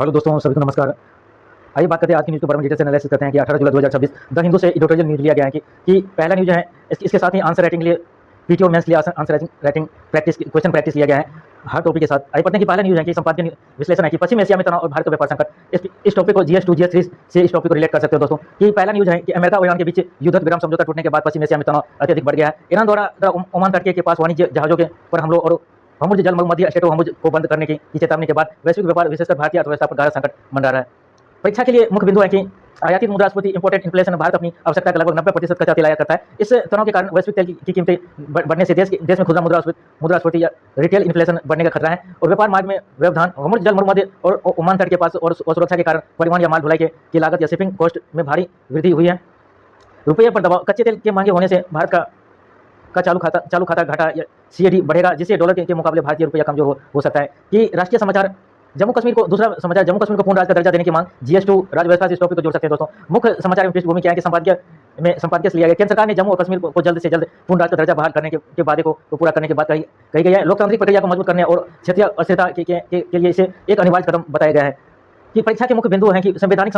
Hello दोस्तों, सभी को नमस्कार। आइए बात करते हैं आज की न्यूज़ के बारे में डिटेल से एनालिसिस करते हैं कि 18 जुलाई 2026 द हिंदू से एडिटोरियल न्यूज़ लिया गया है कि पहला न्यूज़ है इसके साथ ही आंसर राइटिंग के लिए पीटी और मेंस के लिए answer writing practice question practice लिया गया है हर टॉपिक के साथ। आइए पढ़ते हैं कि पहला न्यूज़ है कि संपादकीय विश्लेषण है कि पश्चिम एशिया में तनाव और भारत का व्यापार संकट। इस टॉपिक को GS2 GS3 से इस टॉपिक को रिलेट कर सकते हो दोस्तों। कि पहला न्यूज़ है कि अमेरिका और ईरान के बीच युद्ध विराम समझौता टूटने के बाद पश्चिम एशिया में तनाव अत्यधिक बढ़ गया है। ईरान द्वारा ओमान तट के पास वाणिज्य जहाजों के पर हमलों और हमुज जल मध्य स्टेट ऑफ हमुज को बंद करने की चेतावनी के बाद वैश्विक व्यापार विशेषकर भारतीय अर्थव्यवस्था पर गहरा संकट मंडरा रहा है। परीक्षा के लिए मुख्य बिंदु है कि आयातित मुद्रास्फीति इंपोर्टेड इन्फ्लेशन भारत अपनी आवश्यकता का लगभग 90% कच्चा तेल आयात करता है। इस तनाव के कारण वैश्विक तेल की कीमतें बढ़ने से देश में खुदरा मुद्रास्फीति या रिटेल इन्फ्लेशन बढ़ने का खतरा है। और व्यापार मार्ग में व्यवधान हमुज जल मध्य और ओमान तट के पास और सुरक्षा के कारण परिवहन या माल ढुलाई की लागत या शिपिंग कॉस्ट में भारी वृद्धि हुई है। रुपये पर दबाव कच्चे तेल के महंगे होने से भारत का चालू खाता घाटा या CAD बढ़ेगा, जिससे डॉलर के मुकाबले भारतीय रुपया कमजोर हो सकता है। कि राष्ट्रीय समाचार जम्मू कश्मीर को पूर्ण राज्य का दर्जा देने की मांग GS2 राज्य व्यवस्था से इस टॉपिक को जोड़ सकते हैं दोस्तों। मुख्य समाचार में पृष्ठभूमि क्या है कि संपादकीय से लिया गया। केंद्र सरकार ने जम्मू और कश्मीर को जल्द से जल्द पूर्ण राज्य का दर्जा बहाल करने के वादे को पूरा करने की बात कही गई है। लोकतांत्रिक प्रक्रिया को मजबूत करने और क्षेत्रीय अस्थिरता के लिए इसे एक अनिवार्य कदम बताया गया है। कि परीक्षा के मुख्य बिंदु हैं कि संवैधानिक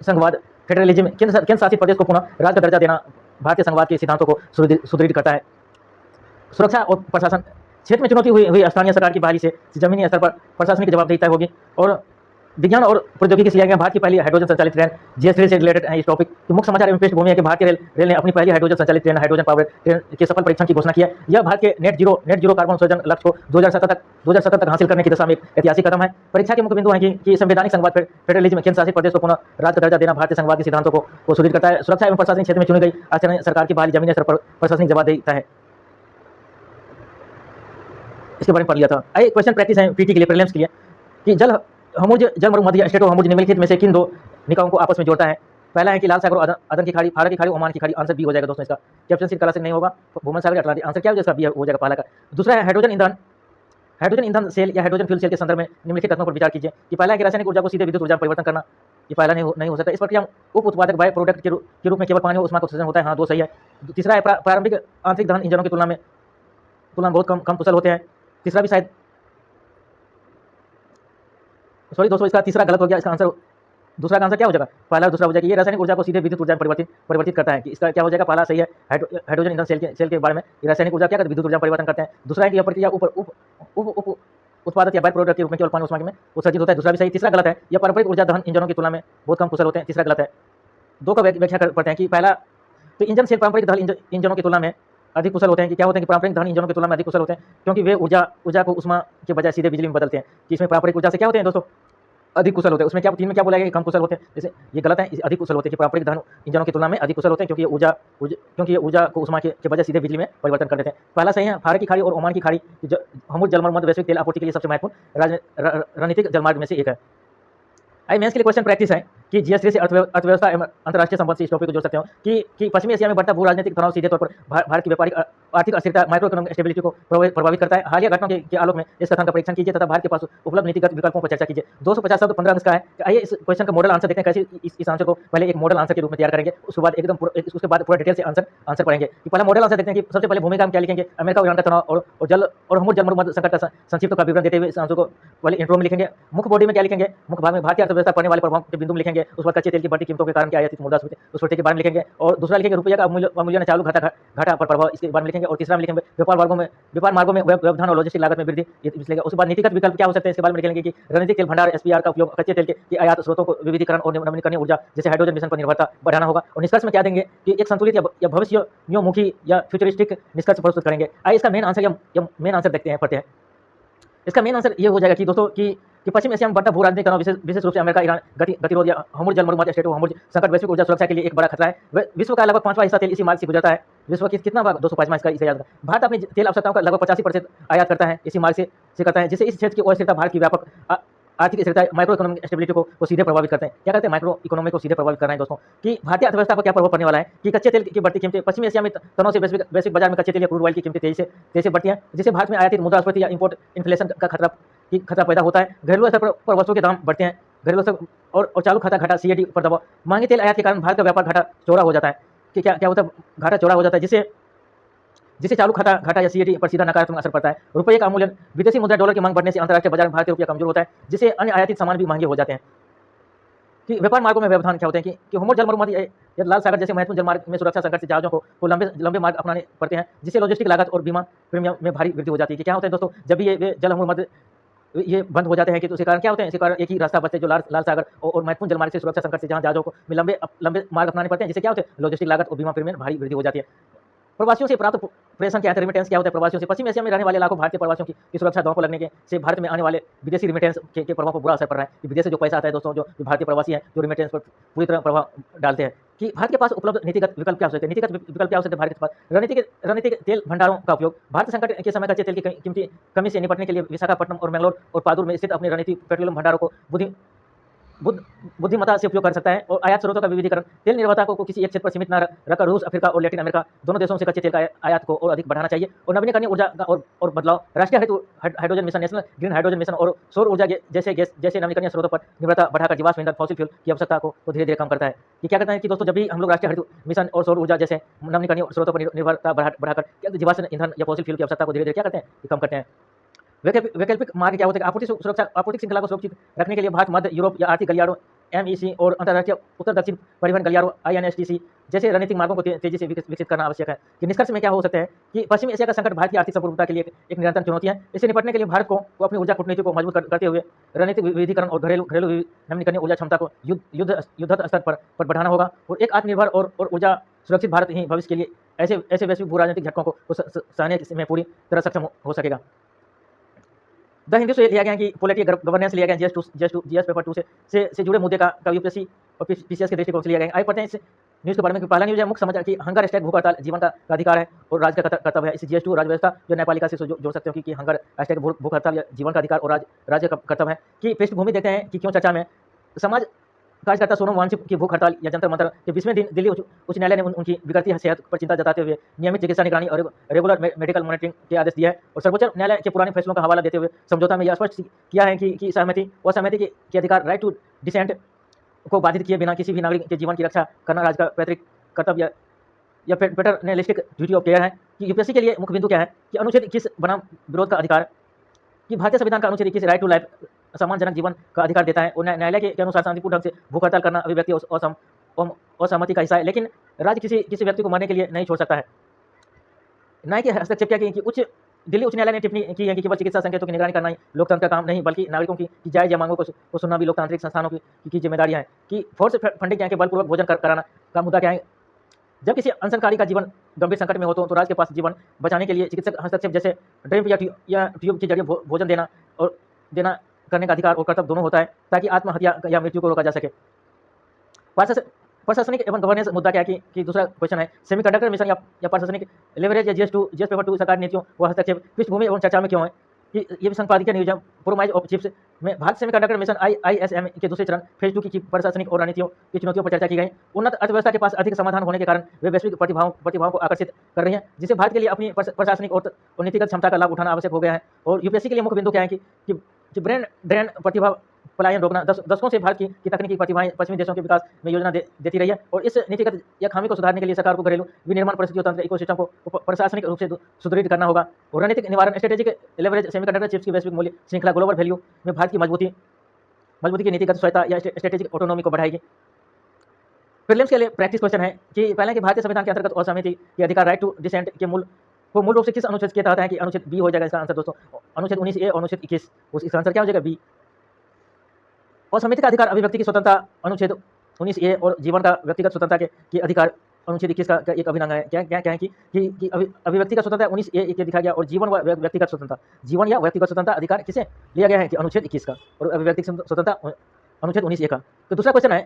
संघवाद फेडरलिज्म केंद्र शासित प्रदेश को पुनः राज्य का दर्जा देना भारतीय संघवाद के सिद्धांतों को सुदृढ़ करता है। सुरक्षा और प्रशासन क्षेत्र में चुनौती हुई स्थानीय सरकार की बहाली से जमीनी स्तर पर प्रशासनिक जवाबदेही होगी। और विज्ञान और प्रौद्योगिकी से लिया गया भारत की पहली हाइड्रोजन संचालित ट्रेन GS3 से रिलेटेड है इस टॉपिक। तो मुख्य समाचार एवं पृष्ठभूमि है कि भारतीय रेल ने अपनी पहली हाइड्रोजन संचालित ट्रेन हाइड्रोजन पावर ट्रेन के सफल परीक्षण की घोषणा की है। यह भारत के नेट जीरो कार्बन उत्सर्जन लक्ष्य को 2070 तक हासिल करने की दिशा में एक ऐतिहासिक कदम है। परीक्षा के मुख्य बिंदु है कि संवैधानिक संघवाद फेडरलिज्म केंद्र शासित प्रदेश को पुनः राज्य का दर्जा देना भारतीय संघवाद के सिद्धांतों को सुदृढ़ करता है। सुरक्षा एवं प्रशासनिक क्षेत्र में चुनी गई स्थानीय सरकार की बहाली जमीनी स्तर पर प्रशासनिक जवाबदेही है। इसके बारे में पढ़ लिया था। आइए क्वेश्चन प्रैक्टिस है पीटी के लिए, प्रीलिम्स के लिए कि हमुज जल मध्य स्टेट ऑफ हमुज निम्नलिखित में से किन दो निकायों को आपस में जोड़ता है। पहला है कि लाल सागर और अदन की खाड़ी, फारस की खाड़ी, ओमान की खाड़ी। आंसर बी हो जाएगा दोस्तों। इसका कैप्शन सीट कला से नहीं होगा। भूमन सागर अटलांटिक। आंसर क्या हो जाएगा? बी हो जाएगा पहला का। दूसरा है हाइड्रोजन ईंधन सेल या हाइड्रोजन फ्यूल सेल के संदर्भ में निम्नलिखित तत्वों पर विचार कीजिए। कि पहला है कि रासायनिक ऊर्जा को सीधे विद्युत ऊर्जा में परिवर्तन करना। ये पहला नहीं हो सकता। इस प्रक्रिया उप उत्पादक बाय प्रोडक्ट के रूप में केवल पानी और ऊष्मा का उत्सर्जन होता है। हाँ, दो सही है। तीसरा है प्रारंभिक आंतरिक दहन इंजनों की तुलना में बहुत कम कुशल होते हैं। तीसरा भी शायद सॉरी दोस्तों, इसका तीसरा गलत हो गया। इसका आंसर दूसरा का आंसर क्या हो जाएगा? पहला दूसरा हो जाएगा। ये रासायनिक ऊर्जा को सीधे विद्युत ऊर्जा में परिवर्तित करता है। कि इसका क्या हो जाएगा? पहला सही है। हाइड्रोजन ईंधन सेल के बारे में रासायनिक ऊर्जा क्या करते हैं? विद्युत ऊर्जा में परिवर्तन करते हैं। दूसरा है कि यह प्रक्रिया उप उत्पादक या बाय प्रोडक्ट के रूप में केवल पानी ऊष्मा में उत्सर्जित होता है। दूसरा भी सही। तीसरा गलत है। यह पारंपरिक ऊर्जा दहन इंजनों की तुलना में बहुत कम कुशल होते हैं। तीसरा गलत है। दो का व्याख्या पढ़ते हैं कि पहला तो इंजन सेल पारंपरिक दहन इंजनों की तुलना में अधिक कुशल होते हैं। कि क्या होते हैं कि पारंपरिक दहन इंजनों की तुलना में अधिक कुशल होते हैं क्योंकि वे ऊर्जा को ऊष्मा के बजाय सीधे बिजली में बदलते हैं। कि इसमें पारंपरिक ऊर्जा से क्या होते हैं दोस्तों? अधिक कुशल होते हैं। उसमें क्या तीन में क्या बोला गया कि कम कुशल होते हैं? जैसे ये गलत है। अधिक कुशल होते हैं कि पारंपरिक दहन इंजनों की तुलना में अधिक कुशल होते हैं क्योंकि ये ऊर्जा को ऊष्मा के बजाय सीधे बिजली में परिवर्तन कर देते हैं। पहला सही है। फारस की खाड़ी और ओमान की खाड़ी हमुज जलमार्ग मध्य वैश्विक तेल आपूर्ति के लिए सबसे महत्वपूर्ण रणनीतिक जलमार्ग में से एक है। आई मेंस के लिए क्वेश्चन प्रैक्टिस है कि GS3 से अर्थव्यवस्था एवं अंतर्राष्ट्रीय संबंध से इस टॉपिक को जोड़ सकते हो। कि पश्चिमी एशिया में बढ़ता भू राजनीतिक तनाव सीधे तौर पर भारत की व्यापारिक आर्थिक अस्थिरता माइक्रो इकोनॉमिक स्टेबिलिटी को प्रभावित करता है। हालिया घटनाओं के आलोक में इस कथन का परीक्षण कीजिए तथा भारत के पास उपलब्ध नीतिगत विकल्पों पर चर्चा कीजिए। 250 शब्द 15 अंक का है। आइए इस क्वेश्चन का मॉडल आंसर देखते हैं। कैसे इस आंसर को पहले एक मॉडल आंसर के रूप में तैयार करेंगे, उसके बाद पूरा डिटेल से आंसर पढ़ेंगे। कि पहला मॉडल आंसर देखते हैं कि सबसे पहले भूमिका में क्या लिखेंगे। अमेरिका और ईरान का तनाव और हमुज जल संकट का संक्षिप्त का विवरण देते हुए इस आंसर को पहले इंट्रो में लिखेंगे। मुख्य बॉडी में क्या लिखेंगे? मुख्य भाग में भारतीय अर्थव्यवस्था पड़ने वाले प्रभाव के बिंदु में लिखेंगे। उस पर कच्चे तेल की बढ़ती कीमतों के कारण क्या आयातित मुद्रास्फीति उस के बारे में लिखेंगे। और दूसरा लिखेंगे रुपये का अवमूल्यन चालू घाटा पर प्रभाव, इसके बारे में लिखेंगे। और तीसरा में लिखेंगे व्यापार मार्गों में व्यवधान और लॉजिस्टिक लागत में वृद्धि लिखेंगे। उसके बाद नीतिगत विकल्प क्या हो सकते हैं इसके बारे में लिखेंगे। कि रणनीतिक तेल भंडार SPR का उपयोग, कच्चे तेल के आयात स्रोतों को विविधीकरण और नवीकरणीय ऊर्जा जैसे हाइड्रोजन मिशन पर निर्भरता बढ़ाना होगा। और निष्कर्ष में क्या देंगे कि एक संतुलित या भविष्योन्मुखी या फ्यूचरिस्टिक निष्कर्ष प्रस्तुत करेंगे। आइए इसका मेन आंसर देखते हैं, पढ़ते हैं। इसका मेन आंसर ये हो जाएगा कि दोस्तों कि पश्चिम एशिया में बढ़ता भू राजनीतिक तनाव विशेष रूप से अमेरिका ईरान गतिरोध या हमुज जल मध्य स्टेट हमुज संकट वैश्विक ऊर्जा सुरक्षा के लिए एक बड़ा खतरा है। विश्व का लगभग 5वां हिस्सा तेल इसी मार्ग से गुजरता है। विश्व की कितना भाग? 205वां। इसका इसे याद रखना। भारत अपनी तेल आवश्यकताओं का लगभग 85% आयात करता है, इसी मार्ग से करता है, जिससे इस क्षेत्र की अस्थिरता भारत की व्यापक आर्थिक स्थिरता माइक्रो इकोनॉमिक स्टेबिलिटी को सीधे प्रभावित करते हैं। क्या कहते हैं? माइक्रो इकोनॉमी को सीधे प्रभावित करना है दोस्तों। कि भारतीय अर्थव्यवस्था पर क्या प्रभाव पड़ने वाला है? कि कच्चे तेल की बढ़ती कीमतें पश्चिम एशिया में तनाव से वैश्विक बाजार में कच्चे तेल या क्रूड ऑयल की कीमतें तेजी से बढ़ती हैं, जिससे भारत में आयातित मुद्रास्फीति या इंपोर्ट इन्फ्लेशन का खतरा पैदा होता है। घरेलू स्तर पर वस्तुओं के दाम बढ़ते हैं। घरेलू स्तर और चालू खाता घाटा CAD पर दबाव। महंगे तेल आयात के कारण भारत का व्यापार घाटा चौड़ा हो जाता है। कि क्या होता है? घाटा चौड़ा हो जाता है, जिससे जिससे चालू खाता घाटा या सीएटी पर सीधा नकारात्मक असर पड़ता है। रुपये का अवमूल्यन, विदेशी मुद्रा डॉलर की मांग बढ़ने से अंतर्राष्ट्रीय बाजार में भारतीय रुपया कमजोर होता है, जिससे अन्य आयातित सामान भी महंगे हो जाते हैं। कि व्यापार मार्गों में व्यवधान क्या होते हैं कि होमो जल मरुमत या लाल सागर जैसे महत्वपूर्ण जलमार्ग में सुरक्षा संकट से जहाजों को लंबे मार्ग अपनाने पड़ते हैं, जिससे लॉजिस्टिक लागत और बीमा प्रीमियम में भारी वृद्धि हो जाती है। कि क्या होता है दोस्तों, जब भी ये जल मरुमत ये बंद हो जाते हैं कि तो उसके कारण क्या होते हैं, इसके कारण एक ही रास्ता बचते हैं जो लाल सागर और महत्वपूर्ण जलमार्ग से सुरक्षा संकट से जहां जहाजों को लंबे मार्ग अपनाने पड़ते हैं, जिससे क्या होते हैं लॉजिस्टिक लागत और बीमा प्रीमियम में भारी वृद्धि हो जाती है। प्रवासियों से प्राप्त प्रेषण क्या है, रिमिटेंस क्या होता है प्रवासियों से। पश्चिम एशिया में रहने वाले लाखों भारतीय प्रवासियों की सुरक्षा दांव पर लगने के से भारत में आने वाले विदेशी रिमिटेंस के प्रभाव पर बुरा असर पड़ रहा है। कि विदेश से जो पैसा आता है दोस्तों, जो भारतीय प्रवासी हैं, जो रिमिटेंस पर पूरी तरह प्रभाव डालते हैं। कि भारत के पास उपलब्ध नीतिगत विकल्प क्या हो सकते हैं। नीतिगत विकल्प क्या हो सकते हैं भारत के पास। रणनीतिक तेल भंडारों का उपयोग। भारत संकट के समय कच्चे तेल की कीमती कमी से निपटने के लिए विशाखापट्टनम और मैंगलोर और पादुर में स्थित अपने रणनीतिक पेट्रोलियम भंडारों को बुद्धिमत्ता से उपयोग कर सकता है। और आयात स्रोतों का विविधीकरण। तेल निर्माता को किसी एक क्षेत्र पर सीमित न रखकर रूस, अफ्रीका और लैटिन अमेरिका दोनों देशों से कच्चे तेल का आयात को और अधिक बढ़ाना चाहिए। और नवीनीकरणीय ऊर्जा का और बदलाव। राष्ट्रीय hydrogen mission, national green hydrogen mission और सौर ऊर्जा जैसे नवीनीकरणीय स्रोतों पर निर्भरता बढ़ाकर जीवाश्म ईंधन फॉसिल फ्यूल की आवश्यकता को धीरे धीरे कम करता है। कि क्या करता है कि दोस्तों, जब भी हम लोग राष्ट्रीय हरित मिशन और सौर ऊर्जा जैसे नवीनीकरणीय स्रोतों पर निर्भरता बढ़ाकर जीवाश्म ईंधन या फॉसिल फ्यूल की आवश्यकता को धीरे धीरे क्या करते हैं, कम करते हैं। वैकल्पिक मार्ग क्या होते हैं। आपूर्ति श्रृंखला को सुरक्षित रखने के लिए भारत मध्य यूरोप या आर्थिक गलियारों एमईसी और अंतर्राष्ट्रीय उत्तर दक्षिण परिवहन गलियारों आईएनएसटीसी जैसे रणनीतिक मार्गों को तेजी से विकसित करना आवश्यक है। कि निष्कर्ष में क्या हो सकता है कि पश्चिम एशिया का संकट भारत की आर्थिक संप्रभुता के लिए एक निरंतर चुनौती है। इससे निपटने के लिए भारत को अपनी ऊर्जा कूटनीति को मजबूत करते हुए रणनीतिक विविधीकरण और घरेलू नवीनीकरणीय ऊर्जा क्षमता को युद्ध स्तर पर बढ़ाना होगा। और एक आत्मनिर्भर और ऊर्जा सुरक्षित भारत ही भविष्य के लिए ऐसे वैश्विक भू राजनीतिक झटकों को सहने में पूरी तरह सक्षम हो सकेगा। द हिंदू से लिया गया कि पॉलिटिकल गवर्नेंस लिया गया जीएस पेपर 2 से जुड़े मुद्दे का यूपीएससी और पीसीएस के दृष्टिकोण से लिया गया। आइए पढ़ते हैं इस न्यूज़ के बारे में। पहला न्यूज़ है मुख्य समाचार कि हंगर स्ट्राइक भूख हड़ताल जीवन का अधिकार है और राज्य का कर्तव्य है। इस जीएस 2 राज्यव्यवस्था जो न्यायपालिका से जोड़ सकते हो कि हंगर स्ट्राइक भूख हड़ताल जीवन का अधिकार और राज्य का कर्तव्य है। कि पृष्ठभूमि देखते हैं कि क्यों चर्चा में। समाज कार्यकर्ता सोनम वांगचुक की भूख हड़ताल या जंतर मंतर के 20वें दिन दिल्ली उच्च न्यायालय ने उनकी बिगड़ती सेहत पर चिंता जताते हुए नियमित चिकित्सा निगरानी और रेगुलर मेडिकल मॉनिटरिंग के आदेश दिया है। और सर्वोच्च न्यायालय के पुराने फैसलों का हवाला देते हुए समझौता में यह स्पष्ट किया है कि असहमति के अधिकार राइट टू डिसेंट को बाधित किए बिना किसी भी नागरिक के जीवन की रक्षा करना राज्य का पैतृक कर्तव्य या पैटर्नलिस्टिक ड्यूटी ऑफ केयर है। कि यूपीएससी के लिए मुख्य बिंदु क्या है कि अनुच्छेद 21 बनाम विरोध का अधिकार। कि भारतीय संविधान का अनुच्छेद 21 राइट टू लाइफ सम्मानजनक जीवन का अधिकार देता है। और न्यायालय के अनुसार शांतिपूर्ण ढंग से भूख हड़ताल करना अभिव्यक्ति असहमति का हिस्सा है, लेकिन राज्य किसी व्यक्ति को मरने के लिए नहीं छोड़ सकता है। न्याय के हस्तक्षेप किया कि दिल्ली उच्च न्यायालय ने टिप्पणी की है कि केवल चिकित्सा संकेतों की निगरानी करना ही लोकतंत्र का काम नहीं, बल्कि नागरिकों की जायज मांगों को सुनना भी लोकतांत्रिक संस्थानों की जिम्मेदारियां हैं। कि फोर्स फंडिंग क्या है कि बलपूर्वक भोजन कराना का मुद्दा क्या है। जब किसी अनशनकारी का जीवन गंभीर संकट में हो तो राज्य के पास जीवन बचाने के लिए चिकित्सक हस्तक्षेप जैसे ड्रिप या ट्यूब के जरिए भोजन देना करने का अधिकार और कर्तव्य दोनों होता है, ताकि आत्महत्या या मृत्यु को रोका जा सके। प्रशासनिक एवं गवर्नेंस मुद्दा क्या है कि दूसरा क्वेश्चन है सेमीकंडक्टर मिशन या प्रशासनिक लेवरेज या जीएस पेपर 2 सरकारी नीतियों व हस्तक्षेप पृष्ठभूमि एवं चर्चा में क्यों है। कि ये भी संपादकीय न्यूज है प्रोमाइज ऑफ चिप्स में भारत सेमीकंडक्टर मिशन IISM के दूसरे चरण फेज 2 की प्रशासनिक और रणनीतियों की चुनौतियों पर चर्चा की गई। उन्नत अर्थव्यवस्था के पास अधिक समाधान होने के कारण वे वैश्विक प्रतिभाओं को आकर्षित कर रही हैं, जिससे भारत के लिए अपनी प्रशासनिक और नीतिगत क्षमता का लाभ उठाना आवश्यक हो गया है। और यूपीएससी के लिए मुख्य बिंदु क्या है कि ब्रेन ड्रेन प्रतिभा पलायन रोकना। दशकों से भारत की तकनीकी प्रतिभाएं पश्चिमी देशों के विकास में योजना देती रही है। और इस नीतिगत या खामी को सुधारने के लिए सरकार को घरेलू विनिर्माण परिस्थितियों तंत्र इकोसिस्टम को प्रशासनिक रूप से सुदृढ़ करना होगा। और रणनीतिक निवारण स्ट्रेटेजिक लेवरेज सेमीकंडक्टर चिप्स की वैश्विक मूल्य श्रृंखला ग्लोबल वैल्यू में भारत की मजबूती की नीतिगत स्वायत्ता या स्ट्रेटेजिक ऑटोनॉमी को बढ़ाएगी। प्रीलिम्स के लिए प्रैक्टिस क्वेश्चन है कि पहले कि भारतीय संविधान के अंतर्गत असहमति के अधिकार राइट टू डिसेंट के मूल रूप से किस अनुच्छेद के तहत है। कि अनुच्छेद बी हो जाएगा इसका आंसर दोस्तों, अनुच्छेद 19A और अनुच्छेद 21, इसका आंसर क्या हो जाएगा बी। और समिति का अधिकार अभिव्यक्ति की स्वतंत्रता अनुच्छेद 19A और जीवन का व्यक्तिगत स्वतंत्रता के अधिकार अनुच्छेद 21 का एक अभिन्न है। क्या है कि अभिव्यक्ति का स्वतंत्रता 19A के दिखा गया और जीवन व व्यक्तिगत स्वतंत्रता जीवन या व्यक्तिगत स्वतंत्रता अधिकार किसे लिया गया है कि अनुच्छेद 21 का और अभिव्यक्ति स्वतंत्रता अनुच्छेद 19A का। तो दूसरा क्वेश्चन है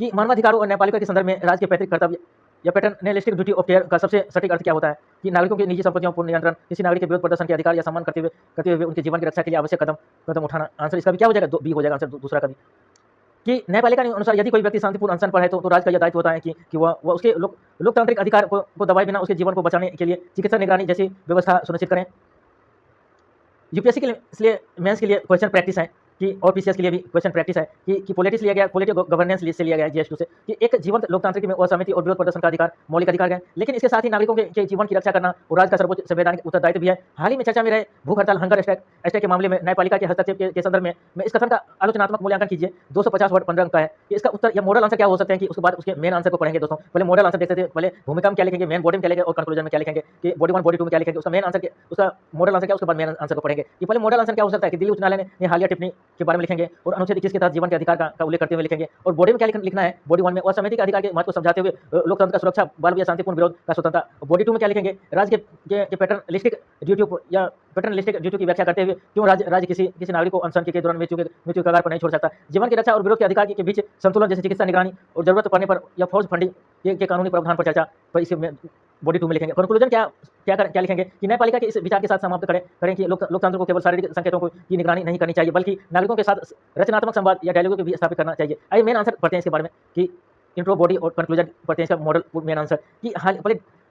कि मानवाधिकारों और न्यायपालिका के संदर्भ में राज्य के पैतृक कर्तव्य या पैटर्नलिस्टिक ड्यूटी ऑफ केयर का सबसे सटीक अर्थ क्या होता है। कि नागरिकों की निजी संपत्तियों पर नियंत्रण, किसी नागरिक के विरोध प्रदर्शन के अधिकार या सम्मान करते हुए उनके जीवन की रक्षा के लिए आवश्यक कदम उठाना। आंसर इसका भी क्या हो जाएगा बी हो जाएगा आंसर दूसरा का भी। कि न्यायपालिका के अनुसार यदि कोई व्यक्ति शांतिपूर्ण अनशन पर है तो राज्य का यह दायित्व होता है कि वह उसके लोकतांत्रिक अधिकार को दबाए बिना उसके जीवन को बचाने के लिए चिकित्सा निगरानी जैसी व्यवस्था सुनिश्चित करें। यूपीएससी के लिए मेंस के लिए क्वेश्चन प्रैक्टिस है कि और पीसीएस के लिए भी क्वेश्चन प्रैक्टिस है कि पॉलिटिक्स लिया गया, पॉलिटिकल गवर्नेंस से लिया गया है जीएस2 से, कि एक जीवंत लोकतांत्रिक में असहमति और विरोध प्रदर्शन का अधिकार मौलिक अधिकार है, लेकिन इसके साथ ही नागरिकों के जीवन की रक्षा करना और राज्य का सर्वोच्च संवैधानिक उत्तरदायित्व भी है। हाल ही में चर्चा में रहे भूख हड़ताल, हंगर स्ट्राइक के मामले में न्यायपालिका के हस्तक्षेप के संदर्भ में इस कथन का आलोचनात्मक मूल्यांकन कीजिए। 250 वर्ड 15 अंक का है कि इसका उत्तर या मॉडल आंसर क्या हो सकते हैं, कि उसके बाद उसके मेन आंसर को पढ़ेंगे। दोस्तों पहले मॉडल आंसर देखते थे, पहले भूमिका में क्या लिखेंगे, मेन बॉडी में क्या लिखेंगे और कंक्लूजन में क्या लिखेंगे, कि बॉडी 1 बॉडी 2 में क्या लिखेंगे, उसका मेन आंसर उसका मॉडल आंसर क्या, उसके बाद मेन आंसर को पढ़ेंगे। कि पहले मॉडल आंसर क्या हो सकता है कि दिल्ली उच्च न्यायालय ने हालिया टिप्पणी के बारे में लिखेंगे और अनुच्छेद 21 के तहत जीवन के अधिकार का उल्लेख करते हुए लिखेंगे। और बॉडी में क्या लिखना है, बॉडी 1 में असहमति के अधिकार के महत्व को समझाते हुए लोकतंत्र का सुरक्षा, बल या शांतिपूर्ण विरोध का स्वतंत्रता। बॉडी 2 में क्या लिखेंगे, राज्य के पैटर्नलिस्टिक ड्यूटी या पैटर्नलिस्टिक ड्यूटी की व्याख्या करते हुए क्यों राज्य किसी नागरिक को अनशन के दौरान मृत्यु के कगार पर नहीं छोड़ सकता। जीवन की रक्षा और विरोध के अधिकार के बीच संतुलन, जैसे चिकित्सा निगरानी और जरूरत पड़ने पर या फौज फंडिंग के कानूनी प्रावधान पर चर्चा पर इसे बॉडी 2 में लिखेंगे। कंक्लूजन क्या लिखेंगे कि न्यायपालिका के इस विचार के साथ समाप्त करें कि लोकतंत्र को केवल शारीरिक संकेतों की निगरानी नहीं करनी चाहिए, बल्कि नागरिकों के साथ रचनात्मक संवाद या डायलॉग को भी स्थापित करना चाहिए। आइए मेन आंसर पढ़ते हैं इसके बारे में, कि इंट्रो, बॉडी और कंक्लूजन पढ़ते हैं इसका मॉडल मेन आंसर। कि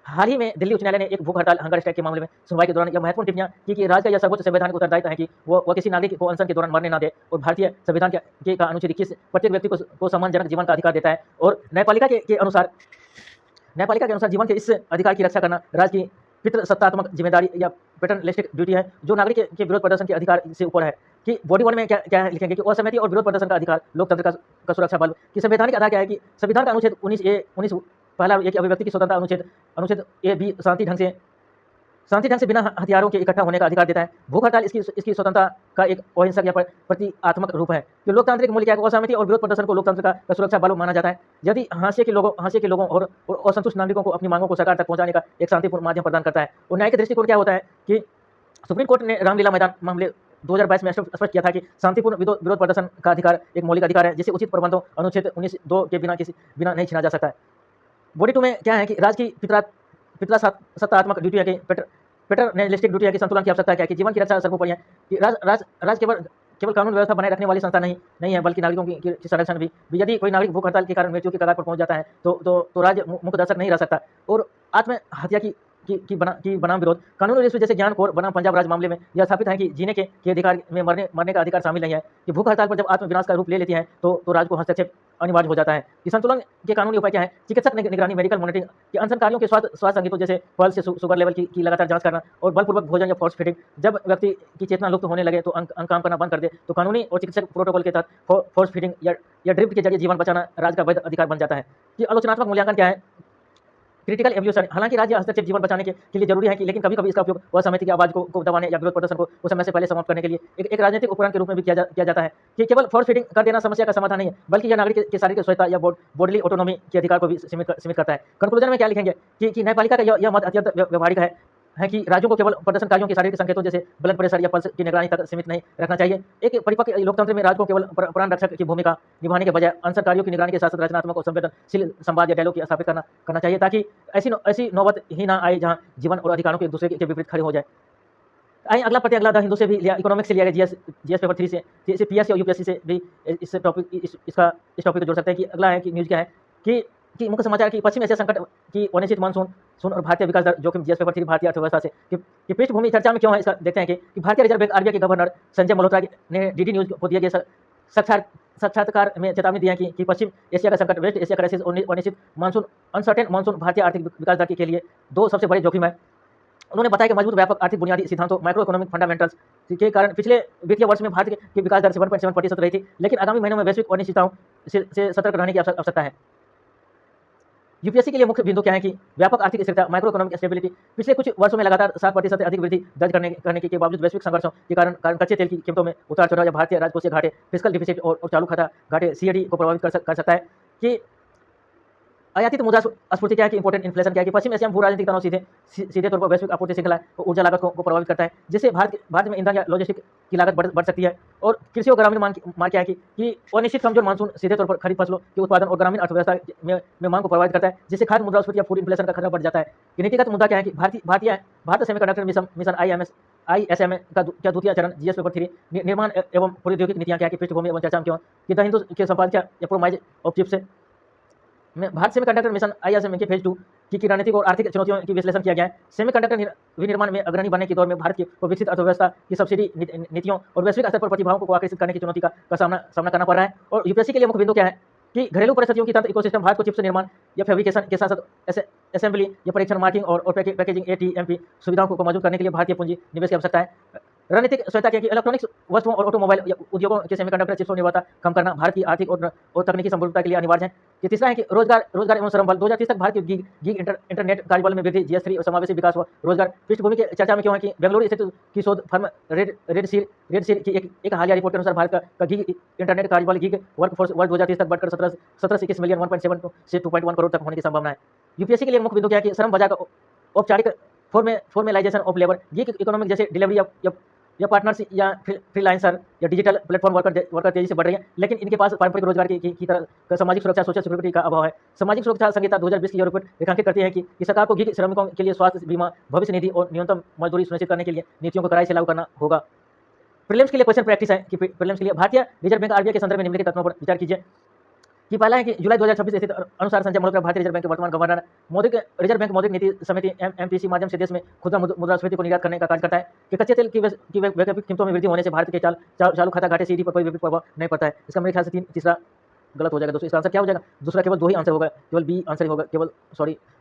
हाल ही में दिल्ली उच्च न्यायालय ने एक भूख हड़ताल, हंगर स्ट्राइक के मामले में सुनवाई के दौरान यह महत्वपूर्ण टिप्पणियां की कि राज्य का यह सर्वोच्च संवैधानिक उत्तरदायित्व है कि वो किसी नागरिक को अनशन के दौरान मरने ना दे, और भारतीय संविधान का अनुच्छेद 21 प्रत्येक व्यक्ति को सम्मानजनक जीवन का अधिकार देता है। और न्यायपालिका के अनुसार जीवन के इस अधिकार की रक्षा करना राज्य की पितृसत्तात्मक जिम्मेदारी या पैटर्नलिस्टिक ड्यूटी है, जो नागरिक के विरोध प्रदर्शन के अधिकार से ऊपर है। कि बॉडी 1 में क्या लिखेंगे कि असहमति और विरोध प्रदर्शन का अधिकार लोकतंत्र का सुरक्षा बल की संवैधानिक आधार क्या है, कि संविधान का अनुच्छेद 19 पहला एक अभिव्यक्ति की स्वतंत्रता, अनुच्छेद ए बी शांति ढंग से बिना हथियारों के इकट्ठा होने का अधिकार देता है। भूख हड़ताल इसकी स्वतंत्रता का एक अहिंसक या प्रतीकात्मक रूप है। कि लोकतांत्रिक मूल्य क्या है, असहमति और विरोध प्रदर्शन को लोकतंत्र का सुरक्षा बल माना जाता है। यदि हाशिए के लोगों और असंतुष्ट नागरिकों को अपनी मांगों को सरकार तक पहुंचाने का एक शांतिपूर्ण माध्यम प्रदान करता है। और न्यायिक दृष्टिकोण क्या होता है कि सुप्रीम कोर्ट ने रामलीला मैदान मामले 2022 में स्पष्ट किया था कि शांतिपूर्ण विरोध प्रदर्शन का अधिकार एक मौलिक अधिकार है, जिसे उचित प्रबंधों अनुच्छेद 19(2) के बिना नहीं छीना जा सकता है। बॉडी 2 में क्या है कि राज्य की पितृसत्तात्मक ड्यूटी है, कि पैटर्नलिस्टिक ड्यूटी है, कि संतुलन की आवश्यकता है, कि जीवन की रक्षा सर्वोपरि है, कि राज केवल कानून व्यवस्था बनाए रखने वाली संस्था नहीं है, बल्कि नागरिकों की संरक्षण भी। यदि कोई नागरिक भूख हड़ताल के कारण मृत्यु के कगार पर पहुंच जाता है तो राज्य मूक दर्शक नहीं रह सकता। और आत्महत्या की बनाम विरोध, कानूनी दृष्टि जैसे ज्ञान कोर बनाम पंजाब राज्य मामले में यह स्थापित है कि जीने के अधिकार में मरने का अधिकार शामिल नहीं है। कि भूख हड़ताल पर जब आत्मविनाश का रूप ले लेती है तो राज्य को हस्तक्षेप अनिवार्य हो जाता है। कि संतुलन के कानूनी उपाय क्या है, चिकित्सक निगरानी, मेडिकल मॉनिटरिंग, कि अनशनकारियों के स्वास्थ्य संकेतों जैसे पल्स से शुगर लेवल की लगातार जांच करना, और बलपूर्वक भोजन या फोर्स फीडिंग, जब व्यक्ति की चेतना लुप्त होने लगे तो काम करना बंद कर दे तो कानूनी और चिकित्सक प्रोटोकॉल के तहत फोर्स फीडिंग या ड्रिप के जरिए जीवन बचाना राज्य का वैध अधिकार बन जाता है। कि आलोचनात्मक मूल्यांकन क्या है, क्रिटिकल एवल्यूशन, हालांकि राज्य हस्तक्षेप जीवन बचाने के लिए जरूरी है, कि लेकिन कभी-कभी इसका उपयोग असहमति की आवाज को दबाने या विरोध प्रदर्शन को उस समय से पहले समाप्त करने के लिए एक राजनीतिक उपकरण के रूप में भी किया जाता है। कि केवल फोर्स फीडिंग कर देना समस्या का समाधान नहीं है, बल्कि यह नागरिक के शारीरिक स्वच्छता या बॉडीली ऑटोनॉमी के अधिकार को भी सीमित करता है। कंक्लूजन में क्या लिखेंगे कि न्यायपालिका का यह मत अत्यंत व्यवहारिक है कि राज्यों को केवल प्रदर्शनकारियों के शारीरिक संकेतों जैसे ब्लड प्रेशर या पल्स की निगरानी तक सीमित नहीं रखना चाहिए। एक परिपक्व लोकतंत्र में राज्य को केवल प्राण रक्षक की भूमिका निभाने के बजाय अनशनकारियों की निगरानी के साथ साथ रचनात्मक और संवेदनशील संवाद या डायलॉग की स्थापित करना चाहिए, ताकि ऐसी नौबत ही ना आए जहां जीवन और अधिकारों के दूसरे के विपरीत खड़े हो जाए। आइए अगला पढ़ते हैं, अगला द हिंदू से भी लिया, इकोनॉमिक्स से लिया गया, जीएस पेपर 3 से पीएससी और यूपीएससी से भी इस टॉपिक को जोड़ सकते हैं। कि अगला है कि न्यूज़ क्या है कि मुख्य समाचार की पश्चिम एशिया संकट की अनिश्चित मानसून और भारतीय विकास दर जोखिम, जीएस पेपर 3 भारतीय अर्थव्यवस्था से। कि पृष्ठभूमि चर्चा में क्यों है, इसका देखते हैं कि भारतीय रिजर्व बैंक आरबीआई के गवर्नर संजय मल्होत्रा ने डीडी न्यूज़ को दिए गए साक्षात्कार में चेतावनी दी है कि पश्चिम एशिया का संकट, वेस्ट एशिया क्राइसिस और अनिश्चित अनसर्टेन मानसून भारतीय आर्थिक विकास दर के लिए 2 सबसे बड़े जोखिम है। उन्होंने बताया कि मजबूत व्यापक आर्थिक बुनियादी सिद्धांतों, माइक्रो इकोनॉमिक फंडामेंटल्स के कारण पिछले वित्तीय वर्ष में भारत की विकास दर 7.7% रही थी, लेकिन आगामी महीनों में वैश्विक अनिश्चितताओं से सतर्क रहने की आवश्यकता है। यूपीएससी के लिए मुख्य बिंदु क्या है कि व्यापक आर्थिक स्थिरता, माइक्रो इकोनॉमिक स्टेबिलिटी, पिछले कुछ वर्षों में लगातार 7% से अधिक वृद्धि दर्ज करने के बावजूद वैश्विक संघर्षों के कारण कच्चे तेल की कीमतों में उतार चढ़ाव या भारतीय राजकोषीय घाटे, फिस्कल डिफिसिट और चालू खाता घाटे सीएडी को प्रभावित कर सकता है। कि आयातित मुद्रा स्फूर्ति क्या है, कि इंपोर्टेंट इन्फ्लेशन क्या है, कि पश्चिम एशिया में भू राजनीतिक तनाव सीधे तौर पर वैश्विक आपूर्ति श्रृंखला और ऊर्जा लागत को प्रभावित करता है, जिससे भारत में ईंधन या लॉजिस्टिक की लागत बढ़ सकती है। और कृषि और ग्रामीण मांग क्या है कि अनिश्चित कमजोर मानसून सीधे तौर पर खरीफ फसलों के उत्पादन और ग्रामीण अर्थव्यवस्था में मांग को प्रभावित करता है, जिससे खाद्य मुद्रास्फीति या फूड इन्फ्लेशन का खतरा बढ़ जाता है। नीतिगत मुद्दा क्या है कि भारत सेमीकंडक्टर मिशन ISM का द्वितीय चरण, जीएस पेपर 3 निर्माण एवं प्रौद्योगिक नीतियां क्या है, कि पृष्ठभूमि एवं चर्चा में क्यों, कि द हिंदू के संपादकीय या प्रोमाइज ऑफ चिप्स में भारत सेमीकंडक्टर मिशन ISM के फेज 2 की रणनीतिक और आर्थिक चुनौतियों की विश्लेषण किया गया है। सेमीकंडक्टर विनिर्माण में अग्रणी बनने के दौर में भारत की विकसित अर्थव्यवस्था की सब्सिडी नीतियों और वैश्विक स्तर पर प्रतिभाओं को आकर्षित करने की चुनौती का सामना करना पड़ रहा है। और यूपीएससी के लिए मुख्य बिंदु क्या है कि घरेलू परिस्थितियों की तंत्र इकोसिस्टम भारत को चिप्स निर्माण या फैब्रिकेशन के साथ साथ असेंबली या परीक्षण मार्किंग और पैकेजिंग ATMP सुविधाओं को मौजूद करने के लिए भारतीय पूंजी निवेश की आवश्यकता है। रणनीतिक सहायता की इलेक्ट्रॉनिक्स वस्तुओं और ऑटोमोबाइल उद्योगों के सेमीकंडक्टर चिप्स निर्माता कम करना भारत की आर्थिक और तकनीकी समृद्धता के लिए अनिवार्य है। कि तीसरा है कि रोजगार एवं श्रम बल 2030 तक भारत की गीग इंटरनेट कार्यबल में वृद्धि, GS3 और समावेशी विकास व रोजगार। पृष्ठभूमि के चर्चा में क्यों है कि बेंगलुरु स्थित की शोध फर्म रेडसीर की एक हालिया रिपोर्ट के अनुसार भारत का गीग इंटरनेट कार्यबल गीग वर्कफोर्स वर्ष 2030 तक बढ़कर 17 से 21 मिलियन 1.7 से 2.1 करोड़ तक होने की संभावना है। यूपीएससी के लिए मुख्य बिंदु क्या है कि श्रम बाजार का औपचारिक फॉर्मेलाइजेशन ऑफ लेबर, गीग इकोनॉमिक जैसे डिलीवरी या पार्टनर्स या फ्रीलांसर या डिजिटल प्लेटफॉर्म वर्कर तेजी से बढ़ रही है, लेकिन इनके पास पारंपरिक रोजगार की तरह का सामाजिक सुरक्षा सोशल सिक्योरिटी का अभाव है। सामाजिक सुरक्षा संहिता 2020 की रिपोर्ट रेखांकित करती है कि सरकार को गीग श्रमिकों के लिए स्वास्थ्य बीमा, भविष्य निधि और न्यूनतम मजदूरी सुनिश्चित करने के लिए नीतियों को कड़ाई से लागू करना होगा। प्रीलिम्स के लिए क्वेश्चन प्रैक्टिस है कि प्रीलिम्स के लिए भारतीय रिजर्व बैंक RBI के संदर्भ में निम्नलिखित तत्वों पर विचार कीजिए। कि पहला है कि जुलाई 2026 स्थित अनुसार संजय मल्होत्रा भारतीय रिजर्व बैंक के वर्तमान गवर्नर है। रिजर्व बैंक मौद्रिक नीति समिति MPC माध्यम से देश में खुदरा मुद्रास्फीति को निर्यात करने का कार्य करता है। कि कच्चे तेल की वैकल्पिक कीमतों में वृद्धि होने से भारत के चालू खाता घाटे CD पर कोई विपरीत प्रभाव नहीं पड़ता है। इसका मेरे ख्याल से तीसरा गलत हो जाएगा दोस्तों। इसका आंसर क्या हो जाएगा? दूसरा केवल 2 ही आंसर होगा, केवल B आंसर ही होगा,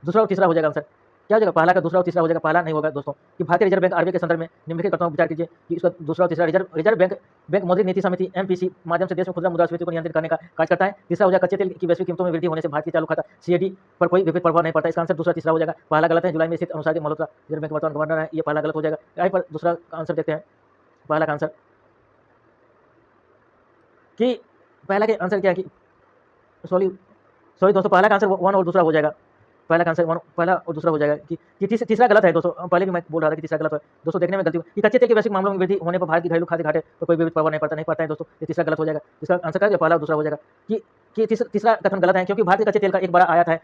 दूसरा और तीसरा हो जाएगा आंसर। क्या हो जाएगा? पहला का दूसरा और तीसरा हो जाएगा, पहला नहीं होगा दोस्तों। कि भारतीय रिजर्व बैंक RBI के संदर्भ में निम्नलिखित तत्वों पर विचार कीजिए कि इसका दूसरा और तीसरा रिजर्व बैंक मौद्रिक नीति समिति MPC माध्यम से देश में खुदरा मुद्रास्फीति को नियंत्रित करने का कार्य करता है। तीसरा हो जाएगा कच्चे तेल की वैश्विक कीमतों में वृद्धि होने से भारतीय चालू खाता CAD पर कोई विपरीत प्रभाव नहीं पड़ता। इसका आंसर दूसरा तीसरा हो जाएगा। पहला गलत है। जुलाई में स्थित अनुसार के मल्होत्रा रिजर्व बैंक वर्तमान गवर्नर है, ये पहला गलत हो जाएगा। यहाँ पर दूसरा आंसर देखते हैं। पहला का आंसर कि पहला के आंसर क्या है कि सॉरी दोस्तों, पहला का आंसर 1 और दूसरा हो जाएगा। पहला का आंसर 1 पहला और दूसरा हो जाएगा। कि तीसरा गलत है दोस्तों। पहले भी मैं बोल रहा था कि तीसरा गलत है दोस्तों, देखने में गलती हुई। कि कच्चे तेल के वैश्विक मामलों में वृद्धि होने पर भारत की घरेलू खाद्य घाटे पर कोई भी प्रभाव नहीं पड़ता है दोस्तों। ये तीसरा गलत हो जाएगा। इसका आंसर क्या है? पहला और दूसरा हो जाएगा। कि तीसरा कथन गलत है क्योंकि भारत कच्चे तेल का एक बड़ा आयात है,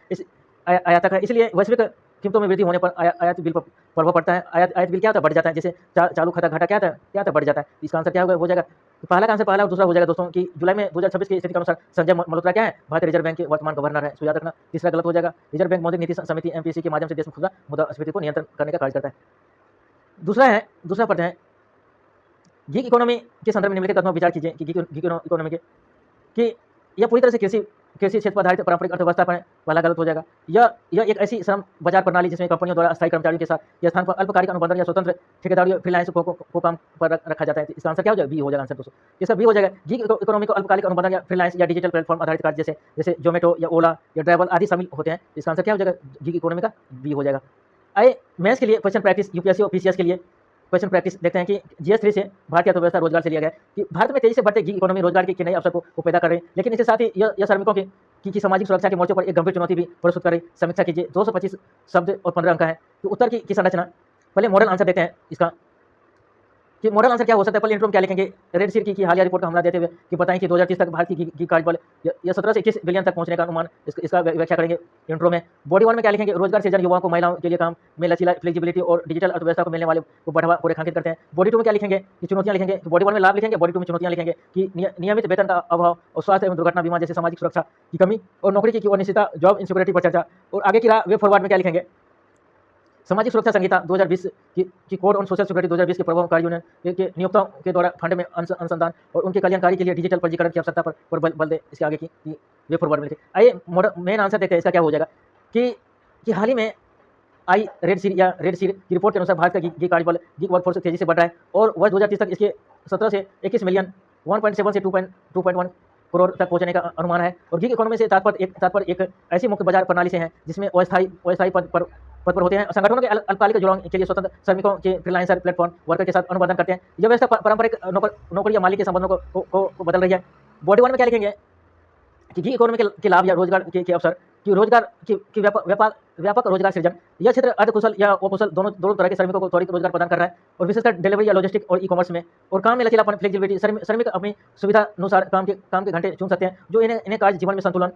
आयातक है, इसलिए वैश्विक कीमतों में वृद्धि होने पर आयात बिल पर प्रभाव पड़ता है। आयात बिल क्या होता है? बढ़ जाता है। जैसे चालू खाता घाटा क्या होता है? बढ़ जाता है। इसका आंसर क्या हो जाएगा? तो पहला का आंसर पहला और दूसरा हो जाएगा दोस्तों। कि जुलाई में 2026 की स्थिति के अनुसार संजय मल्होत्रा क्या है? भारतीय रिजर्व बैंक के वर्तमान गवर्नर है। सो याद रखना तीसरा गलत हो जाएगा। रिजर्व बैंक मौद्रिक नीति समिति MPC के माध्यम से देश में खुदरा मुद्रास्फीति को नियंत्रण करने का कार्य करता है। दूसरा पद है गीग इकोनॉमी के संदर्भ में निम्नलिखित तत्वों पर विचार कीजिए। कि गीग इकोनॉमी के कि यह पूरी तरह से कृषि क्षेत्र पर आधारित पारंपरिक अर्थव्यवस्था पर पहला गलत हो जाएगा। यह एक ऐसी श्रम बाजार प्रणाली जिसमें कंपनियों द्वारा अस्थायी कर्मचारियों के साथ या स्थान पर अल्पकालिक अनुबंधन या स्वतंत्र ठेकेदारी फ्रीलांस को काम पर रखा जाता है। इसका आंसर क्या हो जाएगा? B हो जाएगा आंसर दोस्तों। इसका B हो जाएगा। गीग इकोनॉमी को अल्पकालिक अनुबंधन या फ्रीलांस या डिजिटल प्लेटफॉर्म आधारित कार्य जैसे जोमेटो या ओला या ड्राइवर आदि शामिल होते हैं। इसका आंसर क्या हो जाएगा? गीग इकोनॉमी का B हो जाएगा। आइए मेंस के लिए क्वेश्चन प्रैक्टिस, UPSC और PCS के लिए क्वेश्चन प्रैक्टिस देखते हैं कि GS3 से भारतीय अर्थव्यवस्था रोजगार से लिया गया है। कि भारत में तेजी से बढ़ते गीग इकोनॉमी रोजगार के नए अवसर को पैदा कर रही है, लेकिन इसके साथ ही यह श्रमिकों की सामाजिक सुरक्षा के मोर्चों पर एक गंभीर चुनौती भी प्रस्तुत कर रही। समीक्षा कीजिए। 225 शब्द और 15 अंक है। तो उत्तर की संरचना, पहले मॉडल आंसर देते हैं इसका। कि मॉडल आंसर क्या हो सकता है? पहले इंट्रो में क्या लिखेंगे? रेडसीर की हालिया रिपोर्ट का हमला देते हुए कि बताएं कि 2030 तक भारत की गीग कार्यबल या 17 से 21 बिलियन तक पहुंचने का अनुमान, इसका व्याख्या करेंगे इंट्रो में। बॉडी 1 में क्या लिखेंगे? रोजगार सृजन, युवाओं को महिलाओं के लिए काम में लचीला, फ्लेक्सिबिलिटी और डिजिटल अर्थव्यवस्था को मिलने वाले को बढ़ावा को रेखांकित करते हैं। बॉडी 2 में क्या लिखेंगे? कि चुनौतियां लिखेंगे। बॉडी 1 में लाभ लिखेंगे, बॉडी 2 में चुनौतियां लिखेंगे। कि नियमित वेतन का अभाव और स्वास्थ्य एवं दुर्घटना बीमा जैसे सामाजिक सुरक्षा की कमी और नौकरी की अनिश्चितता, जॉब इनसिक्योरिटी पर चर्चा। और आगे की वे फॉरवर्ड में क्या लिखेंगे? सामाजिक सुरक्षा संहिता 2020 की कोड ऑन सोशल सिक्योरिटी 2020 के प्रभावकारी यूनियन के नियोक्ताओं के द्वारा फंड में अनुसंधान और उनके कल्याणकारी के लिए डिजिटल पंजीकरण की आवश्यकता पर बल दे। इसके आगे की वे फॉरवर्ड में लिखे। आइए मेन आंसर देखते हैं इसका क्या हो जाएगा। कि हाल ही में आई रेडसीर की रिपोर्ट के अनुसार भारत का गीग वर्कफोर्स तेजी से बढ़ रहा है और वर्ष 2030 तक इसके 17 से 21 मिलियन 1.7 से 2.1 करोड़ तक पहुंचने का अनुमान है। और गीग इकोनॉमी से तात्पर्य एक ऐसी मुक्त बाजार प्रणाली से है जिसमें अस्थायी पद पर होते हैं। संगठनों के अल्पकालिक जुड़ाव के लिए स्वतंत्र श्रमिकों के फ्रीलांसर प्लेटफॉर्म वर्कर के साथ अनुबंधन करते हैं। यह व्यवस्था पारंपरिक नौकरी या मालिक के संबंधों को बदल रही है। बॉडी 1 में क्या लिखेंगे? कि गीग इकोनॉमी के लाभ या रोजगार के अवसर, कि रोजगार की व्यापक रोजगार सृजन। यह क्षेत्र अर्धकुशल या अकुशल दोनों तरह के श्रमिकों को त्वरित रोजगार प्रदान कर रहा है और विशेषकर डिलीवरी या लॉजिस्टिक और ई-कॉमर्स में। और काम में लचीलापन, फ्लेक्सिबिलिटी, श्रमिक अपनी सुविधा अनुसार काम के घंटे चुन सकते हैं, जो इन्हें कार्य जीवन में संतुलन,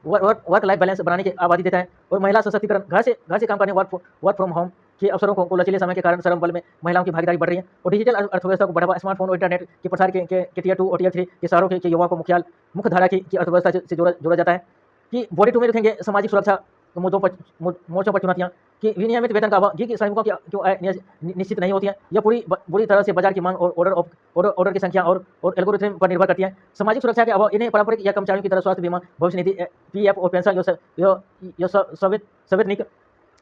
वर्क लाइफ बैलेंस बनाने की आबादी देता है। और महिला सशक्तिकरण, घर से काम करने, वर्क फ्रॉम होम के अवसरों को लचीले समय के कारण श्रम बल में महिलाओं की भागीदारी बढ़ रही है। और डिजिटल अर्थव्यवस्था को बढ़ावा, स्मार्टफोन और इंटरनेट के प्रसार के टियर 2 और टियर 3 के शहरों के युवाओं को मुख्य धारा की अर्थव्यवस्था से जोड़ा जाता है। कि बॉडी टू में देखेंगे सामाजिक सुरक्षा मोर्चों पर चुनौतियाँ कि विनियमित वेतन का अभाव, घी के श्रमिकों की जो आय निश्चित नहीं होती है, यह बुरी तरह से बाजार की मांग और ऑर्डर की संख्या और एल्गोरिथम पर निर्भर करती है। सामाजिक सुरक्षा के अभाव इन्हें पारंपरिक या कर्मचारियों की तरह स्वास्थ्य बीमा, भविष्य निधि, पीएफ और पेंशन संवैधानिक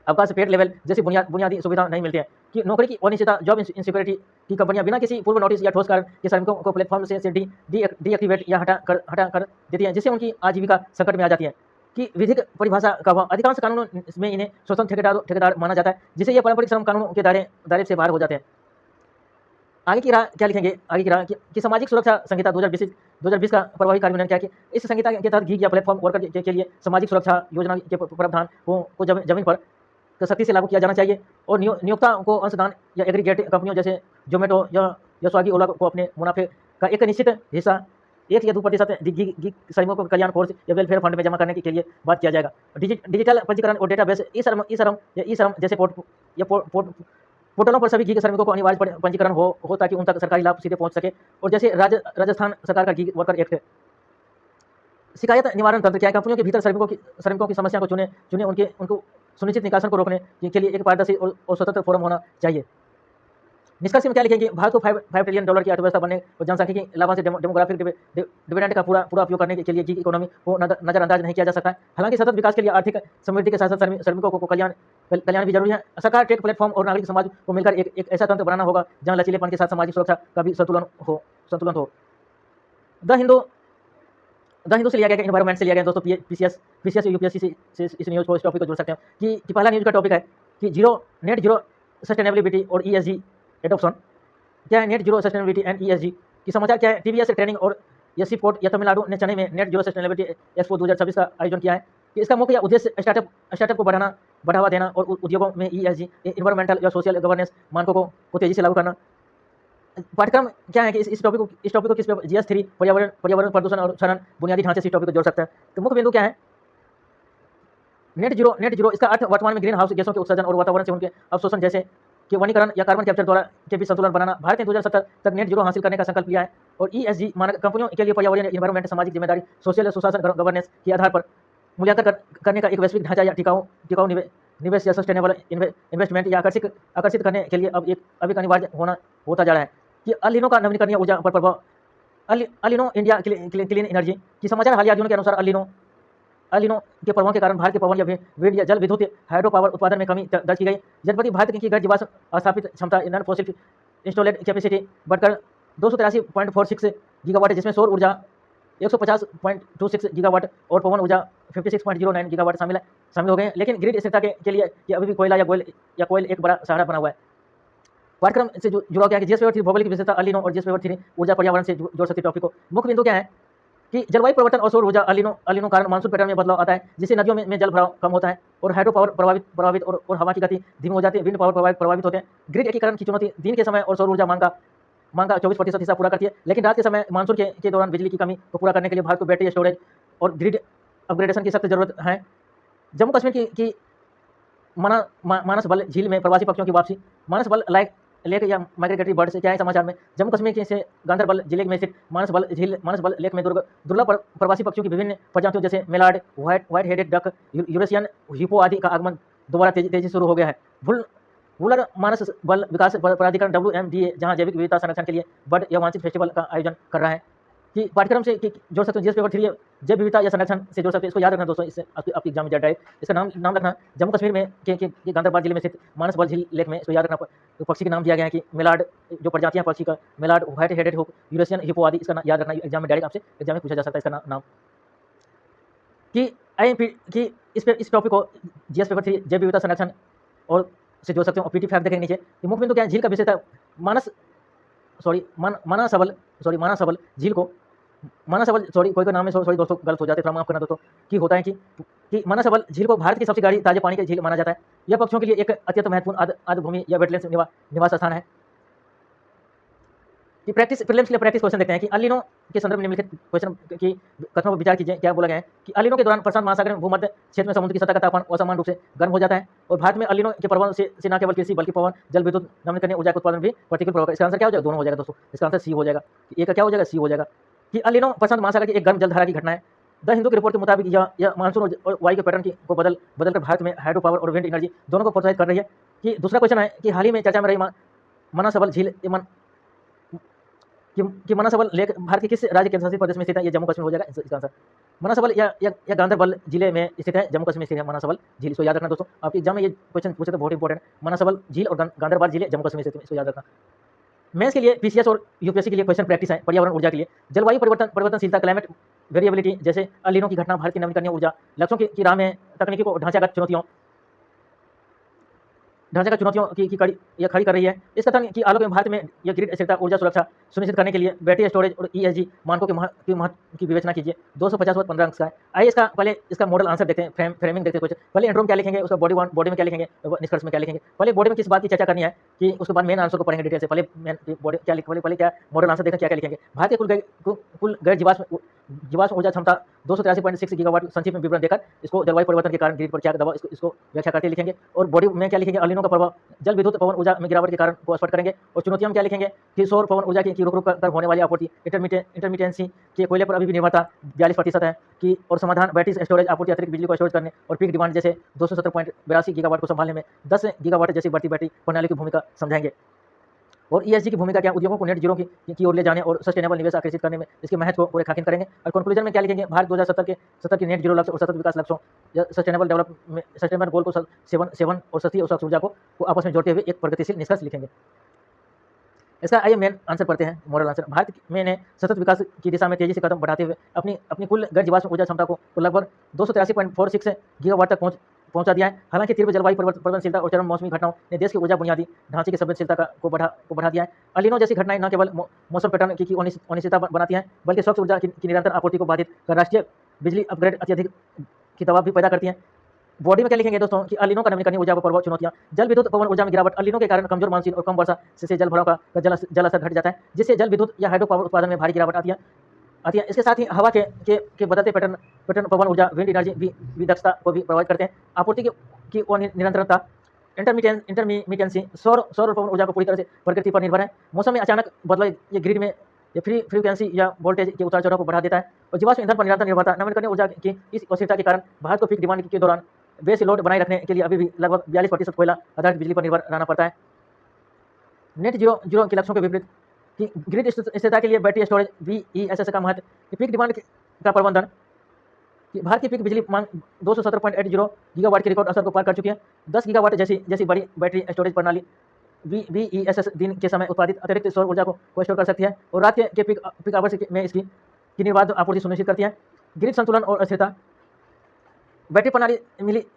अवकाश, पेड लेवल जैसी बुनियादी सुविधा नहीं मिलती है। कि नौकरी की अनिश्चितता, जॉब इनसिक्योरिटी की कंपनियां बिना किसी पूर्व नोटिस या ठोस कारण के श्रमिकों को प्लेटफॉर्म से डीएक्टिवेट या हटा कर देती है, जिससे उनकी आजीविका संकट में आ जाती है। कि विधिक परिभाषा का अभाव, अधिकांश कानूनों में इन्हें स्वतंत्र ठेकेदार माना जाता है, जिससे ये पारंपरिक श्रम कानूनों के दायरे से बाहर हो जाते हैं। आगे की राह क्या लिखेंगे, आगे की राह कि सामाजिक सुरक्षा संहिता 2020 का प्रभावी कार्यान्वयन क्या है कि इस संहिता के तहत गीग या प्लेटफॉर्म वर्कर के लिए सामाजिक सुरक्षा योजना के प्रावधान को जमीन पर सख्ती से लागू किया जाना चाहिए और नियोक्ता को अंशदान या एग्रीगेट कंपनियों जैसे जोमेटो या स्विगी, ओला को अपने मुनाफे का एक निश्चित हिस्सा 1 या 2% गीग श्रमिकों को कल्याण कोर्स या वेलफेयर फंड में जमा करने के लिए बात किया जाएगा। डिजिटल पंजीकरण और डेटाबेस ई श्रम जैसे पोर्टलों पर सभी गीग श्रमिकों को अनिवार्य पंजीकरण हो ताकि उन तक सरकारी लाभ सीधे पहुंच सके। और जैसे राजस्थान सरकार का गीग वर्कर एक्ट। शिकायत निवारण तंत्र क्या है, कंपनियों के भीतर श्रमिकों की समस्या को चुने उनको सुनिश्चित निकासन को रोकने के लिए एक पारदर्शी और स्वतंत्र फोरम होना चाहिए। निष्कर्ष में क्या लिखेंगे, भारत को $5 ट्रिलियन की अर्थव्यवस्था बनने और जनसांख्यिकी लाभांश डेमोग्राफिक डिविडेंड का पूरा उपयोग करने के लिए गीग इकोनॉमी को नजरअंदाज नहीं किया जा सकता है। हालांकि सतत विकास के लिए आर्थिक समृद्धि के साथ साथ श्रमिकों को कल्याण भी जरूरी है। सरकार, टेक प्लेटफॉर्म और नागरिक समाज को मिलकर एक ऐसा तंत्र बनाना होगा जहां लचीलेपन के साथ सामाजिक सुरक्षा का भी संतुलन हो। द हिंदू से लिया गया, एनवायरमेंट से लिया गया दोस्तों, पीसीएस यूपीएससी से इस न्यूज़ को, इस टॉपिक को जोड़ सकते हैं कि पहला न्यूज़ का टॉपिक है कि नेट जीरो सस्टेनेबिलिटी और ईएसजी एडॉप्शन। क्या है net zero sustainability and ESG की समाचार क्या है। टीवीएस ट्रेनिंग और एससी पोर्ट या तमिलनाडु ने चेन्नई में नेट जीरो सस्टेनेबिलिटी एक्सपो 2026 का आयोजन किया है कि इसका मुख्य उद्देश्य स्टार्टअप को बढ़ावा देना और उद्योगों में ईएसजी, इन्वायरमेंटल या सोशल गवर्नेंस मानकों को तेजी से लागू करना। पाठ्यक्रम क्या है कि इस टॉपिक को किस पे GS3 पर्यावरण प्रदूषण और क्षरण बुनियादी ढांचे से इस टॉपिक को जोड़ सकते हैं। तो मुख्य बिंदु क्या है, नेट जीरो इसका अर्थ वर्तमान में ग्रीन हाउस गैसों के उत्सर्जन और वातावरण से उनके अवशोषण जैसे कि वनीकरण या कार्बन कैप्चर द्वारा के बीच संतुलन बनाना। भारत ने 2070 तक नेट जीरो हासिल करने का संकल्प लिया है और ESG मानक कंपनियों के लिए पर्यावरण, इन्वायरमेंट, सामाजिक जिम्मेदारी, सोशल सुशासन, गवर्नेंस के आधार पर मूल्यांकन करने का एक वैश्विक ढांचा या टिकाऊ निवेश या सस्टेनेबल इन्वेस्टमेंट या आकर्षित करने के लिए अब एक अनिवार्य होता जा रहा है। कि अल नीनो का नवीकरणीय ऊर्जा पर प्रभाव, El Nino India clean energy की समाचार हालिया अध्ययनों के अनुसार अल नीनो के प्रभाव के कारण भारत के पवन या विंड या जल विद्युत हाइड्रो पावर उत्पादन में कमी दर्ज की गई। जनपति भारत की गैर जीवाश्म स्थापित क्षमता नॉन फॉसिल इंस्टॉलेड कैपेसिटी बढ़कर 283.46 गीगावाट है, जिसमें सौर ऊर्जा 150.26 गीगावाट और पवन ऊर्जा 56.09 गीगावाट शामिल हो गए हैं। लेकिन ग्रिड स्थिरता के लिए अभी भी कोयला या कोयल एक बड़ा सहारा बना हुआ है। पाठ्यक्रम से जुड़ा क्या है कि GS पेपर 3 भौगोलिक विशेषता अल नीनो और GS पेपर 3 ऊर्जा पर्यावरण से जोड़ सकती टॉपिक को। मुख्य बिंदु क्या है कि जलवायु परिवर्तन और सौर ऊर्जा अल नीनो कारण मानसून पैटर्न में बदलाव आता है, जिससे नदियों में जल भराव कम होता है और हाइड्रो पावर प्रभावित और हवा की गति धीमी हो जाती है। विंड पावर प्रभावित होते हैं। ग्रिड एकीकरण की चुनौती, दिन के समय और सौर ऊर्जा मांग का 24% हिस्सा पूरा करती है, लेकिन रात के समय मानसून के दौरान बिजली की कमी को पूरा करने के लिए भारत को बैटरी स्टोरेज और ग्रिड अपग्रेडेशन की सख्त जरूरत है। जम्मू कश्मीर की मानस बल झील में प्रवासी पक्षियों की वापसी। मानस बल लेक या माइग्रेटरी बर्ड से क्या है समाचार में, जम्मू कश्मीर के से गांधरबल जिले में स्थित मानस बल लेक में दुर्लभ प्रवासी पक्षियों की विभिन्न प्रजातियों जैसे mallard, white headed duck, Eurasian hippo आदि का आगमन दोबारा तेजी शुरू हो गया है। वुलर मानस बल विकास प्राधिकरण WMDA जहां जैविक विविधता संरक्षण के लिए बर्ड या वांछित फेस्टिवल का आयोजन कर रहा है। कि पाठ्यक्रम से जोड़ सकते हैं GS पेपर 3 जैव विविधता या संरक्षण से जोड़ सकते हैं। इसको याद रखना दोस्तों, इससे आपकी एग्जाम में जाता है। इसका नाम रखना जम्मू कश्मीर में के गांधरबल जिले में स्थित मानस बल झील लेक में, इसको याद रखना। तो पक्षी का नाम दिया गया है कि मेलार्ड, जो प्रजातियां पक्षी का mallard, white headed hook, Eurasian hippo आदि, इसका याद रखना। एग्जाम में डायरेक्ट आपसे एग्जाम में पूछा जा सकता है इसका नाम। कि इस टॉपिक को GS पेपर 3 जैव विविधता संरक्षण और से जोड़ सकते हो। PT फैक्ट देखेंगे नीचे कि मुख्य बिंदु क्या है, झील का विशेषता मानसबल झील को कोई नाम में दोस्तों गलत हो जाते हैं, माफ करना दोस्तों। कि होता है कि मानसबल झील को भारत की सबसे गहरी ताजे पानी की झील माना जाता है। यह पक्षियों के लिए एक अत्यंत महत्वपूर्ण आर्द्र भूमि या वेटलैंड्स निवास स्थान है। कि प्रीलिम्स के लिए प्रैक्टिस क्वेश्चन देखते हैं कि अल नीनो के संदर्भ में निम्नलिखित क्वेश्चन की कथनों पर विचार कीजिए। क्या बोला गया है कि अल नीनो के दौरान प्रशांत महासागर में भूमध्य क्षेत्र में समुद्र की सतह का तापमान असमान रूप से गर्म हो जाता है और भारत में अल नीनो के प्रभाव से न केवल कृषि बल्कि पवन, जल विद्युत, नवीकरणीय ऊर्जा के उत्पादन भी प्रतिकूल प्रभाव। इसका आंसर क्या हो जाएगा, दोनों हो जाएगा दोस्तों। इसका आंसर C हो जाएगा। ए का क्या हो जाएगा, C हो जाएगा। कि अल नीनो प्रशांत महासागर की एक गर्म जलधारा की घटना है द हिंदू की रिपोर्ट के मुताबिक यह मानसून और वायु के पैटर्न को बदलकर भारत में हाइड्रो पावर और विंड एनर्जी दोनों को प्रोत्साहित कर रही है। कि दूसरा क्वेश्चन है कि हाल ही में चर्चा में रही मनासबल झील कि मनासबल लेक भारत के किस राज्य केंद्र शासित प्रदेश में स्थित है? ये जम्मू कश्मीर हो जाएगा इसका आंसर। मनासबल या गांधरबल जिले में स्थित है, जम्मू कश्मीर में स्थित है मनासबल झील। इसको याद रखना दोस्तों, आपके एग्जाम में ये क्वेश्चन पूछे तो बहुत इंपॉर्टेंट है। मनासबल झील और गांधरबल जिले जम्मू कश्मीर में स्थित है, इसको याद रखना। मेंस के लिए, पीसीएस और यूपीएससी के लिए क्वेश्चन प्रैक्टिस है। पर्यावरण ऊर्जा के लिए जलवायु परिवर्तनशीलता, क्लाइमेट वेरिएबिलिटी जैसे अल नीनो की घटना, भारत की नवीकरणीय ऊर्जा लक्ष्यों की राह में तकनीकी को ढांचागत चुनौतियों की खड़ी कर रही है। इस कथन की आलोक में भारत में यह ग्रिड स्थिरता, ऊर्जा सुरक्षा सुनिश्चित करने के लिए बैटरी स्टोरेज और ईएसजी मानकों के महत्व की विवेचना कीजिए। 250 15 अंक का है। आइए इसका मॉडल आंसर देखते हैं, फ्रेमिंग देखते हैं क्वेश्चन। पहले इंट्रो में क्या लिखेंगे, उसका बॉडी में क्या लिखेंगे, निष्कर्ष में क्या लिखेंगे। पहले बॉडी में किस बात की चर्चा करनी है कि उसके बाद मेन आंसर को पढ़ेंगे डिटेल से। पहले बॉडी क्या लिखेंगे, पहले क्या मॉडल आंसर देखें क्या क्या लिखेंगे। भारत के कुल गैर जीवाश्म ऊर्जा क्षमता 283.6 गीगावाट। संक्षिप्त में विवरण देकर इसको जलवायु परिवर्तन के कारण ग्रिड पर क्या दबाव, इसको व्याख्या करके लिखेंगे। और बॉडी में क्या लिखेंगे, अल नीनो का प्रभाव, जल विद्युत पवन ऊर्जा में गिरावट के कारण को स्पष्ट करेंगे। और चुनौतियां क्या लिखेंगे कि सौर पवन ऊर्जा की रुक कर होने वाली आपूर्ति, इंटरमिटेंसी के कोयले पर अभी भी निर्भरता 42% है कि, और समाधान बैटरी स्टोरेज आपूर्ति, अतिरिक्त बिजली को स्टोरेज करने और पीक डिमांड जैसे 270.82 गीगावाट को संभालने में 10 गीगावाट जैसी बढ़ती बैटरी प्रणाली की भूमिका समझाएंगे। और ईएसजी की भूमिका क्या, उद्योगों को नेट जीरो की ओर ले जाने और सस्टेनेबल निवेश आकर्षित करने में इसके महत्व को रेखांकित करेंगे। और कंक्लूजन में क्या लिखेंगे, भारत 2070 के नेट जीरो लक्ष्य और सतत विकास लक्ष्यों या सस्टेनेबल गोल को 7 और सस्ती और स्वच्छ ऊर्जा को आपस में जोड़ते हुए एक प्रगतिशील निष्कर्ष लिखेंगे। इसका आइए मेन आंसर पढ़ते हैं, मॉडल आंसर। भारत में ने सतत विकास की दिशा में तेजी से कदम बढ़ाते हुए अपनी कुल गैर जीवाश्म ऊर्जा क्षमता को लगभग 283.46 गीगावाट तक पहुंचा दिया है। हालांकि तीव्र जलवायु परिवर्तनशीलता और चरम मौसमी घटनाओं ने देश की ऊर्जा बुनियादी ढांचे की संवेदनशीलता को बढ़ा दिया है। अल नीनो जैसी घटनाएं न केवल मौसम पैटर्न की अनिश्चितता बनाती हैं, बल्कि स्वच्छ ऊर्जा की निरंतर आपूर्ति को बाधित कर राष्ट्रीय बिजली अपग्रेड अत्यधिक की दबाव भी पैदा करती हैं। बॉडी में क्या लिखेंगे दोस्तों कि अल नीनो का नवीकरणीय ऊर्जा पर प्रभाव, चुनौतियां, जल विद्युत पवन ऊर्जा में गिरावट, अल नीनो के कारण कमजोर मानसून और कम वर्षा से जल भराव का जल स्तर घट जाता है, जिससे जल विद्युत या हाइड्रो पावर उत्पादन में भारी गिरावट आती है। इसके साथ ही हवा के बदलते पैटर्न पवन ऊर्जा, विंड एनर्जी भी दक्षता को भी प्रभावित करते हैं। आपूर्ति की निरंतरता, इंटरमिटेंसी, सौर और पवन ऊर्जा को पूरी तरह से प्रकृति पर निर्भर है। मौसम में अचानक बदलाव ये ग्रिड में फ्रीक्वेंसी या वोल्टेज के उतार चढ़ाव को बढ़ा देता है। और जीवाश्म ईंधन पर निरंतर निर्भरता, नवीकरणीय ऊर्जा की इस अस्थिरता के कारण भारत को पीक डिमांड के दौरान बेस लोड बनाए रखने के लिए अभी भी लगभग 42% कोयला आधारित बिजली पर निर्भर रहना पड़ता है। नेट जीरो के लक्ष्यों के विपरीत कि ग्रिड स्थिरता के लिए बैटरी स्टोरेज VESS का महत्व, पीक डिमांड का प्रबंधन, कि भारत की पीक बिजली मांग 270.80 गीगावाट के रिकॉर्ड स्तर को पार कर चुकी है। 10 गीगावाट जैसी बड़ी बैटरी स्टोरेज प्रणाली VESS दिन के समय उत्पादित अतिरिक्त सौर ऊर्जा को स्टोर कर सकती है और रात के पीक आवर्स में इसकी निर्बाध आपूर्ति सुनिश्चित करती है। ग्रिड संतुलन और स्थिरता, बैटरी प्रणाली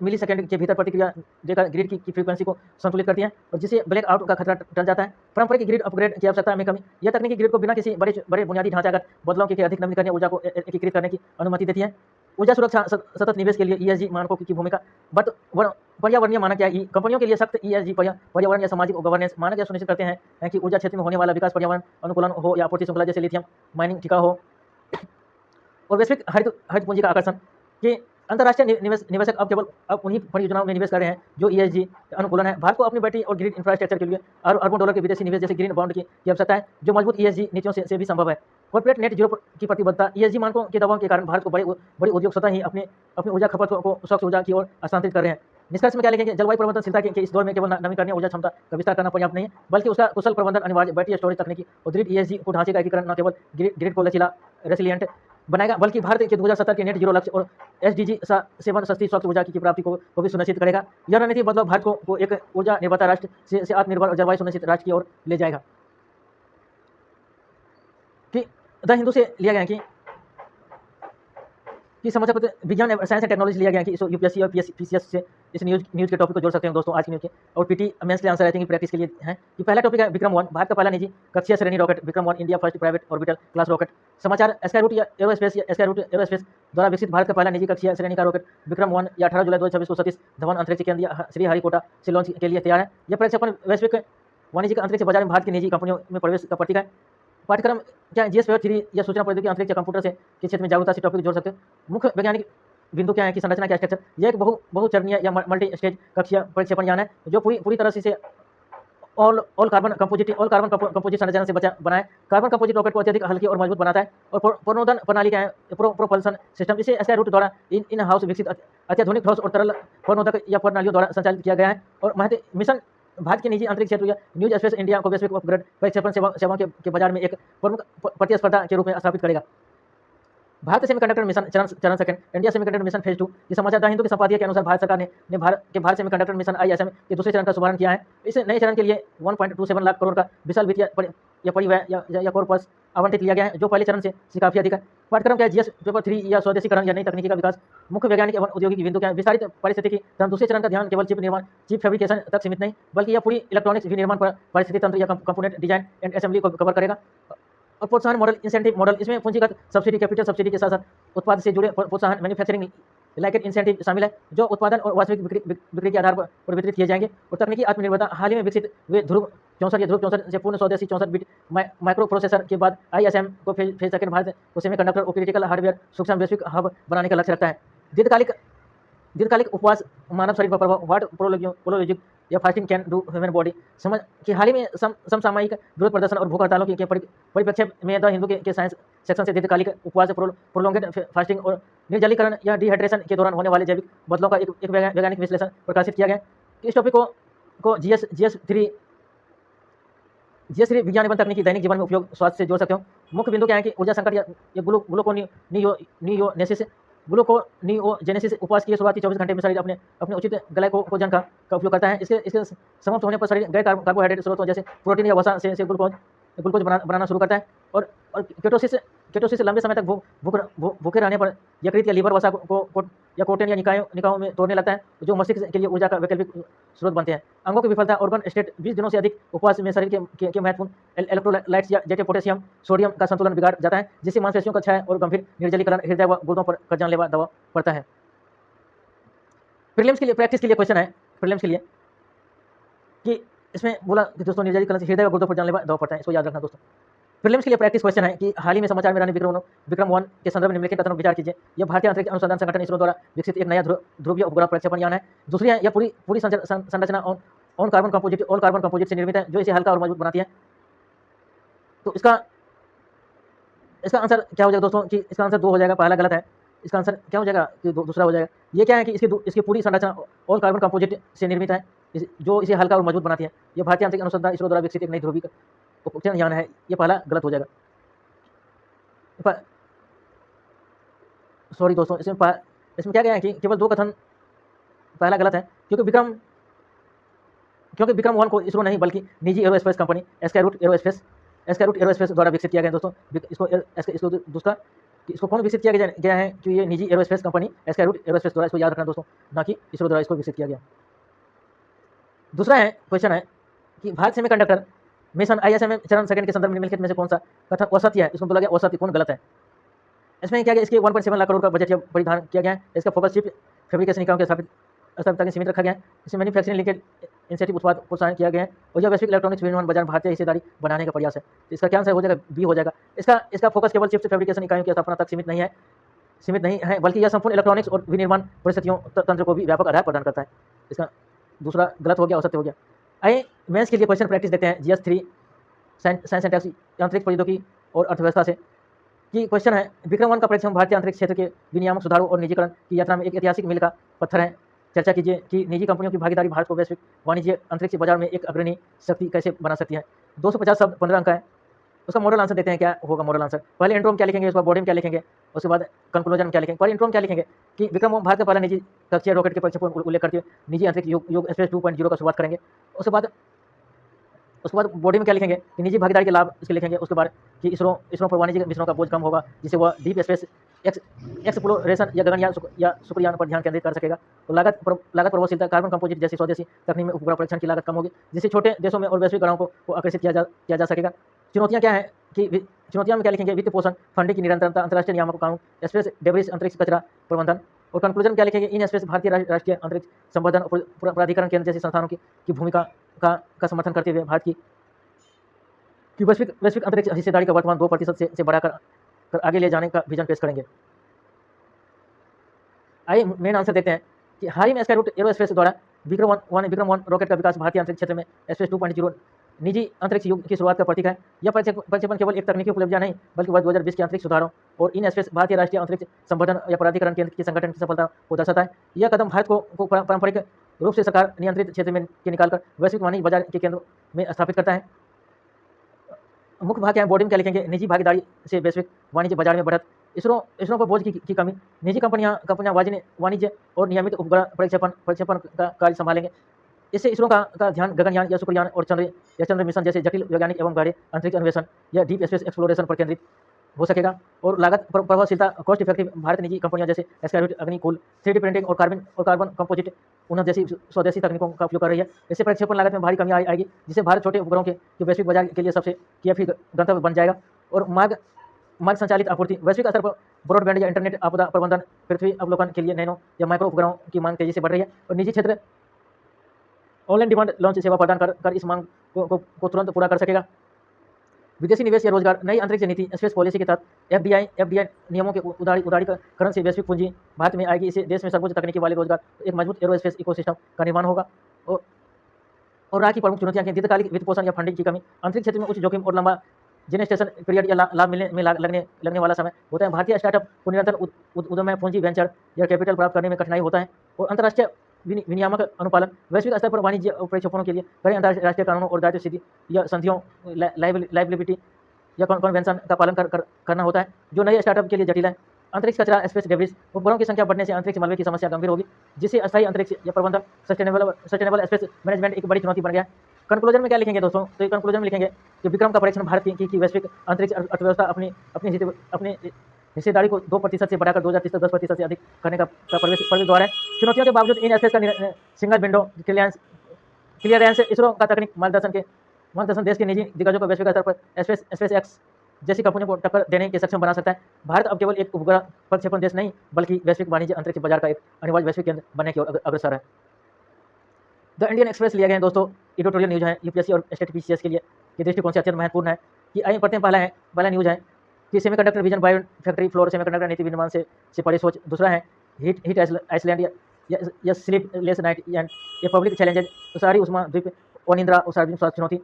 मिली सेकंड के भीतर प्रतिक्रिया देकर ग्रिड की फ्रीक्वेंसी को संतुलित करती है और जिससे ब्लैक आउट का खतरा टल जाता है। पारंपरिक ग्रिड अपग्रेड की आवश्यकता में कमी, यह तकनीकी ग्रिड को बिना किसी बड़े बुनियादी ढांचागत बदलाव के अधिक नवीकरणीय ऊर्जा को एकीकृत करने की अनुमति देती है। ऊर्जा सुरक्षा, सतत निवेश के लिए ईएसजी मानकों की भूमिका, पर्यावरणीय मानक या कंपनियों के लिए सख्त ईएसजी पर्यावरण या सामाजिक गवर्नेंस मानक यह सुनिश्चित करते हैं कि ऊर्जा क्षेत्र में होने वाला विकास पर्यावरण अनुकूलन हो या आपूर्ति श्रृंखला जैसे लिथियम माइनिंग टिकाऊ हो। और वैश्विक हरित पूंजी का आकर्षण, कि अंतर्राष्ट्रीय निवेशक अब उन्हीं परियोजनाओं में निवेश कर रहे हैं जो ईएसजी अनुकूलन है। भारत को अपनी बैटरी और ग्रिड इंफ्रास्ट्रक्चर के लिए अरबों डॉलर के विदेशी निवेश जैसे ग्रीन बॉन्ड की आवश्यकता है, जो मजबूत ईएसजी नीतियों से भी संभव है। कॉर्पोरेट नेट जीरो की प्रतिबद्धता, ईएसजी मानकों के दबाव के कारण भारत को बड़े उद्योग स्वतः ही अपनी ऊर्जा खपत को स्वच्छ ऊर्जा की ओर हस्तांतरित कर रहे हैं। निष्कर्ष में क्या लिखेंगे, जलवायु परिवर्तनशीलता के इस दौर में केवल नवीकरणीय ऊर्जा क्षमता का विस्तार करना पर्याप्त नहीं है, बल्कि उसका कुशल प्रबंधन अनिवार्य। बैटरी स्टोरेज तकनीकी और ग्रिड ईएसजी को ढांचे का एकीकरण न केवल ग्रिड को लचीला रेसिलिएंट बनाएगा, बल्कि भारत के 2070 के नेट जीरो लक्ष्य और SDG 7 सस्ती स्वच्छ ऊर्जा की प्राप्ति को भी सुनिश्चित करेगा। यह रणनीति बदलाव भारत को एक ऊर्जा निर्भरता राष्ट्र से आत्मनिर्भर और जलवायु सुनिश्चित राष्ट्र की ओर ले जाएगा। कि द हिंदू से लिया गया कि समाचार पत्र विज्ञान साइंस एंड टेक्नोलॉजी लिया गया कि इसको यूपीएससी और पीसीएस से इस न्यूज़ के टॉपिक को जोड़ सकते हैं दोस्तों आज की न्यूज़ के। और पीटी मेंस के आंसर आई थिंक प्रैक्टिस के लिए हैं कि पहला टॉपिक है विक्रम 1, भारत का पहला निजी कक्षीय श्रेणी rocket Vikram 1, India first private orbital class rocket. समाचार स्काईरूट एरोस्पेस द्वारा विकसित भारत का पहला निजी कक्षीय श्रेणी का रॉकेट विक्रम 1 या 18 जुलाई 2026 को सतीश धवन अंतरिक्ष केंद्र श्रीहरिकोटा से लॉन्च के लिए तैयार है। यह प्रक्षेपण वैश्विक वाणिज्यिक अंतरिक्ष बाजार में भारत की निजी कंपनियों में प्रवेश का प्रतीक है। पाठ्यक्रम क्या है, GS-3 या सूचना प्रौद्योगिकी अंतरिक्ष कंप्यूटर से के क्षेत्र में जागरूकता से टॉपिक जोड़ सकते हैं। मुख्य वैज्ञानिक बिंदु क्या है कि संरचना क्या स्ट्रक्चर, यह एक बहुचरणीय या मल्टी स्टेज कक्षीय प्रक्षेपण यान है जो पूरी तरह से ऑल कार्बन कंपोजिट संरचना से बना है। कार्बन कंपोजिट रॉकेट को अत्यधिक हल्की और मजबूत बनाता है। और प्रणोदन प्रणाली क्या है, प्रोपल्सन सिस्टम, इसे एसआई रूट द्वारा इन हाउस विकसित अत्याधुनिक ठोस और तरल प्रणोदक या प्रणालियों द्वारा संचालित किया गया है। और मिशन भारत के निजी अंतरिक्ष क्षेत्र या न्यू स्पेस इंडिया को वैश्विक उपग्रह प्रक्षेपण सेवाओं के बाजार में एक प्रमुख प्रतिस्पर्धा के रूप में स्थापित करेगा। भारत सेमीकंडक्टर मिशन चरण second, India semiconductor mission phase 2। ये समाचार द हिंदू के संपादकीय के अनुसार भारत सरकार ने भारत सेमीकंडक्टर मिशन ISM के दूसरे चरण का शुभारंभ किया है। इस नए चरण के लिए 1.27 लाख करोड़ का विशाल वित्तीय परिव्यय या कॉर्पस आवंटित किया गया है, जो पहले चरण से काफी अधिक है। पाठ्यक्रम क्या है, GS पेपर 3 या स्वदेशीकरण या नई तकनीकी का विकास, मुख्य वैज्ञानिक एवं औद्योगिक बिंदु क्या है, विस्तारित पारिस्थितिकी तंत्र। दूसरे चरण का ध्यान केवल चिप फैब्रिकेशन तक सीमित नहीं, बल्कि यह पूरी इलेक्ट्रॉनिक्स विनिर्माण पर पारिस्थितिकी तंत्र या कंपोनेंट डिजाइन एंड असेंबली को कवर करेगा। और प्रोत्साहन मॉडल, इंसेंटिव मॉडल, इसमें पूंजीगत सब्सिडी, कैपिटल सब्सिडी के साथ साथ उत्पाद से जुड़े प्रोत्साहन, मैन्युफैक्चरिंग लाइकेट इंसेंटिव शामिल है, जो उत्पादन और वास्तविक बिक्री के आधार पर वितरित किए जाएंगे। और तकनीकी आत्मनिर्भरता, हाल ही में विकसित हुए ध्रुव 64 से पूर्ण स्वदेशी 64 बिट माइक्रो प्रोसेसर के बाद ISM को फेज सेकंड भारत को सेमीकंडक्टर और क्रिटिकल हार्डवेयर सूक्ष्म वैश्विक हब बनाने का लक्ष्य रखता है। दीर्घकालिक उपवास मानव शरीर पर प्रभाव, वाट प्रोलॉजिक या fasting can do human body, समझ कि हाल ही में समसामयिक विरोध प्रदर्शन और भूख हड़तालों के परिप्रेक्ष्य में द हिंदू के साइंस सेक्शन से दीर्घकालिक उपवास, प्रोलोंगेड फास्टिंग और निर्जलीकरण या डिहाइड्रेशन के दौरान होने वाले जैविक बदलाव का एक वैज्ञानिक विश्लेषण प्रकाशित किया गया। इस टॉपिक को GS3 विज्ञान एवं तकनीकी दैनिक जीवन में उपयोग स्वास्थ्य से जोड़ सकते हो। मुख्य बिंदु क्या है कि ऊर्जा संकट या ग्लूकोनियोजेनेसिस, उपवास के शुरुआती 24 घंटे में शरीर अपने उचित ग्लाइकोजन का उपयोग करता है। इसके समाप्त होने पर शरीर गैर कार्बोहाइड्रेट स्रोतों जैसे प्रोटीन या वसा से ग्लूकोज बनाना शुरू करता है। और केटोसिस लंबे समय तक भूखे रहने पर यकृत या लीवर वसा को या कोटेन या निकायों में तोड़ने लगता है, जो मस्तिष्क के लिए ऊर्जा का वैकल्पिक स्रोत बनते हैं। अंगों की विफलता, ऑर्गन स्टेट, 20 दिनों से अधिक उपवास में शरीर के महत्वपूर्ण इलेक्ट्रोलाइट्स या जैसे पोटेशियम, सोडियम का संतुलन बिगाड़ जाता है, जिससे मांसपेशियों का क्षय और गंभीर निर्जलीकरण, हृदय व गुर्दों पर जानलेवा दबाव पड़ता है। प्रीलिम्स के लिए प्रैक्टिस के लिए क्वेश्चन है, प्रीलिम्स के लिए कि इसमें बोला कि दोस्तों निर्जलीकरण से हृदय व गुर्दों पर जानलेवा दबाव पड़ता है, इसको याद रखना दोस्तों। प्रीलिम्स के लिए प्रैक्टिस क्वेश्चन है कि हाल ही में समाचार में रानी विक्रम 1 के संदर्भ में निम्नलिखित कथनों पर विचार कीजिए। यह भारतीय अंतरिक्ष अनुसंधान संगठन इसरो द्वारा विकसित एक नया ध्रुवीय उपग्रह प्रक्षेपण यान है। दूसरी है, यह पूरी संरचना ऑन कार्बन कंपोजिट से निर्मित है, जो इसे हल्का और मजबूत बनाती है। तो इसका आंसर क्या हो जाएगा दोस्तों, कि इसका आंसर 2 हो जाएगा, पहला गलत है। इसका आंसर क्या हो जाएगा कि दूसरा हो जाएगा। ये क्या है कि इसकी पूरी संरचना ऑल कार्बन कंपोजिट से निर्मित है, जो इसे हल्का और मजबूत बनाती है। यह भारतीय अंतरिक्ष अनुसंधान इसरो द्वारा विकसित एक नई ध्रुवीय उपकरण यान है। ये पहला गलत हो जाएगा। सॉरी दोस्तों, इसमें क्या गया है कि केवल 2 कथन, पहला गलत है, क्योंकि विक्रम 1 को इसरो नहीं बल्कि निजी एरोस्पेस कंपनी स्काईरूट एरोस्पेस द्वारा विकसित किया गया है दोस्तों। इसको कौन विकसित किया गया है कि ये निजी एरोस्पेस कंपनी स्काईरूट एरोस्पेस द्वारा, इसको याद रखना दोस्तों, ना कि इसरो द्वारा इसको विकसित किया गया। दूसरा है क्वेश्चन है कि भारत सेमीकंडक्टर मिशन ISM चरण सेकंड के संदर्भ में निम्नलिखित में से कौन सा कथन औसत्य है, इसको बोला गया औसत्य, कौन गलत है। इसमें क्या गया, इसके 1.7 लाख करोड़ का बजट परिधान किया गया है। इसका फोकस चिप फैब्रिकेशन इकाइयों के स्थापित तक सीमित रखा गया है। इसमें मैन्युफैक्चरिंग लिंकेड इंसेंटिव उत्पाद प्रोत्साहन किया गया है। और यह वैश्विक इलेक्ट्रॉनिक्स विनिर्माण बाजार में भारतीय हिस्सेदारी बढ़ाने का प्रयास है। इसका क्या आंसर हो जाएगा, B हो जाएगा। इसका फोकस केवल चिप्स फैब्रिकेशन इकाइयों की स्थापना तक सीमित नहीं है, बल्कि यह संपूर्ण इलेक्ट्रॉनिक्स और विनिर्माण परिस्थितियों तंत्र को भी व्यापक आधार प्रदान करता है। इसका दूसरा गलत हो गया, औसत्य हो गया। आइए मेंस के लिए क्वेश्चन प्रैक्टिस देखते हैं। GS3 साइंस एंड टेक्स, आंतरिक प्रौद्योगिकी और अर्थव्यवस्था से कि क्वेश्चन है, विक्रम 1 का प्रक्षेपण भारतीय अंतरिक्ष क्षेत्र के विनियामक सुधारों और निजीकरण की यात्रा में एक ऐतिहासिक मील का पत्थर है। चर्चा कीजिए कि निजी कंपनियों की भागीदारी भारत को वैश्विक वाणिज्य अंतरिक्ष बाजार में एक अग्रणी शक्ति कैसे बना सकती है। 250 शब्द 15 अंक है। उसका मॉडल आंसर देते हैं, क्या होगा मॉडल आंसर। पहले इंट्रो में क्या लिखेंगे, उसके बाद बॉडी में क्या लिखेंगे, उसके बाद कंक्लूजन में क्या लिखेंगे। पहले इंट्रो में क्या लिखेंगे कि विक्रम 1 भारत का पहला निजी कक्षीय रॉकेट के प्रक्षेपण को उल्लेख करते हुए निजी अंतरिक्ष युग स्पेस 2.0 का शुरुआत करेंगे। उसके बाद बॉडी में क्या लिखेंगे कि निजी भागीदारी के लाभ इसके लिखेंगे। उसके बाद कि इसरो पर वाणिज्यिक मिशनों का बोझ कम होगा, जिससे वह डीप स्पेस एक्सप्लोरेशन या गगनयान या शुक्रयान पर ध्यान केंद्रित कर सकेगा। तो लागत प्रभावशीलता, कार्बन कंपोजिट जैसी स्वदेशी तकनीक में उपग्रह परीक्षण की लागत कम होगी, जिससे छोटे देशों में और वैश्विक ग्रहों को आकर्षित किया जा सकेगा। चुनौतियाँ क्या है कि चुनौतियाँ में क्या लिखेंगे, वित्त पोषण, फंडिंग की निरंतरता, अंतर्राष्ट्रीय नियामक कानून, स्पेस डेब्रिस, अंतरिक्ष कचरा प्रबंधन। और कंक्लूजन क्या लिखेंगे, इन स्पेस भारतीय राष्ट्रीय अंतरिक्ष संवर्धन और प्राधिकरण केंद्र जैसी संस्थानों की भूमिका का समर्थन करते हुए भारत की वैश्विक अंतरिक्ष हिस्सेदारी का वर्तमान 2% से बढ़ाकर आगे ले जाने का विजन पेश करेंगे। आइए मेन आंसर देते हैं कि हाल ही में स्काईरूट एरोस्पेस द्वारा विक्रम 1 रॉकेट का विकास भारतीय अंतरिक्ष क्षेत्र में स्पेस 2.0 निजी अंतरिक्ष युग की शुरुआत का प्रतीक है। यह प्रक्षेपण केवल एक तकनीकी उपलब्धियां नहीं बल्कि वर्ष 2020 के अंतरिक्ष सुधारों और इन स्पेस भारतीय राष्ट्रीय अंतरिक्ष संवर्धन या प्राधिकरण केंद्र की संगठन की सफलता को दर्शाता है। यह कदम भारत को पारंपरिक रूप से सरकार नियंत्रित क्षेत्र में के निकालकर वैश्विक वाणिज्य बाजार के केंद्र में स्थापित करता है। मुख्य भाग क्या है, बॉडी में क्या लिखेंगे, निजी भागीदारी से वैश्विक वाणिज्य बाजार में बढ़त, इसरो पर बोझ की कमी, निजी कंपनियां वाणिज्य और नियमित उपग्रह प्रक्षेपण का कार्य संभालेंगे। इससे इसरो का ध्यान गगनयान या शुक्रयान और चंद्र मिशन जैसे जटिल वैज्ञानिक एवं गहरे अंतरिक्ष अन्वेषण या डीप स्पेस एक्सप्लोरेशन पर केंद्रित हो सकेगा। और लागत प्रभावशीलता, कॉस्ट इफेक्टिव, भारत निजी कंपनियां जैसे स्काईरूट अग्निकुल 3D प्रिंटिंग और कार्बन कंपोजिट उन्नत जैसी स्वदेशी तकनीकों का उपयोग कर रही है। इससे प्रक्षेपण लागत में भारी कमी आएगी, जिससे भारत छोटे उपग्रहों के वैश्विक बाजार के लिए सबसे किफायती गंतव्य बन जाएगा। और मार्ग संचालित आपूर्ति, वैश्विक स्तर पर ब्रॉडबैंड या इंटरनेट आपदा प्रबंधन, पृथ्वी अवलोकन के लिए नैनो या माइक्रो उपग्रहों की मांग तेजी से बढ़ रही है। और निजी क्षेत्र ऑनलाइन डिमांड लॉन्च सेवा प्रदान कर इस मांग को तुरंत पूरा कर सकेगा। विदेशी निवेश या रोजगार, नई अंतरिक्ष नीति स्पेस पॉलिसी के तहत एफडीआई नियमों के उदारीकरण से वैश्विक पूंजी भारत में आएगी। इससे देश में सर्वोच्च तकनीकी वाले रोजगार, एक मजबूत एरोस्पेस इकोसिस्टम का निर्माण होगा। और राज्य की प्रमुख चुनौतियां हैं, दीर्घकालिक वित्त पोषण या फंडिंग की कमी, अंतरिक्ष क्षेत्र में उच्च जोखिम और लंबा जेनेस्टेशन पीरियड या लाभ मिलने में लगने वाला समय होता है। भारतीय स्टार्टअप को निरंतर उद्यम में पूंजी, वेंचर या कैपिटल प्राप्त करने में कठिनाई होता है। और अंतर्राष्ट्रीय विनियामक अनुपालन, वैश्विक स्तर पर वाणिज्य प्रक्षेपणों के लिए कई अंतर्राष्ट्रीय कानूनों और दायित्व सिद्धि या संधियों लाइबिलिटी या कन्वेंशन का पालन करना होता है, जो नए स्टार्टअप के लिए जटिल है। अंतरिक्ष कचरा, स्पेस डेब्रिस, उपग्रहों की संख्या बढ़ने से अंतरिक्ष मलबे की समस्या गंभीर होगी, जिससे अस्थायी अंतरिक्ष या प्रबंधन सस्टेनेबल स्पेस मैनेजमेंट एक बड़ी चुनौती बन गया है। कंक्लूजन में क्या लिखेंगे दोस्तों, तो कंक्लूजन में लिखेंगे कि विक्रम का परीक्षण भारत की वैश्विक अंतरिक्ष अर्थव्यवस्था अपनी हिस्सेदारी को 2% से बढ़ाकर 2030 तक 10% से अधिक करने का प्रवेश द्वार है। चुनौतियों के बावजूद इन स्पेस का सिंगल विंडो क्लियरेंस इसरो का तकनीक मार्गदर्शन देश के निजी दिग्गजों को वैश्विक स्तर पर स्पेस एक्स जैसी कंपनियों को टक्कर देने के सक्षम बना सकता है। भारत अब केवल एक उपग्रह प्रक्षेपण देश नहीं बल्कि वैश्विक वाणिज्य अंतरिक्ष बाजार का एक अनिवार्य वैश्विक केंद्र बनने की ओर अग्रसर है। द इंडियन एक्सप्रेस लिया गया है दोस्तों, एडिटोरियल न्यूज है, यूपीएससी और स्टेट पीसीएस के लिए की दृष्टिकोण से अत्यंत महत्वपूर्ण है। कि आइए पढ़ते हैं, पहला न्यूज है कि semiconductor vision bio factory floor semiconductor नीति विनिर्माण से पड़ी सोच। दूसरा है हीट आइसलैंड या स्लीपलेस नाइट एंड ये पब्लिक चैलेंजेज, शहरी उष्मा द्वीप और निंद्रा और सार्वजनिक स्वास्थ्य चुनौती।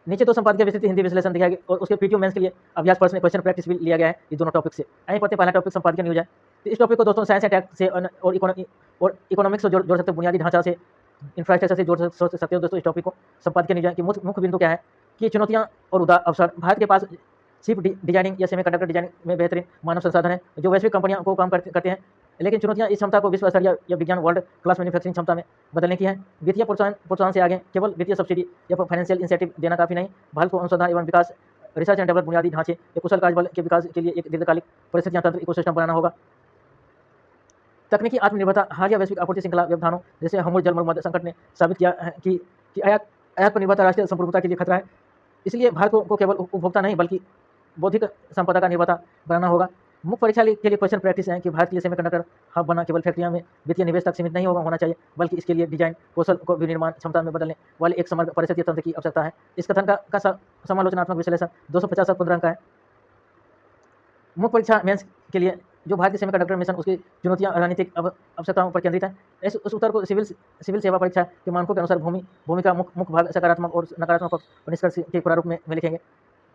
नीचे दो संपादकीय विस्तृत हिंदी विश्लेषण दिया गया और उसके पीटीओ मेंस के लिए अभ्यास प्रश्न क्वेश्चन प्रैक्टिस भी लिया गया है ये दोनों टॉपिक से। आइए पढ़ते हैं, पहला टॉपिक संपादकीय न्यूज है। तो इस टॉपिक को दोस्तों साइंस एंड टेक से और इकोनॉमिक्स से जोड़ सकते, बुनियादी ढांचा से इंफ्रास्ट्रक्चर से जोड़ सकते हो दोस्तों। इस टॉपिक को संपादकीय न्यूज की मुख्य बिंदु क्या है कि चुनौतियां और अवसर। भारत के पास चिप डिजाइनिंग या सेमीकंडक्टर डिजाइनिंग में बेहतरीन मानव संसाधन है जो वैश्विक कंपनियों को काम करते हैं, लेकिन चुनौतियां इस क्षमता को विश्व स्तरीय या विज्ञान वर्ल्ड क्लास मैन्युफैक्चरिंग क्षमता में बदलने की है। वित्तीय प्रोत्साहन से आगे, केवल वित्तीय सब्सिडी या फाइनेंशियल इंसेंटिव देना काफी नहीं। भारत को अनुसंधान एवं विकास, रिसर्च एंड डेवलप बुनियादी ढांचे या कुशल कार्यबल के विकास के लिए एक दीर्घकालिक परिस्थितियां तंत्र इकोसिस्टम बनाना होगा। तकनीकी आत्मनिर्भरता, हालिया वैश्विक आपूर्ति श्रृंखला व्यवधानों जैसे हमुल जलमरुमद संकट ने साबित किया है कि आयात पर निर्भरता राष्ट्रीय संप्रभुता के लिए खतरा है। इसलिए भारत को केवल उपभोक्ता नहीं बल्कि बौद्धिक संपदा का निर्माता बनाना होगा। मुख्य परीक्षा के लिए क्वेश्चन प्रैक्टिस है कि भारत के लिए सेमीकंडक्टर हब बनना केवल फैक्ट्रियों में वित्तीय निवेश तक सीमित नहीं होना चाहिए, बल्कि इसके लिए डिजाइन कौशल को विनिर्माण क्षमता में बदलने वाले एक समग्र परिस्थितिय तंत्र की आवश्यकता है। इस कथन का समालोचनात्मक विश्लेषण 250 15 अंक का है। मुख्य परीक्षा मेंस के लिए जो भारतीय सेमीकंडक्टर मिशन, उसकी चुनौतियां रणनीतिक आवश्यकताओं पर केंद्रित है। उस उत्तर को सिविल सेवा परीक्षा के मानकों के अनुसार भूमिका मुख्य भाग सकारात्मक और नकारात्मक पक्ष और निष्कर्ष के प्रारूप में लिखेंगे।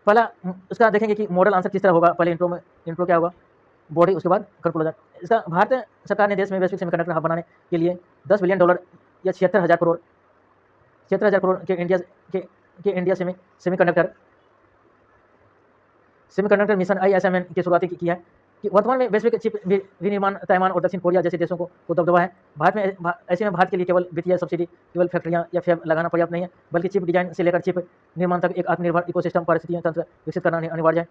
पहला उसका देखेंगे कि मॉडल आंसर किस तरह होगा। पहले इंट्रो क्या होगा, बॉडी, उसके बाद कंक्लूजन। इसका भारत सरकार ने देश में वैश्विक सेमीकंडक्टर हब बनाने के लिए $10 बिलियन या 76,000 करोड़ के इंडिया सेमीकंडक्टर मिशन ISMN की शुरुआत की है। कि वर्तमान में वैश्विक चिप विनिर्माण ताइवान और दक्षिण कोरिया जैसे देशों को दबदबा है। ऐसे में भारत के लिए केवल वित्तीय सब्सिडी, केवल फैक्ट्रियां या फैब लगाना पर्याप्त नहीं है, बल्कि चिप डिजाइन से लेकर चिप निर्माण तक एक आत्मनिर्भर इकोसिस्टम परिस्थितियां तंत्र विकसित करना अनिवार्य है।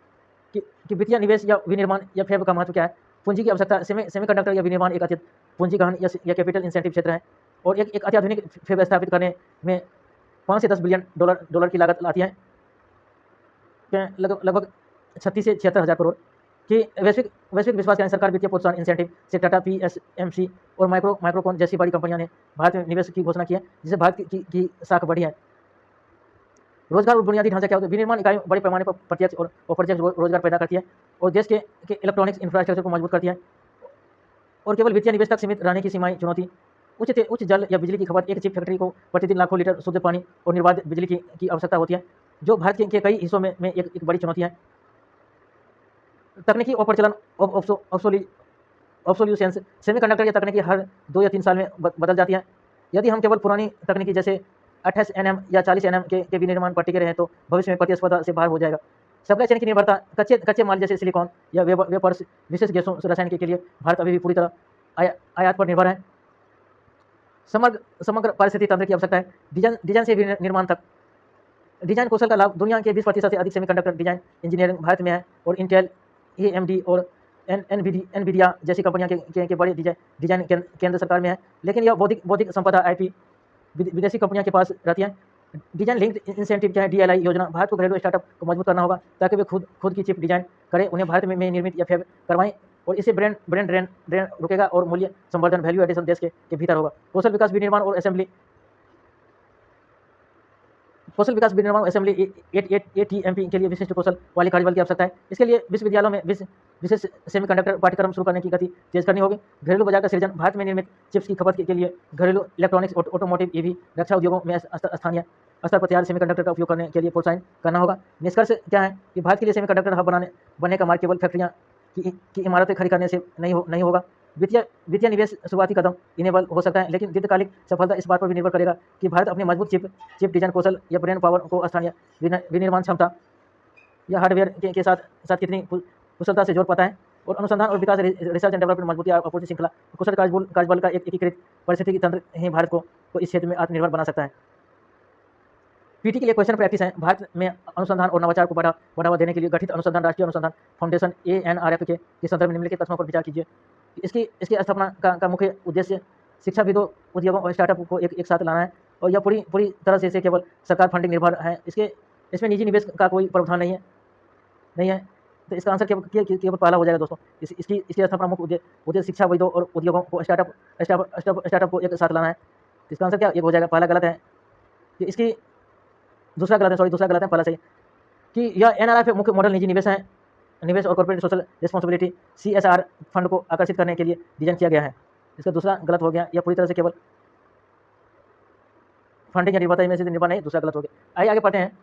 कि वित्तीय निवेश या विनिर्माण या फैब का महत्व क्या है। पूंजी की आवश्यकता, सेमीकंडक्टर या विनिर्माण एक अत्यंत पूंजी गहन या कैपिटल इंसेंटिव क्षेत्र है और एक अत्याधुनिक फैब स्थापित करने में 5 से 10 बिलियन डॉलर की लागत आती है, लगभग 36 से 76,000 करोड़ कि वैश्विक विश्वास का सरकार वित्तीय प्रोत्साहन इंसेंटिव से टाटा, PSMC और माइक्रोकॉन जैसी बड़ी कंपनियों ने भारत में निवेश की घोषणा की है, जिससे भारत की साख बढ़ी है। रोजगार और बुनियादी ढांचा क्या होता है। विनिर्माण इकाई बड़े पैमाने पर प्रत्यक्ष और अप्रत्यक्ष रोजगार पैदा करती है और देश के इलेक्ट्रॉनिक्स इंफ्रास्ट्रक्चर को मजबूत करती है और केवल वित्तीय निवेश तक सीमित रहने की सीमाएं चुनौती। उच्च जल या बिजली की खपत। एक चिप फैक्ट्री को प्रतिदिन लाखों लीटर शुद्ध पानी और निर्बाध बिजली की आवश्यकता होती है, जो भारत के कई हिस्सों में एक बड़ी चुनौती है। तकनीकी अप्रचलन, ऑब्सोल्यूशंस। सेमीकंडक्टर या तकनीकी हर 2 या 3 साल में बदल जाती है। यदि हम केवल पुरानी तकनीकी जैसे 28 nm या 40 nm के विनिर्माण पर टिके रहें तो भविष्य में प्रतिस्पर्धा से बाहर हो जाएगा। सप्लाई चेन की निर्भरता। कच्चे माल जैसे सिलिकॉन या वेपर्स, विशेष गैसों रसायन के लिए भारत अभी भी पूरी तरह आयात पर निर्भर है। समग्र पारिस्थितिकी तंत्र की आवश्यकता है। डिजाइन से निर्माण तक। डिजाइन कौशल का लाभ। दुनिया के 20% से अधिक सेमीकंडक्टर डिजाइन इंजीनियरिंग भारत में है और इंटेल, AMD और एनवीडिया जैसी कंपनियां के बड़े डिजाइन केंद्र सरकार में है, लेकिन यह बौद्धिक संपदा IP विदेशी कंपनियों के पास रहती है। डिजाइन लिंक्ड इंसेंटिव क्या है, DLI योजना। भारत को घरेलू स्टार्टअप को मजबूत करना होगा ताकि वे खुद की चिप डिजाइन करें, उन्हें भारत में निर्मित या फैब करवाएं, और इससे ब्रांड ड्रेन रुकेगा और मूल्य संवर्धन, वैल्यू एडिशन देश के भीतर होगा। कौशल विकास, विनिर्माण और असेंबली। ATMP के लिए विशिष्ट कौशल वाले कार्यबल की आवश्यकता है। इसके लिए विश्वविद्यालयों में विशेष सेमीकंडक्टर पाठ्यक्रम शुरू करने की गति तेज करनी होगी। घरेलू बाजार का सृजन। भारत में निर्मित चिप्स की खपत के लिए घरेलू इलेक्ट्रॉनिक्स, ऑटोमोटिव, EV, रक्षा उद्योगों में स्थानीय स्तर पर तैयार सेमीकंडक्टर का उपयोग करने के लिए प्रोत्साहन करना होगा। निष्कर्ष क्या है कि भारत के लिए सेमीकंडक्टर हब बनने का मार्ग केवल फैक्ट्रियां की इमारतें खड़ी करने से नहीं होगा। वित्तीय निवेश शुरुआती कदम इनेबल हो सकता है, लेकिन दीर्घकालिक सफलता इस बात पर भी निर्भर करेगा कि भारत अपनी मजबूत चिप डिजाइन कौशल या ब्रेन पावर को स्थानीय विनिर्माण क्षमता या हार्डवेयर के साथ कितनी कुशलता से जोड़ पाता है। और अनुसंधान और विकास, रिसर्च एंड डेवलपमेंट मजबूती, आपूर्ति श्रृंखला, कुशल कार्यबल का एक एकीकृत पारिस्थितिकी तंत्र ही भारत को इस क्षेत्र में आत्मनिर्भर बना सकता है। PT के लिए क्वेश्चन प्रैक्टिस है। भारत में अनुसंधान और नवाचार को बढ़ावा देने के लिए गठित अनुसंधान राष्ट्रीय अनुसंधान फाउंडेशन ANRF के संदर्भ में निम्नलिखित तथ्यों पर विचार कीजिए। इसकी स्थापना का मुख्य उद्देश्य शिक्षाविदों, उद्योगों और स्टार्टअप को एक साथ लाना है, और यह पूरी तरह से केवल सरकार फंडिंग निर्भर है। इसमें निजी निवेश का कोई प्रावधान नहीं है। तो इसका आंसर केवल पहला हो जाएगा दोस्तों। इसकी स्थापना मुख्य उद्देश्य शिक्षाविदों और उद्योगों को स्टार्टअप को एक साथ लाना है। इसका आंसर क्या एक हो जाएगा, पहला गलत है कि इसकी दूसरा गलत है, पहला सही कि यह NRF मुख्य मॉडल निजी निवेश और corporate social responsibility CSR fund को आकर्षित करने के लिए डिजाइन किया गया है। इसका दूसरा गलत हो गया। यह पूरी तरह से केवल फंडिंग या निर्भरता में से निर्भर नहीं, दूसरा गलत हो गया। आइए आगे पढ़ते हैं।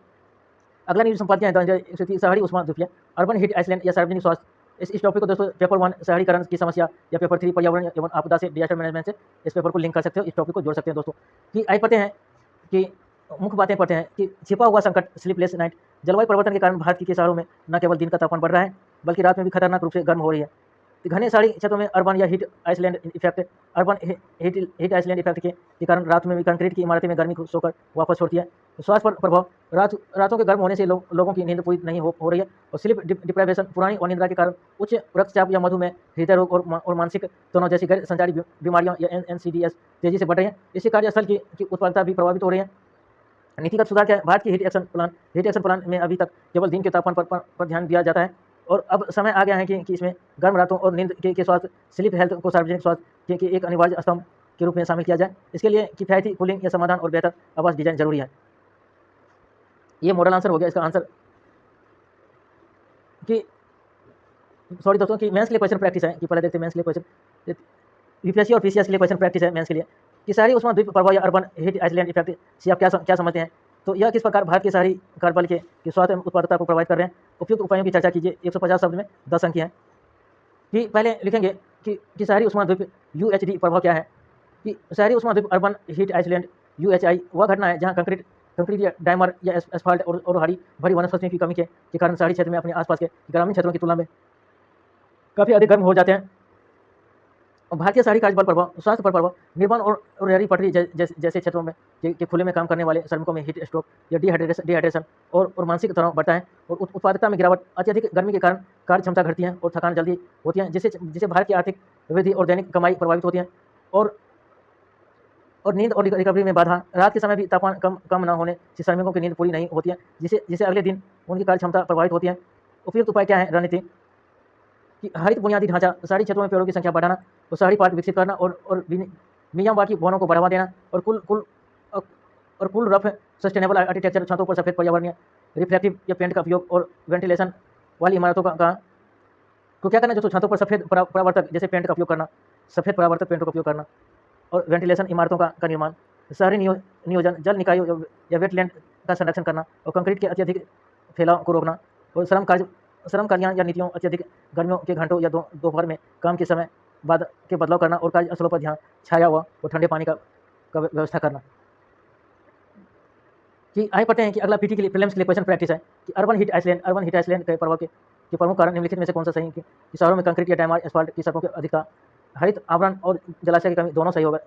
अगला न्यूज संपादकीय है शहरी उष्मा द्वीपीय, अर्बन हीट आइसलैंड या सार्वजनिक स्वास्थ्य। इस टॉपिक को दोस्तों पेपर 1 शहरीकरण की समस्या या पेपर 3 पर्यावरण एवं आपदा से डिजास्टर मैनेजमेंट से इस पेपर को लिंक कर सकते हो, इस टॉपिक को जोड़ सकते हैं दोस्तों। कि आइए पढ़ते हैं कि मुख्य बातें पढ़ते हैं कि छिपा हुआ संकट, स्लीपलेस नाइट। जलवायु परिवर्तन के कारण भारत के शहरों में न केवल दिन का तापमान बढ़ रहा है, बल्कि रात में भी खतरनाक रूप से गर्म हो रही है। घने शहरी क्षेत्रों में अर्बन या हीट आइसलैंड इफेक्ट के कारण रात में भी कंक्रीट की इमारतें में गर्मी सोकर वापस छोड़ती है। स्वास्थ्य पर प्रभाव। रातों के गर्म होने से लोगों की नींद पूरी नहीं हो रही है, और स्लीप डिप्राइवेशन, पुरानी अनिद्रा के कारण उच्च रक्तचाप या मधुमेह, हृदय रोग और मानसिक तनाव जैसी गैर संचारी बीमारियां या NCDs तेजी से बढ़ रही है। इससे कार्यस्थल की उत्पादकता भी प्रभावित हो रही है। नीतिगत सुधार क्या है। भारत की हीट एक्शन प्लान में अभी तक केवल दिन के तापमान पर ध्यान दिया जाता है, और अब समय आ गया है कि इसमें गर्म रातों और नींद के स्वास्थ्य, स्लीप हेल्थ को सार्वजनिक स्वास्थ्य के एक अनिवार्य स्तंभ के रूप में शामिल किया जाए। इसके लिए किफायती कूलिंग या समाधान और बेहतर आवास डिजाइन जरूरी है। ये मॉडल आंसर हो गया। इसका आंसर कि सॉरी दोस्तों कि मेंस के लिए क्वेश्चन प्रैक्टिस है। कि पहले देखते हैं मेंस के लिए क्वेश्चन, UPSC और PCS के लिए क्वेश्चन प्रैक्टिस है मेंस के लिए। कि शहरी उष्मा द्वीप प्रभाव या अर्बन हीट आइसलैंड इफेक्ट से आप क्या समझते हैं। तो यह किस प्रकार भारत के शहरी कार्यबल के स्वास्थ्य एवं उत्पादकता को प्रभावित कर रहे हैं। उपयुक्त उपायों की चर्चा कीजिए। 150 शब्द में 10 अंक हैं। कि पहले लिखेंगे कि शहरी उष्मा द्वीप UHD प्रभाव क्या है। कि शहरी उष्मा द्वीप अर्बन हीट आइसलैंड UHI वह घटना है जहाँ कंक्रीट या डायमर या एस्फाल्ट और हरी भरी वनस्पतियों की कमी के कारण शहरी क्षेत्र में अपने आसपास के ग्रामीण क्षेत्रों की तुलना में काफ़ी अधिक गर्म हो जाते हैं। भारतीय शहरी कार्यबल प्रभाव, स्वास्थ्य पर प्रभाव। निर्माण और रेहड़ी पटरी जैसे क्षेत्रों में के खुले में काम करने वाले श्रमिकों में हीट स्ट्रोक या डिहाइड्रेशन और मानसिक तनाव बढ़ता है, और उत्पादकता में गिरावट। अत्यधिक गर्मी के कारण कार्य क्षमता घटती है और थकान जल्दी होती है, जिससे भारत की आर्थिक वृद्धि और दैनिक कमाई प्रभावित होती है। और नींद और रिकवरी में बाधा। रात के समय भी तापमान कम न होने से श्रमिकों की नींद पूरी नहीं होती है, जिससे अगले दिन उनकी कार्य क्षमता प्रभावित होती है। उपयुक्त उपाय क्या है। रणनीति कि हरित बुनियादी ढांचा, शहरी क्षेत्रों में पेड़ों की संख्या बढ़ाना, और शहरी पार्क विकसित करना, और मियावाकी भवनों को बढ़ावा देना, और कुल रफ सस्टेनेबल आर्किटेक्चर, छतों पर सफेद पर्यावरणीय रिफ्लेक्टिव या पेंट का उपयोग, और वेंटिलेशन वाली इमारतों का तो क्या करना है दोस्तों, छतों पर सफ़ेद परावर्तक जैसे पेंट का उपयोग करना, सफ़ेद परावर्तक पेंटों का उपयोग करना, और वेंटिलेशन इमारतों का निर्माण, शहरी नियोजन, जल निकायों या वेटलैंड का संरक्षण करना, और कंक्रीट के अत्यधिक फैलाव को रोकना, और श्रम कार्यां या नीतियों, अत्यधिक गर्मियों के घंटों या दोपहर में काम के समय बाद के बदलाव करना, और कार्यस्थलों पर ध्यान छाया हुआ और ठंडे पानी का व्यवस्था करना। कि आगे पढ़ते हैं कि अगला पीटी के लिए प्रीलिम्स के लिए क्वेश्चन प्रैक्टिस है कि अर्बन हीट आइसलैंड के प्रभाव के प्रमुख कारण निम्नलिखित में से कौन सा सही है कि शहरों में कंक्रीट या डायमर एस्फाल्ट की सड़कों की अधिकता, हरित आवरण और जलाशय की कमी दोनों सही होगा,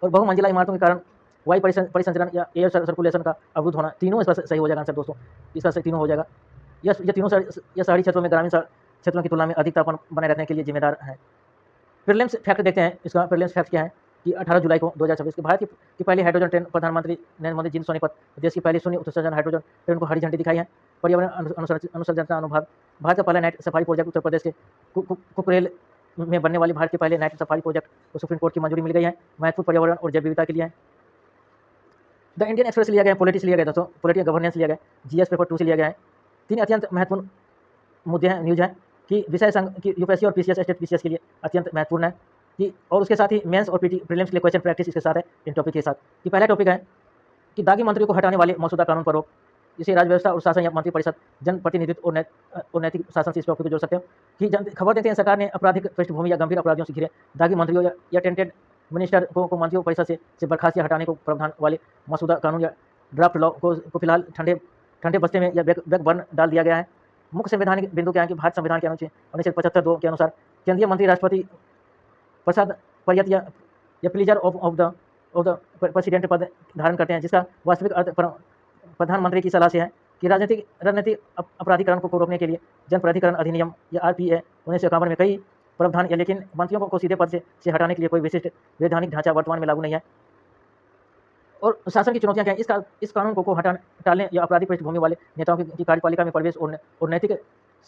और बहुमंजिला इमारतों के कारण वायु परिसंचरण या एयर सर्कुलेशन का अवरुद्ध होना, तीनों इसका सही हो जाएगा आंसर दोस्तों, इसका सही तीनों हो जाएगा। ये तीनों शहरी क्षेत्रों में ग्रामीण क्षेत्रों की तुलना में अधिक तापमान बनाए रखने के लिए जिम्मेदार है। प्रीलिम्स फैक्ट देखते हैं, इसका प्रीलिम्स फैक्ट क्या है कि 18 जुलाई को 2026 के भारत की पहली हाइड्रोजन ट्रेन प्रधानमंत्री नरेंद्र मोदी जी ने सोनीपत देश की पहली शून्य उत्सर्जन हाइड्रोजन ट्रेन को हरी झंडी दिखाई है। पर्यावरण अनुसंधान अनुभाग, भारत का पहला night safari project Uttar Pradesh के कुकरेल में बनने वाली भारत के पहले नाइट सफारी प्रोजेक्ट को सुप्रीम कोर्ट की मंजूरी मिल गई है, महत्वपूर्ण पर्यावरण और जैव विविधता के लिए है। द इंडियन एक्सप्रेस लिया गया, पॉलिटिक्स लिया गया दोस्तों, पॉलिटिकल गवर्नेंस लिया गया, जीएस पेपर 2 से लिया गया है। 3 अत्यंत महत्वपूर्ण मुद्दे हैं, न्यूज है कि विषय संघ की यूपीएससी और पीसीएस स्टेट पीसीएस के लिए अत्यंत महत्वपूर्ण है कि, और उसके साथ ही मेंस और प्रीलिम्स के लिए क्वेश्चन प्रैक्टिस इसके साथ है इन टॉपिक के साथ। कि पहला टॉपिक है कि दागी मंत्रियों को हटाने वाले मौजूदा कानून पर रोक, जिसे राज्य व्यवस्था और शासन या मंत्रिपरिषद, जनप्रतिनिधित्व और नैतिक शासन से इस टॉपिक को जोड़ सकते हो। कि खबर देते हैं सरकार ने आपराधिक पृष्ठभूमि या गंभीर अपराधियों से घिरे दागी मंत्रियों या टेंटेड मिनिस्टर को मंत्रियों परिषद से बर्खास्त या हटाने को प्रावधान वाले मौजूदा कानून या ड्राफ्ट लॉ को फिलहाल ठंडे बस्ते में या बैक बर्न डाल दिया गया है। मुख्य संवैधानिक बिंदु क्या है कि भारत संविधान के अनुच्छेद 75(2) के अनुसार केंद्रीय मंत्री राष्ट्रपति प्रसाद परियत या प्लीजर ऑफ द प्रेसिडेंट पद धारण करते हैं, जिसका वास्तविक अर्थ प्रधानमंत्री की सलाह से है कि राजनीतिक अपराधीकरण को रोकने के लिए जनप्राधिकरण अधिनियम या आरपीए 1951 में कई प्रावधान है, लेकिन मंत्रियों को सीधे पद से हटाने के लिए कोई विशिष्ट वैधानिक ढांचा वर्तमान में लागू नहीं है। और शासन की चुनौतियां क्या है, इस कानून को टालने या आपराधिक पृष्ठभूमि वाले नेताओं की कार्यपालिका में प्रवेश और नैतिक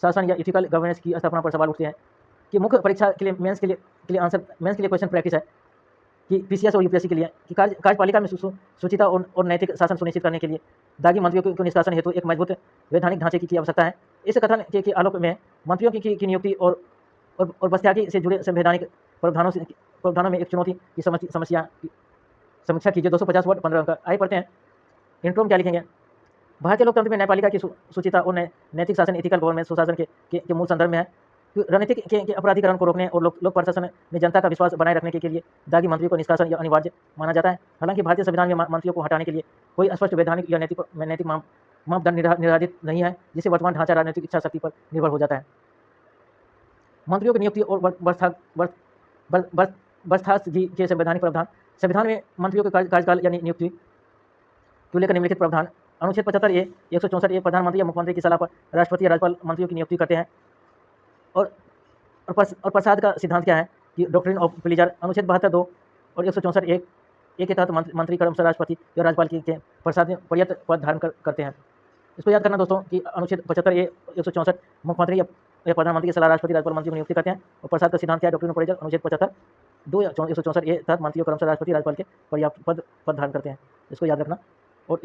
शासन या इथिकल गवर्नेंस की स्थापना पर सवाल उठते हैं। कि मुख्य परीक्षा के लिए मेंस के लिए क्वेश्चन प्रैक्टिस है कि पीसीएस और यूपीएससी के लिए कि कार्यपालिका में सुचिता और नैतिक शासन सुनिश्चित करने के लिए दागी मंत्रियों के निष्कासन हेतु एक मजबूत वैधानिक ढांचे की आवश्यकता है। इस कथन के आलोक में मंत्रियों की नियुक्ति और बस्त्यागी से जुड़े संवैधानिक प्रावधानों में एक चुनौती की समीक्षा कीजिए। 250 वर्ड 15 अंक। आइए पढ़ते हैं, इंट्रो में क्या लिखेंगे। भारतीय लोकतंत्र में न्यायपालिका की सुचिता और नैतिक शासन इथिकल गवर्नेंस सुशासन के मूल संदर्भ में है। राजनीतिक के अपराधीकरण को रोकने और लोक प्रशासन में जनता का विश्वास बनाए रखने के लिए दागी मंत्रियों को निष्कासन या अनिवार्य माना जाता है। हालांकि भारतीय संविधान में मंत्रियों को हटाने के लिए कोई स्पष्ट वैधानिक या नैतिक मापदंड निर्धारित नहीं है, जिससे वर्तमान ढांचा राजनीतिक इच्छा शक्ति पर निर्भर हो जाता है। मंत्रियों की नियुक्ति और बर्खास्तगी के संवैधानिक प्रावधान। संविधान में मंत्रियों के कार्यकाल यानी नियुक्ति को लेकर निम्नलिखित प्रावधान। अनुच्छेद 75(a), 164(a) प्रधानमंत्री या मुख्यमंत्री की सलाह पर राष्ट्रपति या राज्यपाल मंत्रियों की नियुक्ति करते हैं। और प्रसाद का सिद्धांत क्या है कि डॉक्ट्रिन ऑफ प्लीजर। अनुच्छेद 72(2) और 164(a) के तहत मंत्री क्रमशः राष्ट्रपति या राज्यपाल के प्रसाद में पर्याप्त पद धारण करते हैं। इसको याद करना दोस्तों कि अनुच्छेद 75(a), 164 मुख्यमंत्री या प्रधानमंत्री की सलाह राष्ट्रपति राज्यपाल मंत्री को नियुक्ति करते हैं। और प्रसाद का सिद्धांत क्या है, डॉक्ट्रिन ऑफ प्लीजर। अनुच्छेद 75(2) या 164(a) तहत मंत्रियों क्रमशः राष्ट्रपति राज्यपाल के पर्याप्त पद धारण करते हैं। इसको याद रखना। और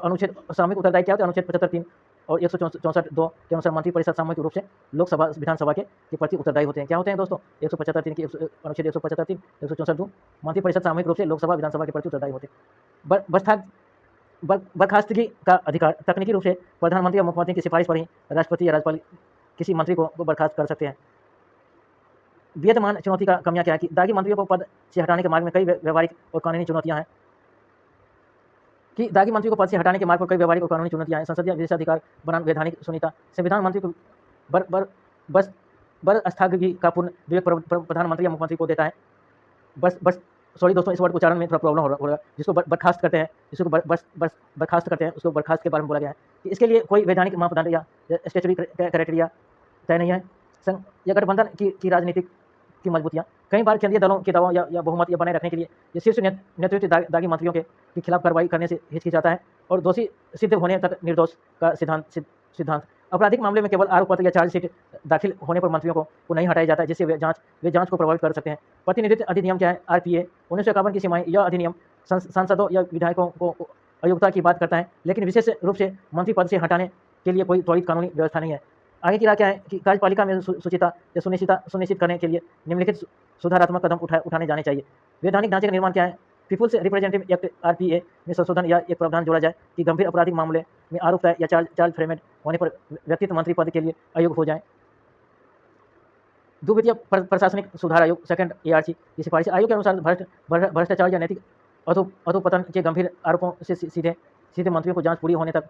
अनुच्छेद सामूहिक उत्तरदायित्व क्या होता है, अनुच्छेद 75(3) और 164(2) के अनुसार मंत्री परिषद सामूहिक रूप से लोकसभा विधानसभा के प्रति उत्तरदायी होते हैं। क्या होते हैं दोस्तों, 175(3) की अनुच्छेद 175(3), 164(2) मंत्री परिषद सामूहिक रूप से लोकसभा विधानसभा के प्रति उत्तरदायी होते हैं। बर्खास्तगी का अधिकार तकनीकी रूप से प्रधानमंत्री या मुख्यमंत्री की सिफारिश पर ही राष्ट्रपति या राज्यपाल किसी मंत्री को बर्खास्त कर सकते हैं। विद्यमान चुनौती का कमियां क्या है कि दागी मंत्रियों को पद से हटाने के मार्ग में कई व्यवहारिक और कानूनी चुनौतियां हैं। कि दागी मंत्री को पद से हटाने के मार्ग पर कई व्यवहारिक और कानूनी चुनौतियां हैं। संसदीय विशेषाधिकार बनाम वैधानिक सुनिता। संविधान मंत्री को बर्खास्तगी का पूर्ण विवेक प्रधानमंत्री या मुख्यमंत्री को देता है। सॉरी दोस्तों, इस वर्ड उच्चारण में थोड़ा प्रॉब्लम हो रहा है। जिसको बर्खास्त करते हैं, जिसको बर्खास्त करते हैं, उसको बर्खास्त के बारे में बोला गया है कि इसके लिए कोई वैधानिक मापदंड या स्टेचुटरी क्राइटेरिया तय नहीं है। संघ या गठबंधन की राजनीतिक की मजबूतियाँ। कई बार केंद्रीय दलों के दबाव या बहुमत या बनाए रखने के लिए ये शीर्ष नेतृत्व दागी मंत्रियों के खिलाफ कार्रवाई करने से हिचकिचाता है और दोषी सिद्ध होने तक निर्दोष का सिद्धांत। आपराधिक मामले में केवल आरोप पत्र या चार्जशीट दाखिल होने पर मंत्रियों को नहीं हटाया जाता है, जिससे वे जांच को प्रभावित कर सकते हैं। प्रतिनिधित्व अधिनियम क्या है, आरपीए 1951 की सीमाएं। यह अधिनियम सांसदों या विधायकों को अयोग्यता की बात करता है, लेकिन विशेष रूप से मंत्री पद से हटाने के लिए कोई त्वरित कानूनी व्यवस्था नहीं है। आगे की राय क्या है कि कार्यपालिका में शुचिता या सुनिश्चित करने के लिए निम्नलिखित सुधारात्मक कदम उठाने जाने चाहिए। वैधानिक ढांचे का निर्माण क्या है? पीपुल्स रिप्रेजेंटेटिव एक्ट आरपीए में संशोधन या एक प्रावधान जोड़ा जाए कि गंभीर आपराधिक मामले में आरोप तय या चार्ज फ्रेमेड होने पर व्यक्तित्व मंत्री पद के लिए अयोग्य हो जाए। द्वितीय प्रशासनिक सुधार आयोग सेकंड एआरसी की सिफारिश। आयोग के अनुसार भ्रष्टाचार या नैतिक अधोपतन के गंभीर आरोपों से सीधे मंत्रियों को जांच पूरी होने तक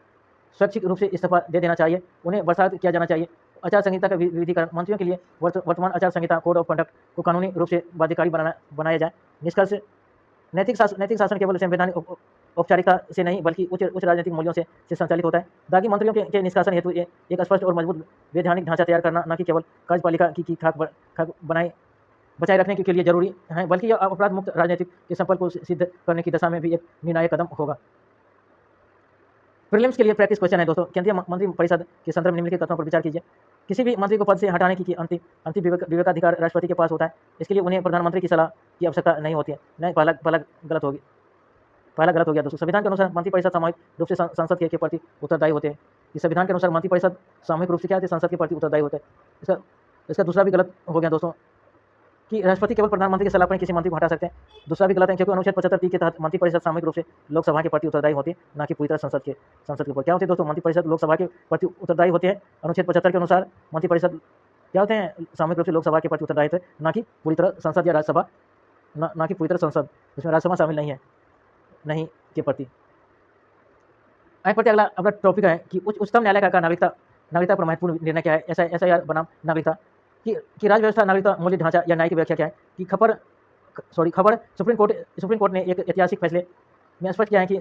स्वैच्छिक रूप से इस्तीफा दे देना चाहिए, उन्हें बर्खास्त किया जाना चाहिए। आचार संहिता का विधिकरण। मंत्रियों के लिए वर्तमान आचार संहिता कोड ऑफ कंडक्ट को कानूनी रूप से बाध्यकारी बनाया जाए। निष्कर्ष, नैतिक शासन केवल संवैधानिक औपचारिकता से नहीं बल्कि उच्च राजनीतिक मूल्यों से संचालित होता है। दागी मंत्रियों के निष्कासन हेतु एक स्पष्ट और मजबूत वैधानिक ढांचा तैयार करना न कि केवल कार्यपालिका की खाक बचाए रखने के लिए जरूरी है, बल्कि यह अपराध मुक्त राजनीतिक के संपर्क को सिद्ध करने की दशा में भी एक निर्णायक कदम होगा। प्रीलिम्स के लिए प्रैक्टिस क्वेश्चन है दोस्तों। केंद्रीय मंत्रिपरिषद के संदर्भ में निम्नलिखित तथ्यों पर विचार कीजिए। किसी भी मंत्री को पद से हटाने की अंतिम विवेकाधिकार राष्ट्रपति के पास होता है। इसके लिए उन्हें प्रधानमंत्री की सलाह की आवश्यकता नहीं होती है। नहीं, पहला गलत हो गया दोस्तों। संविधान के अनुसार मंत्रिपरिषद सामूहिक रूप से संसद के प्रति उत्तरदायी होते हैं। इस संविधान के अनुसार मंत्रिपरिषद सामूहिक रूप से क्या होते हैं? संसद के प्रति उत्तरदायी होते हैं। इसका दूसरा भी गलत हो गया दोस्तों कि राष्ट्रपति केवल प्रधानमंत्री की सलाह पर किसी मंत्री को हटा सकते हैं। दूसरा भी गलत है क्योंकि अनुच्छेद 75 के तहत मंत्रिपरिषद सामूहिक रूप से लोकसभा के प्रति उत्तरदायी होती है, न कि पूरी तरह संसद के ऊपर। क्या होते हैं दोस्तों? मंत्रिपरिषद लोकसभा के प्रति उत्तरदायी होती है। अनुच्छेद 75 के अनुसार मंत्रिपरिषद क्या होते हैं? सामूहिक रूप से लोकसभा के प्रति उत्तरदायी होते हैं, न कि पूरी तरह संसद या राज्यसभा, न कि पूरी तरह संसद। इसमें राज्यसभा शामिल नहीं के प्रति। आगे बढ़ते अगला टॉपिक है कि उच्चतम न्यायालय का नागरिकता पर महत्वपूर्ण निर्णय क्या है? एसआईआर बनाम नागरिकता कि राज्य व्यवस्था, नागरिकता, मौलिक ढांचा या न्याय की व्याख्या क्या है? कि खबर सुप्रीम कोर्ट ने एक ऐतिहासिक फैसले में स्पष्ट किया है कि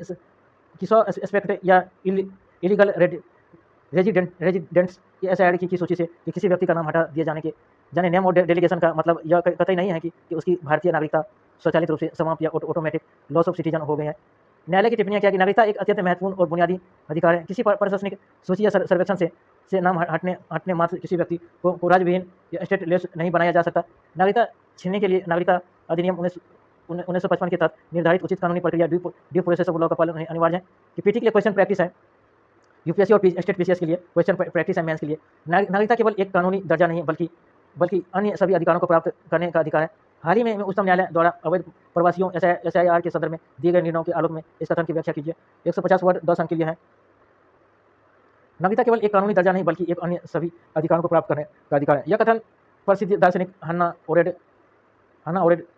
100 एस्पेक्ट या इलीगल रेजिडेंट्स की एसआईआर की सूची से कि किसी व्यक्ति का नाम हटा दिए जाने नेम और डेलीगेशन का मतलब यह कतई नहीं है कि उसकी भारतीय नागरिकता स्वचालित रूप से समाप्त या ऑटोमेटिक लॉस ऑफ सिटीजन हो गई है। न्यायालय की टिप्पणियां क्या कि नागरिकता एक अत्यंत महत्वपूर्ण और बुनियादी अधिकार है। किसी प्रशासनिक सूची या सर्वेक्षण से नाम हटने मात्र किसी व्यक्ति को राज्यविहीन या स्टेटलेस नहीं बनाया जा सकता। नागरिकता छीनने के लिए नागरिकता अधिनियम 1955 के तहत निर्धारित उचित कानूनी प्रक्रिया ड्यू प्रोसेस ऑफ लॉ का पालन अनिवार्य है। कि पीटी के लिए क्वेश्चन प्रैक्टिस है, यूपीएससी और स्टेट पीसीएस के लिए क्वेश्चन प्रैक्टिस है, मेंस के लिए। नागरिकता केवल एक कानूनी दर्जा नहीं है बल्कि अन्य सभी अधिकारों को प्राप्त करने का अधिकार है। हाल ही में उच्चतम न्यायालय द्वारा अवैध प्रवासियों एसआईआर के संदर्भ में दिए गए निर्णयों के आलोक में इस कथन की व्याख्या कीजिए। 150 वर्ड 10 अंक के लिए है। नागरिकता केवल एक कानूनी दर्जा नहीं बल्कि एक अन्य सभी अधिकारों को प्राप्त करने का अधिकार है। यह कथन प्रसिद्ध दार्शनिक हन्ना ओरेड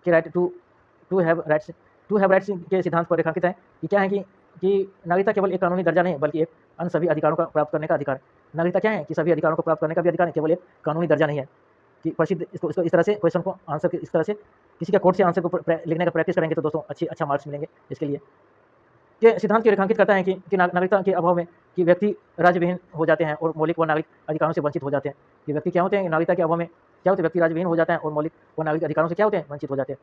के राइट टू हैव राइट्स के सिद्धांत पर रेखांकित है कि क्या है कि नागरिकता केवल एक कानूनी दर्जा नहीं बल्कि एक अन्य सभी अधिकारों का प्राप्त करने का अधिकार है। नागरिकता क्या है? कि सभी अधिकारों को प्राप्त करने का भी अधिकार है, केवल एक कानूनी दर्जा नहीं है। कि प्रसिद्ध इसको इस तरह से क्वेश्चन को आंसर इस तरह से किसी का कोर्ट से आंसर को लिखने का प्रैक्टिस करेंगे तो दोस्तों अच्छा मार्क्स मिलेंगे। इसके लिए के सिद्धांत की रेखांकित करता है कि नागरिकता के अभाव में कि व्यक्ति राज्यविहीन हो जाते हैं और मौलिक व नागरिक अधिकारों से वंचित हो जाते हैं। कि व्यक्ति क्या होते हैं? नागरिकता के अभाव में क्या होते हैं? व्यक्ति राज्यविहीन हो जाता है और मौलिक व नागरिक अधिकारों से क्या होते हैं? वंचित हो जाते हैं।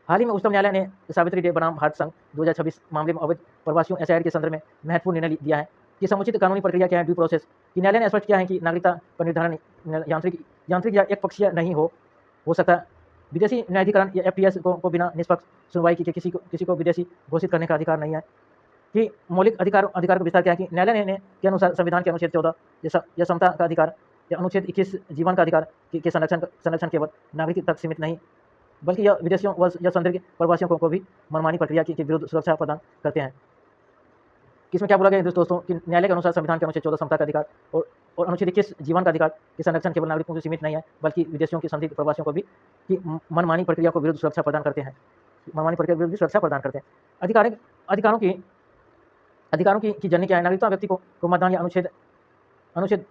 हाल ही में उच्चतम न्यायालय ने सावित्री डे बनाम भारत संघ 2026 मामले में अवैध प्रवासियों एसआईआर के संदर्भ में महत्वपूर्ण निर्णय दिया है। कि समुचित कानूनी प्रक्रिया क्या है? Due process. कि न्यायालय ने स्पष्ट किया है कि नागरिकता का निर्धारण यांत्रिक या एक पक्षीय नहीं हो सकता। विदेशी न्यायाधिकरण या एफटीएस को बिना निष्पक्ष सुनवाई के किसी को विदेशी घोषित करने का अधिकार नहीं है। कि मौलिक अधिकार का विस्तार क्या है? कि न्यायालय के अनुसार संविधान के अनुच्छेद 14 या समता का अधिकार या अनुच्छेद 21 जीवन का अधिकार के संरक्षण केवल नागरिक तक सीमित नहीं बल्कि यह विदेशियों या संदिग्ध प्रवासियों को भी मनमानी प्रक्रिया के विरुद्ध सुरक्षा प्रदान करते हैं। किसमें क्या बोला गया है दोस्तों? कि न्यायालय के अनुसार संविधान के अनुच्छेद 14 समता का अधिकार और अनुच्छेद 21 जीवन का अधिकार के संरक्षण केवल नागरिकों को सीमित नहीं है बल्कि विदेशियों की संदिग्ध प्रवासियों को भी कि मनमानी प्रक्रिया को विरुद्ध सुरक्षा प्रदान करते हैं। मनमानी प्रक्रिया विरुद्ध सुरक्षा प्रदान करते हैं। अधिकारों की जननी क्या है? नागरिकता व्यक्ति को मतदान या अनुच्छेद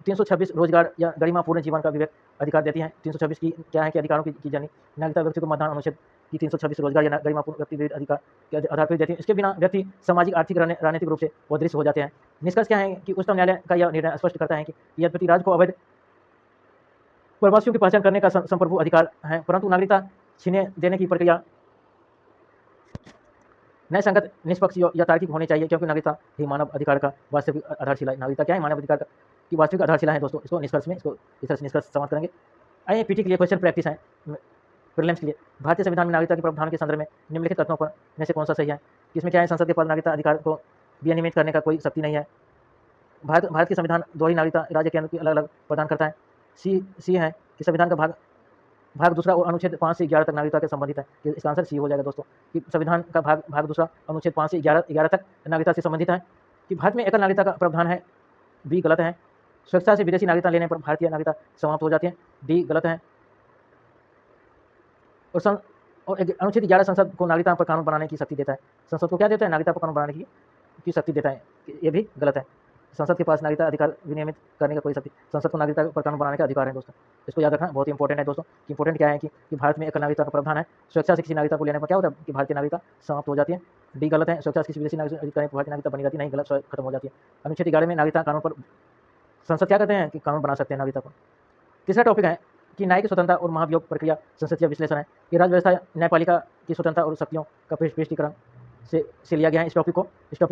326 रोजगार या गरिमापूर्ण जीवन का विवेक अधिकार देती है। 326 की क्या है कि अधिकारों की जननी नागरिकता व्यक्ति को मतदान, अनुच्छेद की 326 रोजगार या गरिमापूर्ण व्यक्ति विवेक अधिकार के आधार पर देती है। इसके बिना व्यक्ति सामाजिक, आर्थिक, राजनीतिक रूप से अदृश्य हो जाते हैं। निष्कर्ष क्या है कि उच्चतम न्यायालय का यह निर्णय स्पष्ट करता है कि यद्यपि राज्य को अवैध प्रवासियों की पहचान करने का संप्रभु अधिकार है, परंतु नागरिकता छीने देने की प्रक्रिया न्याय संगत, निष्पक्ष या तार्किक होनी चाहिए क्योंकि नागरिकता ही मानव अधिकार का वास्तविक आधारशिला है। नागरिकता क्या है? मानव अधिकार की वास्तविक आधारशिला है दोस्तों। इसको निष्कर्ष में इस तरह से निष्कर्ष समाप्त करेंगे। आइए पीटी के लिए क्वेश्चन प्रैक्टिस है, प्रीलिम्स के लिए। भारतीय संविधान में नागरिकता के प्रावधान के संदर्भ में निम्नलिखित तथ्यों पर में से कौन सा सही है? इसमें क्या है? संसद के पास नागरिकता अधिकार को विनियमित करने का कोई शक्ति नहीं है। भारत के संविधान दोहरी नागरिकता राज्य केंद्र की अलग अलग प्रदान करता है। सी है कि संविधान का भाग दूसरा और अनुच्छेद 5 से 11 तक नागरिकता के संबंधित है। कि इसका आंसर सी हो जाएगा दोस्तों, कि संविधान का भाग दूसरा अनुच्छेद 5 से 11 तक नागरिकता से संबंधित है। कि भारत में एकल नागरिकता का प्रावधान है, बी गलत है। स्वेच्छा से विदेशी नागरिकता लेने पर भारतीय नागरिकता समाप्त हो जाती है, डी गलत है। और अनुच्छेद 11 संसद को नागरिकता पर कानून बनाने की शक्ति देता है। संसद को क्या देता है? नागरिकता पर कानून बनाने की शक्ति देता है, ये भी गलत है। संसद के पास नागरिकता अधिकार विनियमित करने का कोई शक्ति, संसद को नागरिकता पर कानून बनाने का अधिकार है दोस्तों। इसको याद रखना बहुत ही इंपॉर्टेंट है दोस्तों। कि इंपॉर्टेंट क्या है कि भारत में एक नागरिकता का प्रावधान है, स्वेच्छा से किसी नागरिकता को लेने पर क्या होता है कि भारतीय नागरिकता समाप्त हो जाती है, डी गलत है। स्वेच्छा से किसी विदेशी नागरिकता भारतीय नागरिकता बनी रहती है, नहीं गलत, खत्म हो जाती है। अनुच्छेद 11 में नागरिकता कानून पर संसद क्या करते हैं कि कानून बना सकते हैं नागरिकता पर। तीसरा टॉपिक है कि न्याय की स्वतंत्रता और महाभियोग प्रक्रिया संसदीय विश्लेषण है। कि राज्य व्यवस्था न्यायपालिका की स्वतंत्रता और शक्तियों का स्पष्टीकरण से लिया गया है। इस टॉपिक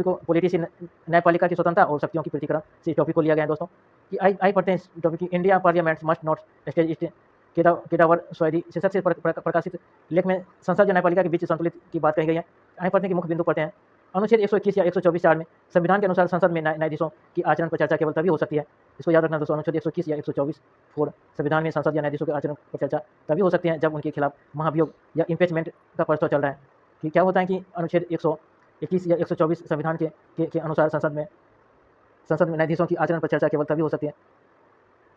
को पॉलिटिशियन न्यायपालिका की स्वतंत्रता और शक्तियों की पृथक्करण से इस टॉपिक को लिया गया है दोस्तों। कि आई पढ़ते हैं इस टॉपिक की, India parliament must not stage cadaver स्वादी शीर्षक से प्रकाशित लेख में संसद या न्यायपालिका के बीच संतुलित की बात कही गई है। आई पढ़ने की मुख्य बिंदु पढ़ते हैं। अनुच्छेद 121 या 124(4) में संविधान के अनुसार संसद में न्यायाधीशों की आचरण पर चर्चा केवल तभी हो सकती है। इसको याद रखना दोस्तों, अनुच्छेद 121 या 124(4) संविधान में संसद या न्यायाधीशों के आचरण पर चर्चा तभी हो सकती है जब उनके खिलाफ महाभियोग या इम्पीचमेंट का प्रस्ताव चल रहा है। कि क्या होता है कि अनुच्छेद 121 या 124 संविधान के अनुसार संसद में न्यायाधीशों की आचरण पर चर्चा केवल तभी हो सकती है।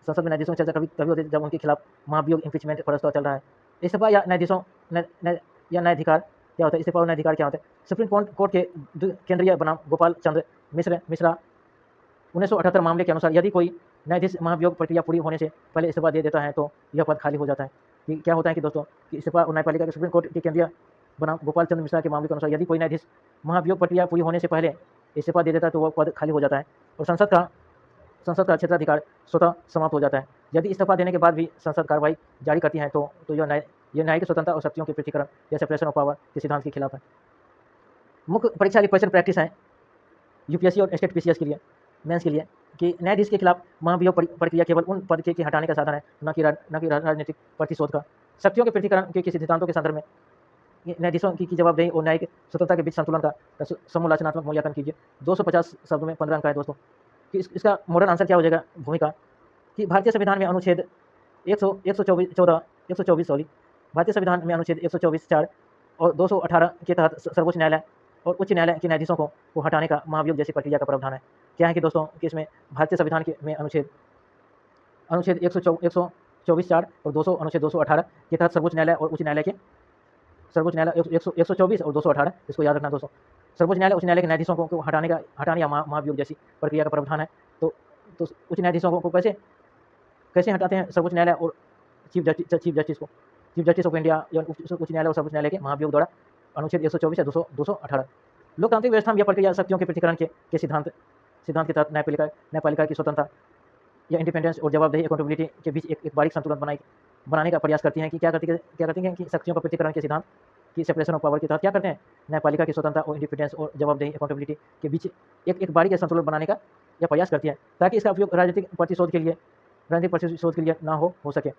संसद में न्यायाधीशों की चर्चा तभी होती है जब उनके खिलाफ महाभियोग इम्पीचमेंट प्रस्ताव चल रहा है। इस्तीफा या न्यायाधिकार क्या होता है? इस्तीफा और न्यायाधिकार क्या होता है? सुप्रीम कोर्ट के केंद्रीय बनाम गोपाल चंद्र मिश्रा 1978 मामले के अनुसार यदि कोई न्यायाधीश महाभियोग प्रक्रिया पूरी होने से पहले इस्तीफा दे देता है तो यह पद खाली हो जाता है। कि क्या होता है कि दोस्तों कि इस्तीफा और न्यायपालिका के सुप्रीम कोर्ट के केंद्रीय बनाम गोपाल चंद्र मिश्रा के मामले के अनुसार यदि कोई न्यायाधीश महाभियोग प्रक्रिया पूरी होने से पहले इस्तीफा दे देता है तो वह पद खाली हो जाता है और संसद का क्षेत्राधिकार स्वतः समाप्त हो जाता है। यदि इस्तीफा देने के बाद भी संसद कार्रवाई जारी करती है तो यह न्यायिक स्वतंत्रता और शक्तियों के पृथक्करण या सेपरेशन ऑफ पावर के सिद्धांत के खिलाफ है। मुख्य परीक्षा की क्वेश्चन प्रैक्टिस है यूपीएससी और स्टेट पीसीएस के लिए, मेंस के लिए, कि न्यायाधीश के खिलाफ महाभियोग प्रक्रिया केवल उन पद के हटाने का साधन है, न कि राजनीतिक प्रतिशोध का। शक्तियों के पृथक्करण के सिद्धांतों के संदर्भ में न्यायाधीशों की जवाबदेही और न्यायिक स्वतंत्रता के बीच संतुलन का समूलाचनात्मक मूल्यांकन कीजिए। 250 शब्दों में 15 अंक है दोस्तों। कि इसका मॉडर्न आंसर क्या हो जाएगा? भूमिका। कि भारतीय संविधान में अनुच्छेद 124 भारतीय संविधान में अनुच्छेद 124(4) और 218 के तहत सर्वोच्च न्यायालय और उच्च न्यायालय के न्यायाधीशों को हटाने का महाभियोग जैसी प्रक्रिया का प्रावधान है। क्या है कि दोस्तों कि इसमें भारतीय संविधान में अनुच्छेद 124(4) और अनुच्छेद 218 के तहत सर्वोच्च न्यायालय और उच्च न्यायालय 124 और 218, इसको याद रखना दोस्तों। सर्वोच्च न्यायालय उच्च न्यायालय के न्यायाधीशों को हटाने या महाभियोग जैसी प्रक्रिया का प्रावधान है। तो उच्च न्यायाधीशों को कैसे हटाते हैं? सर्वोच्च न्यायालय और चीफ जस्टिस ऑफ इंडिया या उच्च न्यायालय और सर्वोच्च न्यायालय के महाभियोग द्वारा, अनुच्छेद 124 या 218। लोकतांत्रिक व्यवस्था में यह प्रक्रिया शक्तियों के पृथक्करण के सिद्धांत के तहत न्यायपालिका की स्वतंत्रता या इंडिपेंडेंस और जवाबदेही अकाउंटेबिलिटी के बीच एक बारीक संतुलन बनाने का प्रयास करती हैं। कि क्या करती हैं कि शक्तियों का पृथक्करण के सिद्धांत की सेपरेशन ऑफ पावर के तहत क्या करते हैं? न्यायपालिका की स्वतंत्रता और इंडिपेंडेंस और जवाबदेही अकाउंटेबिलिटी के बीच एक बारीक संतुलन बनाने का यह प्रयास करती है, ताकि इसका उपयोग राजनीतिक प्रतिशोध के लिए ना हो सके।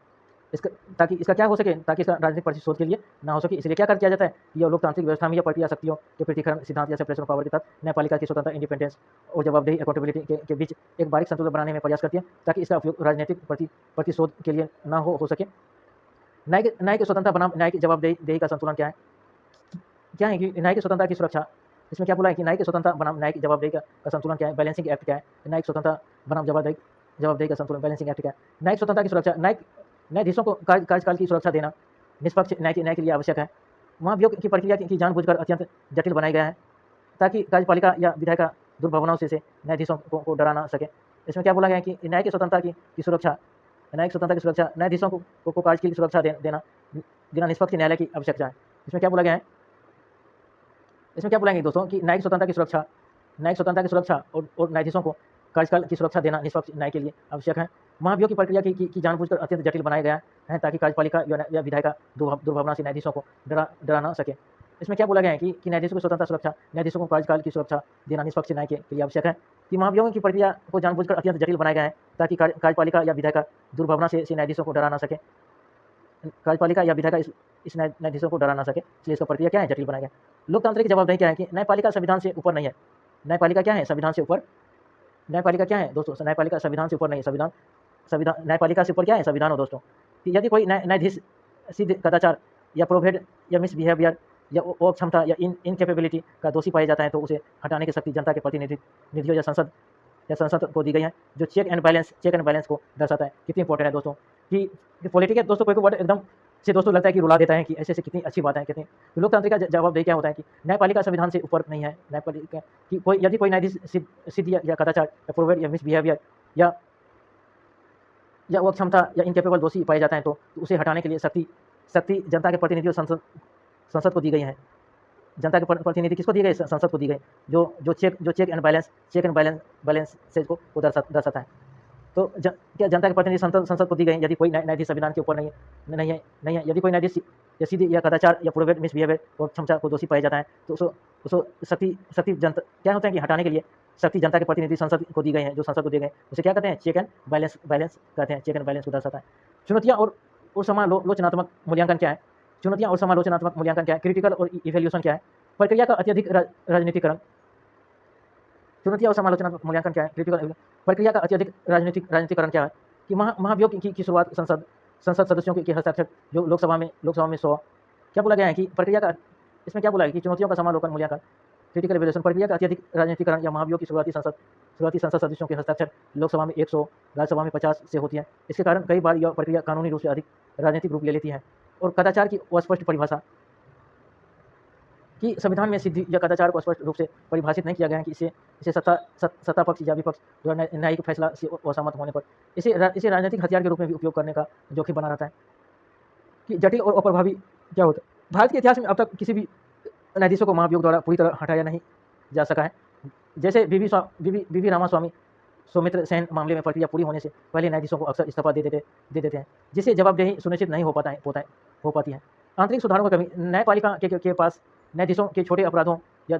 ताकि इसका राजनीतिक प्रतिशोध के लिए ना हो सके, इसलिए क्या किया जाता है? यह लोकतांत्रिक व्यवस्था में यह प्रक्रिया शक्तियों के पृथक्करण सिद्धांत या सेपरेशन ऑफ पावर के तहत न्यायपालिका की स्वतंत्रता, इंडिपेंडेंस और जवाबदेही अकाउंटेबिलिटी के बीच एक बारीक संतुलन बनाने में प्रयास करती है, ताकि इसका उपयोग राजनीतिक प्रतिशोध के लिए ना हो सके। न्यायिक स्वतंत्रता बनाम न्यायिक जवाबदेही का संतुलन क्या है कि न्यायिक स्वतंत्रता की सुरक्षा। इसमें क्या बोला है कि न्यायिक स्वतंत्रता बनाम न्यायिक जवाबदेही का संतुलन क्या है? बैलेंसिंग एक्ट क्या है? न्यायिक स्वतंत्रता बनाम जवाबदेही का संतुलन, बैलेंसिंग एक्ट क्या है? न्यायिक स्वतंत्रता की सुरक्षा, न्यायाधीशों को कार्यकाल की सुरक्षा देना निष्पक्ष न्याय के लिए आवश्यक है। महाभियोग की प्रक्रिया की जानबूझकर अत्यंत जटिल बनाया गया है, ताकि कार्यपालिका या विधायिका दुर्भावनाओं से न्यायाधीशों को डरा ना सके। इसमें क्या बोला गया है कि न्यायिक स्वतंत्रता की सुरक्षा, न्यायाधीशों को कार्य की सुरक्षा देना निष्पक्ष न्यायालय की आवश्यकता है। इसमें क्या बोला गया है? इसमें क्या बोलेंगे दोस्तों कि न्यायिक स्वतंत्रता की सुरक्षा और न्यायाधीशों को कार्यकाल की सुरक्षा देना निष्पक्ष न्याय के लिए आवश्यक है। महाभियोग की प्रक्रिया की जानबूझकर अत्यंत जटिल बनाया गया है, ताकि कार्यपालिका या विधायिका दुर्भावना से न्यायाधीशों को डरा ना सके। इसमें क्या बोला गया है कि न्यायाधीशों की स्वतंत्रता सुरक्षा, न्यायाधीशों को कार्यकाल की सुरक्षा देना निष्पक्ष न्याय के लिए आवश्यक है। कि महाभियोग की प्रक्रिया को जानबूझकर अत्यंत जटिल बनाया गया है, ताकि कार्यपालिका या विधायिका दुर्भावना से न्यायाधीशों को डरा ना सके। कार्यपालिका या विधायिका इस न्यायाधीशों को डरा ना सके, इसलिए इसका प्रक्रिया क्या है? जटिल बनाया गया। लोकतांत्रिक जवाबदेही क्या है कि न्यायपालिका संविधान से ऊपर नहीं है। न्यायपालिका क्या है? संविधान से ऊपर न्यायपालिका क्या है दोस्तों? न्यायपालिका संविधान से ऊपर नहीं है। संविधान संविधान न्यायपालिका से ऊपर क्या है? संविधान हो दोस्तों। कि यदि कोई न्यायाधीश सिद्ध कदाचार या प्रोवेड या मिसबिहेवियर या अक्षमता या इनकेपेबिलिटी का दोषी पाया जाता है तो उसे हटाने की शक्ति जनता के प्रतिनिधियों या संसद को दी गई है, जो चेक एंड बैलेंस को दर्शाता है। कितनी इंपॉर्टेंट है दोस्तों कि पॉलिटिक्स दोस्तों कोई वर्ड एकदम से दोस्तों लगता है कि रुला देता है कि ऐसे ऐसे कितनी अच्छी बात है कितनी। तो लोकतंत्र का जवाबदेही क्या होता है कि न्यायपालिका संविधान से ऊपर नहीं है। न्यायपालिका कि कोई यदि कोई न्यायाधीश सिद्ध या कदाचार या प्रोवेड या मिसबिहेवियर या वो क्षमता या इनकेपेबल दोषी पाए जाता है तो उसे हटाने के लिए शक्ति जनता के प्रतिनिधियों संसद को दी गई है। जनता के प्रतिनिधि किसको दिए गए? संसद को दी गई, जो चेक एंड बैलेंस से को दर्शाता है। तो क्या जनता के प्रतिनिधि संसद को दी गई। यदि कोई न्यायाधीश संविधान के ऊपर नहीं है। यदि कोई न्यायाधीश या सीधे या कदाचार या प्रोवेड मिसबिहेवियर और क्षमता को दोषी पाया जाता है तो उसको शक्ति जनता क्या होता है कि हटाने के लिए शक्ति जनता के प्रतिनिधि संसद को दी गई है, जो संसद को दिए गए उसे क्या कहते हैं? चेक एंड बैलेंस कहते हैं। चेक एंड बैलेंस को दर्शाता है। चुनौतियाँ और समालोचनात्मक मूल्यांकन क्या है? चुनौतियाँ और समालोचनात्मक मूल्यांकन क्या है? क्रिटिकल और इवैल्यूएशन क्या है? प्रक्रिया का अत्यधिक राजनीतिकरण। चुनौतियाँ और समालोचनात्मक मूल्यांकन क्या है? क्रिटिकल प्रक्रिया का अत्यधिक राजनीतिकरण क्या है? कि महाभियोग की शुरुआत संसद सदस्यों के हस्ताक्षर जो लोकसभा में 100 क्या बोला गया है कि प्रक्रिया का इसमें क्या बोला है कि चुनौतियों का समालोचन मूल्यांकन क्रिटिकल इवैल्यूएशन प्रक्रिया का अत्यधिक राजनीतिकरण या महाभियोग की शुरुआती संसद सदस्यों के हस्ताक्षर लोकसभा में 100 राज्यसभा में 50 से होती है। इसके कारण कई बार यह प्रक्रिया कानूनी रूप से अधिक राजनीतिक रूप ले लेती है। और कदाचार की अस्पष्ट परिभाषा कि संविधान में सिद्धि या कदाचार को स्पष्ट रूप से परिभाषित नहीं किया गया है कि इसे सत्ता पक्ष या विपक्ष द्वारा न्यायिक फैसला से असहमत होने पर इसे राजनीतिक हथियार के रूप में भी उपयोग करने का जोखिम बना रहता है। कि जटिल और अप्रभावी क्या होता है? भारत के इतिहास में अब तक किसी भी न्यायाधीशों को महाभियोग द्वारा पूरी तरह हटाया नहीं जा सका है। जैसे बीवी रामास्वामी सौमित्र सेन मामले में प्रक्रिया पूरी होने से पहले न्यायाधीशों को अक्सर इस्तीफा दे देते हैं, जिससे जवाबदेही सुनिश्चित नहीं हो पाती है। आंतरिक सुधारों की कमी। न्यायपालिका के पास न्यायाधीशों के छोटे अपराधों या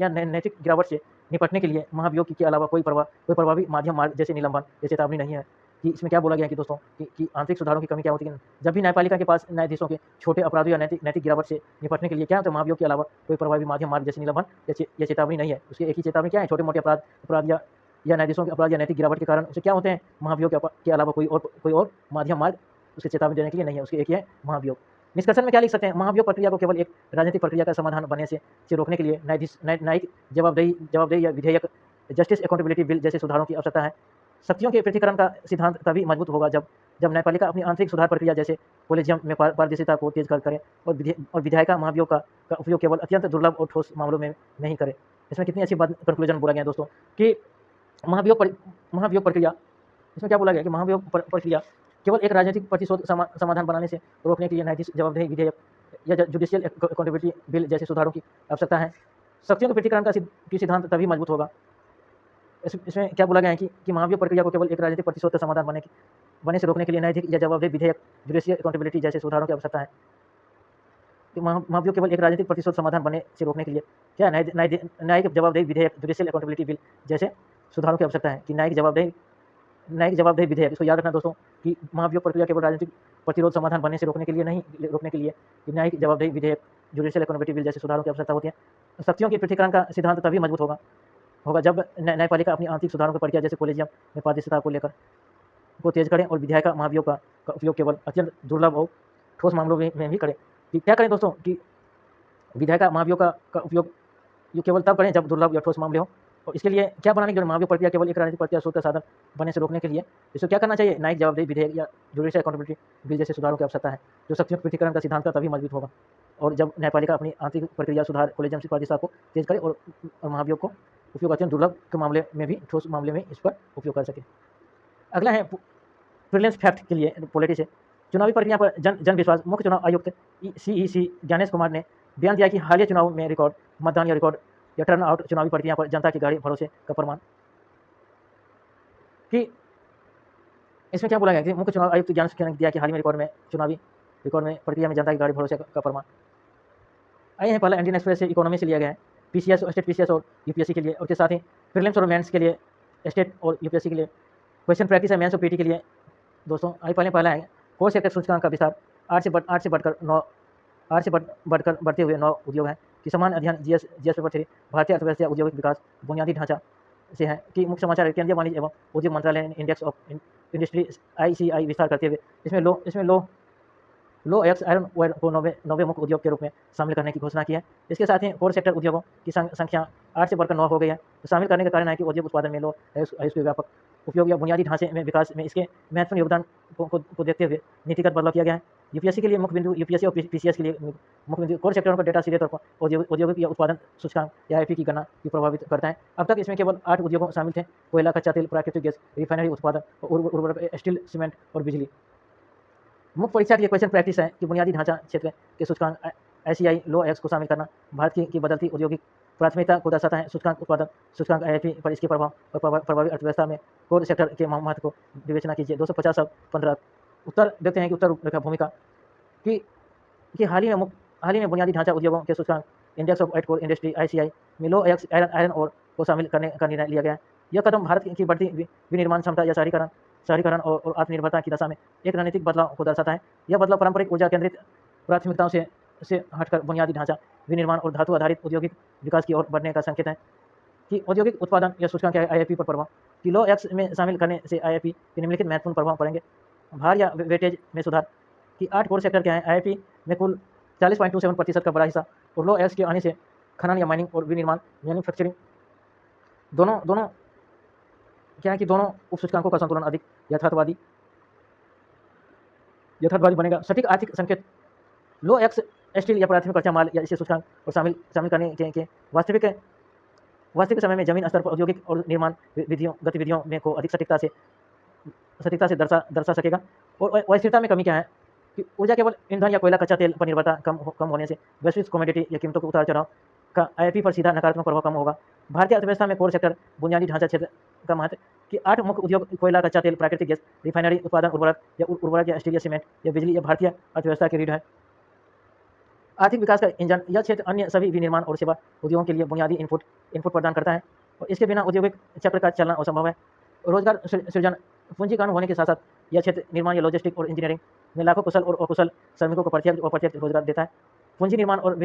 नैतिक गिरावट से निपटने के लिए महाभियोग के अलावा कोई प्रभावी माध्यम मार्ग जैसे निलंबन या चेतावनी नहीं है। कि इसमें क्या बोला गया है कि दोस्तों कि आंतरिक सुधारों की कमी क्या होती है? जब भी न्यायपालिका के पास न्यायाधीशों के छोटे अपराधों या नैतिक गिरावट से निपटने के लिए क्या होता है? महाभियोग के अलावा कोई प्रभावी माध्यम मार्ग जैसे निलंबन या चेतावनी नहीं है। उसकी एक ही चेतावनी क्या है? छोटे मोटे अपराध या न्यायाधीशों के अपराध या नैतिक गिरावट के कारण उसे क्या होते हैं? महाभियोग के अलावा कोई और माध्यम मार्ग उसके चेतावनी देने के लिए नहीं है। उसकी एक ही है महाभियोग। निष्कर्षण में क्या लिख सकते हैं? महाभियोग प्रक्रिया को केवल एक राजनीतिक प्रक्रिया का समाधान बनने से रोकने के लिए न्यायिक जवाबदेही या विधेयक जस्टिस अकाउंटेबिलिटी बिल जैसे सुधारों की आवश्यकता है। शक्तियों के पृथक्करण का सिद्धांत तभी मजबूत होगा जब न्यायपालिका अपनी आंतरिक सुधार प्रक्रिया जैसे कोलेजियम में पारदर्शिता को तेज करें और विधायिका महाभियोग का उपयोग केवल अत्यंत दुर्लभ और ठोस मामलों में नहीं करे। इसमें कितनी अच्छी बात कंक्लूजन बोला गया दोस्तों कि महाभियोग प्रक्रिया इसमें क्या बोला गया कि महाभियोग प्रक्रिया केवल एक राजनीतिक प्रतिशोध समाधान बनाने से रोकने के लिए न्यायाधीश जवाबदेही विधेयक या जुडिशियल अकाउंटेबिलिटी बिल जैसे सुधारों की आवश्यकता है। शक्तियों के पृथक्करण का सिद्धांत तभी मजबूत होगा। इसमें क्या बोला गया है कि महाभियोग प्रक्रिया को केवल एक राजनीतिक प्रतिशोध का समाधान बनने से रोकने के लिए न्यायाधीश या जवाबदेही विधेयक जुडिशियल अकाउंटेबिलिटी जैसे सुधारों की आवश्यकता है। कि महाभियोग केवल एक राजनीतिक प्रतिशोध समाधान बनने से रोकने के लिए क्या न्यायिक जवाबदेही विधेयक जुडिशियल अकाउंटेबिलिटी बिल जैसे सुधारों की आवश्यकता है। कि न्यायिक जवाबदेही विधेयक, इसको याद रखना दोस्तों कि महाभियोग प्रक्रिया केवल राजनीतिक प्रतिरोध समाधान बनने से रोकने के लिए न्यायिक जवाबदेही विधेयक जुडिशियल अकाउंटेबिलिटी बिल जैसे सुधारों की आवश्यकता होती है। शक्तियों के पृथक्करण का सिद्धांत तभी मजबूत होगा जब न्यायपालिका अपनी आंतरिक सुधारों की प्रक्रिया जैसे कोलेजियम में पारदर्शिता को तेज करें और विधायिका महाभियोग का उपयोग केवल अत्यंत दुर्लभ और ठोस मामलों में भी करें। कि क्या करें दोस्तों कि विधायिका महाभियोग का उपयोग केवल तब करें जब दुर्लभ या ठोस मामले हो। और इसके लिए क्या बनाने के लिए महाभियोग प्रक्रिया केवल एक राजनीतिक प्रतिशोध का साधन बनने से रोकने के लिए इसको क्या करना चाहिए? न्यायिक जवाबदेही विधेयक या जुडिशियल अकाउंटेबिलिटी बिल जैसे सुधारों की आवश्यकता है, जो शक्तियों के पृथक्करण का सिद्धांत का तभी मजबूत होगा। और जब न्यायपालिका अपनी आंतरिक प्रक्रिया सुधार कोलेजियम से पारदर्शिता को तेज करे और महाभियोग को उपयोग अत्यंत दुर्लभ के मामले में भी ठोस मामले में इस पर उपयोग कर सके। अगला है प्रिलिम्स फैक्ट के लिए पॉलिटी से। चुनावी प्रक्रिया पर जन विश्वास। मुख्य चुनाव आयुक्त CEC ज्ञानेश कुमार ने बयान दिया कि हालिया चुनाव में रिकॉर्ड मतदान या रिकॉर्ड या टर्न आउट चुनावी प्रक्रिया पर जनता की गाढ़े भरोसे का प्रमाण। कि इसमें क्या बोला गया कि मुख्य चुनाव आयुक्त ज्ञानेश कुमार ने दिया कि हाल ही में चुनावी रिकॉर्ड में प्रक्रिया में जनता की गाढ़े भरोसे का प्रमाण। आइए हैं पहला इंडियन एक्सप्रेस से इकोनॉमी से लिया गया है। PCS और स्टेट PCS और UPSC के लिए, और के साथ ही प्रीलिम्स और मेंस के लिए स्टेट और UPSC के लिए क्वेश्चन प्रैक्टिस है मेंस और PT के लिए दोस्तों। आइए पहला है कोर सेक्टर सूचकांक का विस्तार। 8 से बढ़कर बढ़ते हुए 9 उद्योग हैं। कि समान अध्ययन GS पेपर 3 भारतीय अर्थव्यवस्था औद्योगिक विकास बुनियादी ढांचा से है कि मुख्य समाचार है, केंद्रीय वाणिज्य एवं उद्योग मंत्रालय ने इंडेक्स ऑफ इंडस्ट्री ICI विस्तार करते हुए इसमें लो एक्स आयरन ओर को नौवे मुख्य उद्योग के रूप में शामिल करने की घोषणा की है। इसके साथ ही कोर सेक्टर उद्योगों की संख्या 8 से बढ़कर 9 हो गई है। तो शामिल करने का कारण है कि औद्योगिक उत्पादन में लो एक्स के व्यापक उपयोग या बुनियादी ढांचे में विकास में इसके महत्वपूर्ण योगदान को देखते हुए नीतिगत बदलाव किया गया है। यूपीएससी के लिए मुख्य बिंदु, यूपीएससी और पीसीएस के लिए मुख्य बिंदु कोर सेक्टरों का डेटा सीधे तौर पर औद्योगिक या उत्पादन सूचकांक या आईपी की गणना की प्रभावित करता है। अब तक इसमें केवल 8 उद्योगों शामिल थे: कोयला, कच्चा तेल, प्राकृतिक गैस, रिफाइनरी उत्पादन, उर्वरक, स्टील, सीमेंट और बिजली। मुख्य परीक्षा के लिए क्वेश्चन प्रैक्टिस है कि बुनियादी ढांचा क्षेत्र के सूचकांक ICI लो एक्स को शामिल करना भारत की बदलती औद्योगिक प्राथमिकता को दर्शाता है। सूचकांक उत्पादन सूचकांक IIP पर इसके प्रभाव और प्रभावी अर्थव्यवस्था में कोर सेक्टर के महत्व को विवेचना कीजिए। 250 अब 15 उत्तर देखते हैं कि उत्तर रूपरेखा भूमिका कि हाल ही में बुनियादी ढांचा उद्योगों के सूचकांक index of core industry ICI में लो एक्स आयरन ओर को शामिल करने का निर्णय लिया गया है। यह कदम भारत की बढ़ती विनिर्माण क्षमता या शहरीकरण और आत्मनिर्भरता की दशा में एक रणनीतिक बदलाव को दर्शाता है। यह बदलाव पारंपरिक ऊर्जा केंद्रित प्राथमिकताओं से हटकर बुनियादी ढांचा विनिर्माण और धातु आधारित औद्योगिक विकास की ओर बढ़ने का संकेत है। कि औद्योगिक उत्पादन या सूचकांक IIP पर प्रभाव कि लो एक्स में शामिल करने से IIP के निम्नलिखित महत्वपूर्ण प्रभाव पड़ेंगे। भार या वेटेज में सुधार कि 8 कोर सेक्टर क्या है। IIP में कुल 40.27% का बड़ा हिस्सा और लो एक्स के आने से खनन या माइनिंग और विनिर्माण मैन्युफैक्चरिंग दोनों क्या है कि दोनों उप सूचकांकों का संतुलन अधिक यथार्थवादी बनेगा। सटीक आर्थिक संकेत लो एक्स स्टील या प्राथमिक कच्चा माल या इसे सूचकांक और शामिल करने के वास्तविक समय में जमीन स्तर पर औद्योगिक और निर्माण गतिविधियों में को अधिक सटीकता से दर्शा सकेगा। और अस्थिरता में कमी क्या है कि ऊर्जा केवल ईंधन या कोयला, कच्चा तेल पर निर्भरता कम होने से वैश्विक कमोडिटी या कीमतों के उतार चढ़ाव का IIP पर सीधा नकारात्मक प्रभाव कम होगा। भारतीय अर्थव्यवस्था में कोर सेक्टर बुनियादी ढांचा क्षेत्र का महत्व कि 8 मुख्य उद्योग कोयला, कच्चा तेल, प्राकृतिक गैस, रिफाइनरी उत्पादन, उर्वरक या स्टील या सीमेंट या बिजली या भारतीय अर्थव्यवस्था की रीढ़ है। आर्थिक विकास का इंजन यह क्षेत्र अन्य सभी विनिर्माण और सेवा उद्योगों के लिए बुनियादी इनपुट प्रदान करता है और इसके बिना औद्योगिक चक्र का चलना असंभव है। रोजगार सृजन पूंजीकरण होने के साथ साथ यह क्षेत्र निर्माण या लॉजिस्टिक और इंजीनियरिंग में लाखों कुशल और अकुशल श्रमिकों को प्रत्यक्ष रोजगार देता है। पूंजी निर्माण और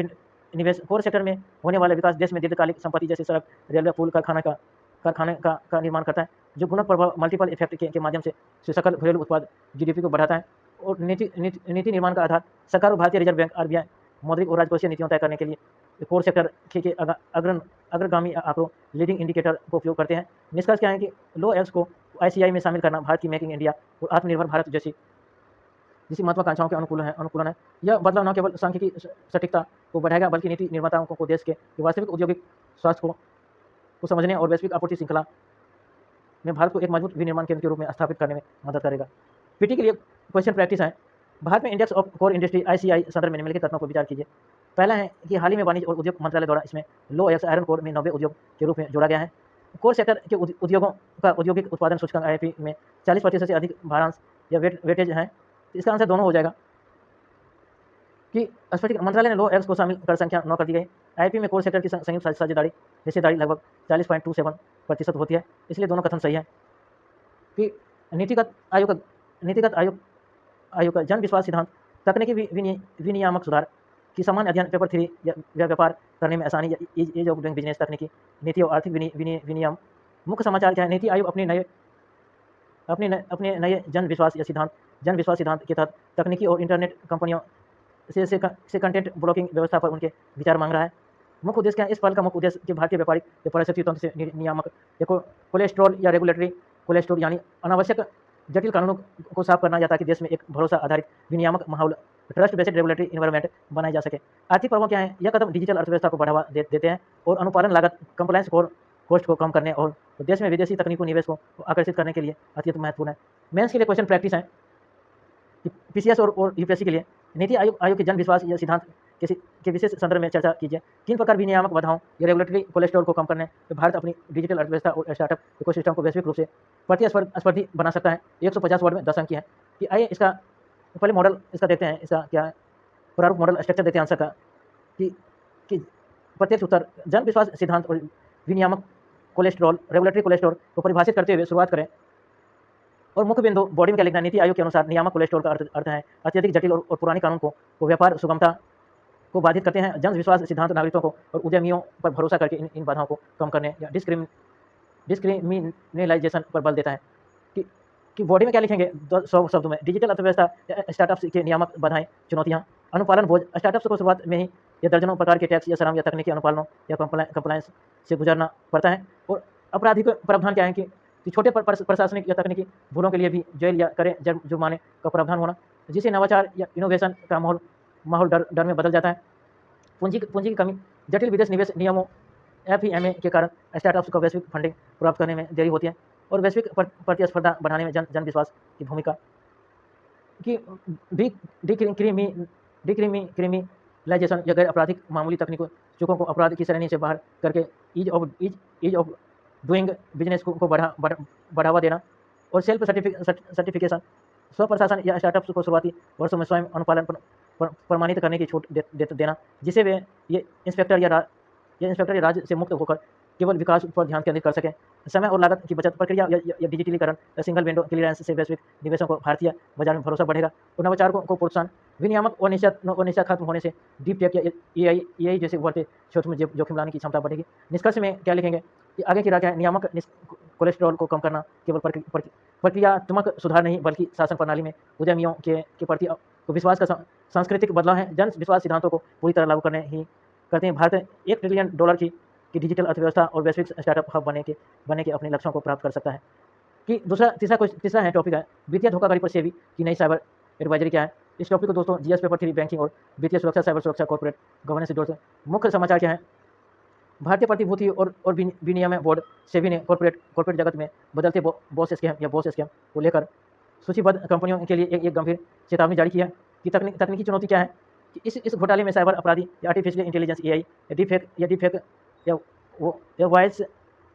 निवेश कोर सेक्टर में होने वाला विकास देश में दीर्घकालिक संपत्ति जैसे सड़क, रेलवे, पुल, कारखाने का निर्माण करता है जो गुणक प्रभाव मल्टीपल इफेक्ट के माध्यम से सकल घरेलू उत्पाद GDP को बढ़ाता है। और नीति निर्माण का आधार सरकार और भारतीय रिजर्व बैंक RBI मौद्रिक और राजकोषीय नीतियों तय करने के लिए कोर सेक्टर के अग्रगामी आंकड़ों लीडिंग इंडिकेटर को उपयोग करते हैं। निष्कर्ष क्या है कि लो एक्स को ICI में शामिल करना भारत की मेकिंग इंडिया और आत्मनिर्भर भारत जैसी महत्वाकांक्षाओं के अनुकूलन है। यह बदलाव न केवल सांख्यिकी सटीकता को बढ़ाएगा बल्कि नीति निर्माताओं को देश के वास्तविक औद्योगिक स्वास्थ्य को समझने और वैश्विक आपूर्ति श्रृंखला में भारत को एक मजबूत विनिर्माण केंद्र के रूप में स्थापित करने में मदद करेगा। PT के लिए क्वेश्चन प्रैक्टिस है। भारत में index of core industry ICI संदर्भ में निम्नलिखित तत्वों को विचार कीजिए। पहला है कि हाल ही में वाणिज्य और उद्योग मंत्रालय द्वारा इसमें लो एक्स आयरन कोर में 90 उद्योग के रूप में जोड़ा गया है। कोर सेक्टर के उद्योगों का औद्योगिक उत्पादन सूचकांक IIP में 40% से अधिक भारांश या वेटेज है। इसका आंसर दोनों हो जाएगा कि स्पष्टीकरण मंत्रालय ने लो एक्स को शामिल कर संख्या 9 कर दी गई। IIP में कोर सेक्टर की संयुक्त हिस्सेदारी लगभग 40.27% होती है, इसलिए दोनों कथन सही है। कि नीतिगत आयोग का जन विश्वास सिद्धांत, तकनीकी विनियामक सुधार की सामान्य अध्ययन, पेपर 3 या व्यापार करने में आसानी या ईज ऑफ डूइंग बिजनेस, तकनीकी नीति और आर्थिक विनियम। मुख्य समाचार क्या है? नीति आयोग अपने नए जन विश्वास सिद्धांत के तहत तकनीकी और इंटरनेट कंपनियों से कंटेंट ब्लॉकिंग व्यवस्था पर उनके विचार मांग रहा है। मुख्य उद्देश्य क्या है? इस पहल का मुख्य उद्देश्य कि भारतीय व्यापारिक या पारिस्थितिक तंत्र से नियामक कोलेस्ट्रॉल या रेगुलेटरी कोलेस्ट्रॉल यानी अनावश्यक जटिल कानूनों को साफ करना, या ताकि देश में एक भरोसा आधारित विनियामक माहौल, ट्रस्ट बेस्ड रेगुलेटरी इन्वायरमेंट बनाई जा सके। आर्थिक प्रभाव क्या है? यह कदम डिजिटल अर्थव्यवस्था को बढ़ावा देते हैं और अनुपालन लागत, कंप्लायंस कॉस्ट को कम करने और देश में विदेशी तकनीकों निवेश को आकर्षित करने के लिए अत्यंत महत्वपूर्ण है। मेंस के लिए क्वेश्चन प्रैक्टिस है कि PCS और UPSC के लिए नीति आयोग के जन विश्वास या सिद्धांत के विशेष संदर्भ में चर्चा कीजिए। किन प्रकार विनियामक बाधाओं या रेगुलेटरी कोलेस्ट्रॉल को कम करने में भारत अपनी डिजिटल अर्थव्यवस्था और स्टार्टअप इकोसिस्टम को वैश्विक रूप से प्रतिस्पर्धी बना सकता है। 150 वर्ड में 10 अंक की है। कि आइए इसका पहले मॉडल इसका देखते हैं, इसका क्या है प्रारूप मॉडल स्ट्रक्चर देखते हैं आंसर का। कि प्रत्यक्ष उत्तर जन विश्वास सिद्धांत और विनियामक कोलेस्ट्रॉल रेगुलेटरी कोलेस्ट्रॉल को परिभाषित करते हुए शुरुआत करें और मुख्य बिंदु बॉडी में क्या लिखना है? नीति आयोग के अनुसार नियामक कोलेस्ट्रॉल का अर्थ है अत्यधिक जटिल और पुरानी कानून को व्यापार सुगमता को बाधित करते हैं। जन विश्वास सिद्धांत नागरिकों को और उद्यमियों पर भरोसा करके इन बाधाओं को कम करने या डिस्क्रिमिनलाइजेशन पर बल देता है कि बॉडी में क्या लिखेंगे 100 शब्दों में। डिजिटल अर्थव्यवस्था स्टार्टअप्स के नियामक बाधाएं चुनौतियां, अनुपालन बोझ। स्टार्टअप्स को शुरुआत में ही ये दर्जनों प्रकार के टैक्स या श्रम या तकनीकी अनुपालनों या कंप्लायंस से गुजरना पड़ता है। और आपराधिक प्रावधान क्या है कि छोटे प्रशासनिक या तकनीकी भूलों के लिए भी जेल या करें जुर्माने का प्रावधान होना, जिससे नवाचार या इनोवेशन का माहौल डर में बदल जाता है। पूंजी की कमी, जटिल विदेश निवेश नियमों FEMA के कारण स्टार्टअप्स को वैश्विक फंडिंग प्राप्त करने में देरी होती है। और वैश्विक प्रतिस्पर्धा बढ़ाने में जन विश्वास की भूमिका कि डिक्रिमिनलाइजेशन या गैर आपराधिक मामूली तकनीकों चूकों को अपराध की श्रेणी से बाहर करके ईज ऑफ डूइंग बिजनेस को बढ़ावा देना। और सेल्फ सर्टिफिकेशन, स्व प्रशासन या स्टार्टअप्स को शुरुआती वर्षों में स्वयं अनुपालन प्रमाणित करने की छूट देना, जिससे वे ये इंस्पेक्टर या राज्य से मुक्त होकर केवल विकास पर ध्यान केंद्रित कर सकें। समय और लागत की बचत, प्रक्रिया या डिजिटलीकरण या सिंगल विंडो क्लियरेंस से वैश्विक निवेशों को भारतीय बाजार में भरोसा बढ़ेगा और नवाचार को प्रोत्साहन। विनियामक और निश्चय खत्म होने से डीप टेक या AI जैसे उभरते क्षेत्र में जोखिम लाने की क्षमता बढ़ेगी। निष्कर्ष में क्या लिखेंगे कि आगे की राह क्या है? नियामक कोलेस्ट्रॉल को कम करना केवल प्रक्रियात्मक सुधार नहीं, बल्कि शासन प्रणाली में उद्यमियों के प्रति विश्वास का सांस्कृतिक बदलाव है। जन विश्वास सिद्धांतों को पूरी तरह लागू करते हैं। भारत $1 ट्रिलियन की डिजिटल अर्थव्यवस्था और वैश्विक स्टार्टअप हब बनने के अपने लक्ष्यों को प्राप्त कर सकता है। कि तीसरा है टॉपिक है वित्तीय धोखाधड़ी पर सेबी की नई साइबर एडवाइजरी क्या है। इस टॉपिक को दोस्तों GS पेपर 3 बैंकिंग और वित्तीय सुरक्षा, साइबर सुरक्षा, कॉर्पोरेट गवर्नेंस से जोड़ते हैं। मुख्य समाचार क्या है? भारतीय प्रतिभूति और विनियम बोर्ड सेबी ने कॉर्पोरेट जगत में बदलते बॉस स्कैम को लेकर सूचीबद्ध कंपनियों के लिए एक गंभीर चेतावनी जारी की है। कि तकनीकी चुनौती क्या है कि इस घोटाले में साइबर अपराधी या आर्टिफिशियल इंटेलिजेंस AI या डीफेक या वॉइस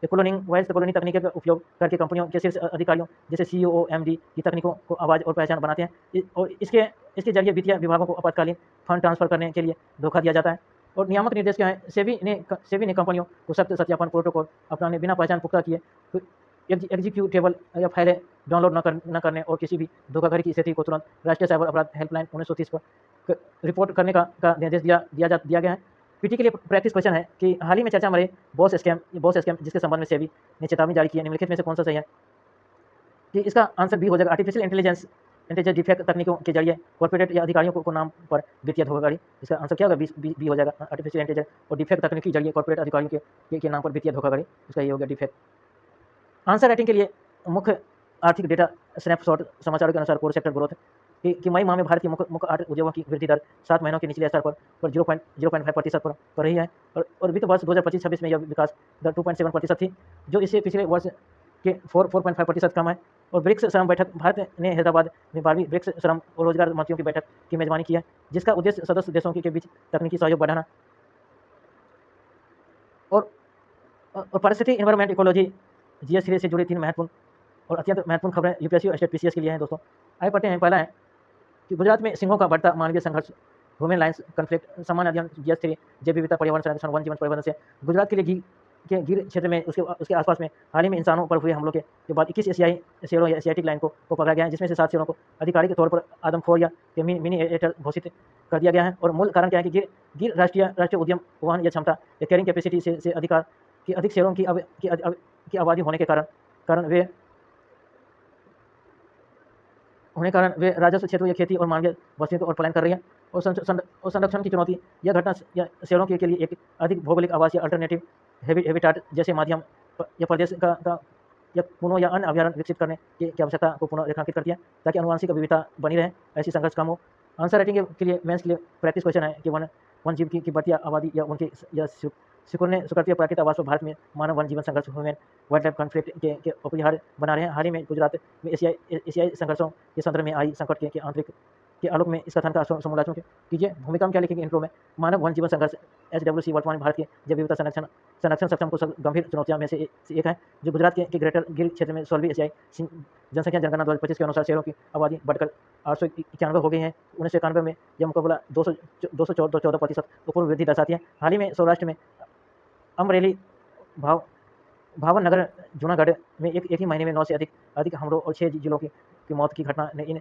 क्लोनिंग तकनीक का उपयोग करके कंपनियों के शीर्ष अधिकारियों जैसे CEO MD की तकनीकों को आवाज़ और पहचान बनाते हैं। और इसके जरिए वित्तीय विभागों को आपातकालीन फंड ट्रांसफर करने के लिए धोखा दिया जाता है। और नियामक निर्देश क्या है? सेबी ने कंपनियों को सख्त सत्यापन प्रोटोकॉल अपनाने, बिना पहचान पुख्ता किए एग्जीक्यूटेबल या फाइलें डाउनलोड न करने और किसी भी धोखाधड़ी की स्थिति को तुरंत राष्ट्रीय साइबर अपराध हेल्पलाइन 1930 पर रिपोर्ट करने का निर्देश दिया गया है। PT के लिए प्रैक्टिस क्वेश्चन है कि हाल ही में चर्चा में रहे बॉस स्कैम जिसके संबंध में सेबी ने चेतावनी जारी की है, निम्नलिखित में से कौन सा सही है? कि इसका आंसर B हो जाएगा। आर्टिफिशियल इंटेलिजेंस डिफेक्ट तकनीकों के जरिए कॉर्पोरेट या अधिकारियों को नाम पर वित्तीय धोखाधड़ी। इसका आंसर क्या होगा? बी हो जाएगा। आर्टिफिशियल इंटेलिजेंस और डिफेक्ट तकनीक के जरिए कॉर्पोरेट अधिकारियों के नाम पर वित्तीय धोखाधड़ी, इसका ये हो गया डिफेक्ट। आंसर राइटिंग के लिए मुख्य आर्थिक डेटा स्नैपशॉट समाचारों के अनुसार कोर सेक्टर ग्रोथ कि मई माह में भारत की मुख्य आर्थिक उद्योगों की वृद्धि दर 7 महीनों के निचले स्तर पर 0.5% पर रही है। और वित्त वर्ष 2025-26 में यह विकास दर 2.7% थी, जो इससे पिछले वर्ष के 4.5% कम है। और ब्रिक्स श्रम बैठक, भारत ने हैदराबाद में 12वीं ब्रिक्स श्रम और रोजगार मंत्रियों की बैठक की मेजबानी की है, जिसका उद्देश्य सदस्य देशों के बीच तकनीकी सहयोग बढ़ाना और परिस्थिति एनवायरमेंट इकोलॉजी GS3 से जुड़ी 3 महत्वपूर्ण और अत्यंत महत्वपूर्ण खबरें UPSC और स्टेट PCS के लिए हैं दोस्तों। आइए पढ़ते हैं। पहला है कि गुजरात में सिंहों का बढ़ता मानवीय संघर्ष, ह्यूमन लाइन्स कन्फ्लिक्ट, सामान्य अध्ययन GS3 जैव विविधता पर्यावरण संरक्षण वन जीवन प्रबंधन से गुजरात के लिए गिर क्षेत्र में उसके आसपास में हाल ही में इंसानों पर हुए हमलों के बाद 21 एशियाई शेरों या एशियाटिक लाइन को पकड़ा गया है, जिसमें से 7 शेरों को आधिकारिक तौर पर आदमखोर या मिनी एटर घोषित कर दिया गया है। और मूल कारण क्या है कि गिर राष्ट्रीय उद्यम वहन या क्षमता या कैरिंग कैपेसिटी से अधिक शेरों की आबादी होने के कारण वे राजस्व क्षेत्रों या खेती और मानवीय बस्तियों को और पलायन कर रही है। और संरक्षण की चुनौती, यह घटना या शेरों के लिए एक अधिक भौगोलिक आवास या अल्टरनेटिव हैबिटाट जैसे माध्यम या प्रदेश का या पुनः या अन्य अभ्यारण्य विकसित करने की आवश्यकता को पुनः रेखांकित करती है, ताकि आनुवंशिक विविधता बनी रहे, ऐसी संघर्ष कम हो। आंसर राइटिंग के लिए मेंस के लिए प्रैक्टिस क्वेश्चन है कि वन जीव की बढ़ती आबादी या उनके सुकृतीय प्राकृतिक आवास पर भारत में मानव वन जीवन संघर्ष ह्यूमन वाइल्ड लाइफ कॉन्फ्लिक्ट के अपरिहार्य बना रहे हैं। हाल ही में गुजरात में एशियाई संघर्षों के संदर्भ में आई संकट के आंतरिक के आलोक में इस कथन का समूलाचन कीजिए। भूमिका में क्या लिखेंगे इंट्रो में? मानव वन जीवन संघर्ष HWC वर्तमान भारत के जैव विविधता संरक्षण सक्षम को गंभीर चुनौतियों में से एक है, जो गुजरात के ग्रेटर गिर क्षेत्र में 16वीं एशियाई जनसंख्या जनगणना 2025 के अनुसार शहरों की आबादी बढ़कर 891 हो गई है। 1991 में यह मुकाबला 214% पूर्व वृद्धि दर्शाती है। हाल ही में सौराष्ट्र में अमरेली, भावनगर, जूनागढ़ में एक ही महीने में 9 से अधिक हमलों और 6 जिलों की मौत की घटना ने इन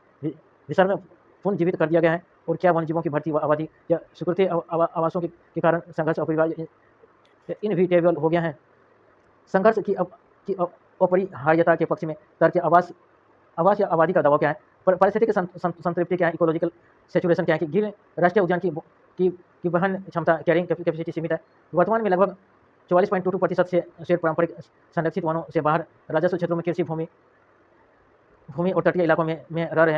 विसर में पुनर्जीवित कर दिया गया है। और क्या वन्यजीवों की बढ़ती आबादी या सुकृतीय आवासों के कारण संघर्ष अपरिहार्य इनविटेबल हो गया है? संघर्ष की की अपरिहार्यता के पक्ष में तर्क आवास आवास या आबादी का दबाव क्या है, पारिस्थितिक संतृप्ति क्या है, इकोलॉजिकल सेचुरेशन क्या है कि गिर राष्ट्रीय उद्यान की वहन क्षमता कैरिंग कैपेसिटी सीमित है। वर्तमान में लगभग 44.22% से शेर पारंपरिक संरक्षित वनों से बाहर राजस्व क्षेत्रों में कृषि भूमि भूमि और तटीय इलाकों में रह रहे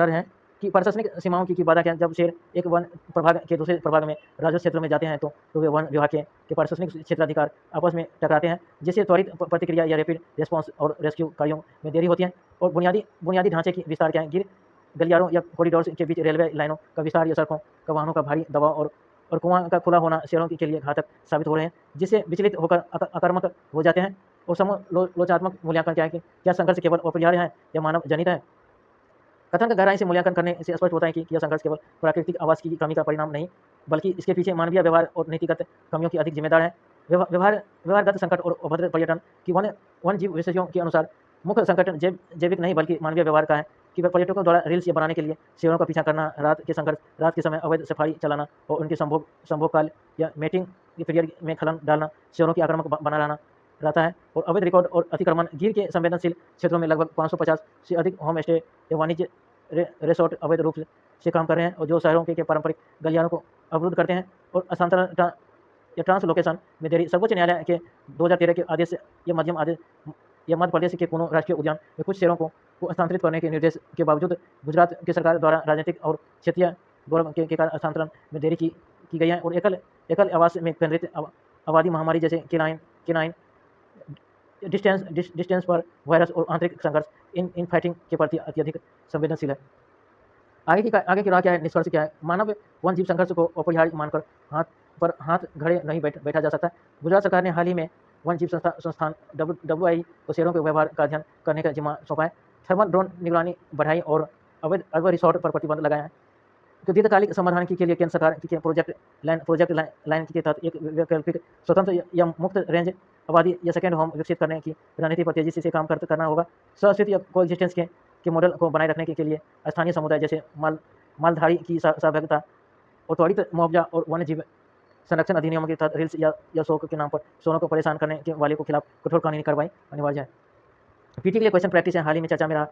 हैं कि प्रशासनिक सीमाओं की बाधा क्या है। जब शेर एक वन प्रभाग के दूसरे प्रभाग में राजस्व क्षेत्र में जाते हैं तो वे वन विभाग के प्रशासनिक क्षेत्राधिकार आपस में टकराते हैं, जिससे त्वरित प्रतिक्रिया या रैपिड रिस्पॉन्स और रेस्क्यू कार्यों में देरी होती है। और बुनियादी ढांचे की विस्तार क्या है, गिर गलियारों या कॉरिडोर्स के बीच रेलवे लाइनों का विस्तार या सड़कों का वाहनों का भारी दबाव और कुआं का खुला होना शेरों के लिए घातक साबित हो रहे हैं, जिससे विचलित होकर आक्रामक हो जाते हैं। और समलोचात्मक मूल्यांकन क्या है कि क्या संघर्ष केवल अपरिहार्य है या मानव जनित है। कथन का गहराई से मूल्यांकन करने से स्पष्ट होता है कि यह संघर्ष केवल प्राकृतिक आवास की कमी का परिणाम नहीं, बल्कि इसके पीछे मानवीय व्यवहार और नीतिगत कमियों की अधिक जिम्मेदार है। व्यवहारगत संकट और अभद्र पर्यटन की वन जीव विशेषज्ञों के अनुसार मुख्य संकट जैविक नहीं बल्कि मानवीय व्यवहार का है कि पर्यटकों द्वारा रील्स बनाने के लिए शेरों का पीछा करना, रात के समय अवैध सफारी चलाना और उनके संभोग काल या मेटिंग पीरियड में खलन डालना शेरों की आक्रामक बना रहता है। और अवैध रिकॉर्ड और अतिक्रमण गिर के संवेदनशील क्षेत्रों में लगभग 550 से अधिक होम स्टे या वाणिज्य रिसोर्ट अवैध रूप से काम कर रहे हैं और जो शहरों के पारंपरिक गलियारों को अवरुद्ध करते हैं और स्थानांतरण या ट्रांसलोकेशन में देरी। सर्वोच्च न्यायालय के 2013 के आदेश या मध्य प्रदेश के कोनो राष्ट्रीय उद्यान में कुछ शेरों को स्थानांतरित करने के निर्देश के बावजूद गुजरात की सरकार द्वारा राजनीतिक और क्षेत्रीय गौरव के कारण स्थानांतरण में देरी की गई है। और एकल आवास में केंद्रित आबादी महामारी जैसे केनाइन डिस्टेंस पर वायरस और आंतरिक संघर्ष इन फाइटिंग के प्रति अत्यधिक संवेदनशील है। आगे की राह क्या है, निष्कर्ष क्या है। मानव वन जीव संघर्ष को अपरिहार्य मानकर हाथ घड़े नहीं बैठा जा सकता। गुजरात सरकार ने हाल ही में वन जीव संस्थान WI को शेरों के व्यवहार का अध्ययन करने का जिम्मा सौंपा है, थर्मल ड्रोन निगरानी बढ़ाई और अवैध रिसोर्ट पर प्रतिबंध लगाया है। तो दीर्घकालिक समाधान के लिए केंद्र सरकार के प्रोजेक्ट लाइन के तहत एक वैकल्पिक स्वतंत्र या मुक्त रेंज आबादी या सेकेंड होम विकसित करने की रणनीति पर तेजी से काम करना होगा। सहअस्तित्व या कोएग्जिस्टेंस के मॉडल को बनाए रखने के लिए स्थानीय समुदाय जैसे मालधारी की सहभागिता और त्वरित मुआवजा और वन्य जीव संरक्षण अधिनियमों के तहत रील्स या शौक के नाम पर शेरों को परेशान करने के वाले के खिलाफ कठोर कानूनी कार्रवाई अनिवार्य है। पीटी के लिए क्वेश्चन प्रैक्टिस है। हाल ही में चर्चा में रहा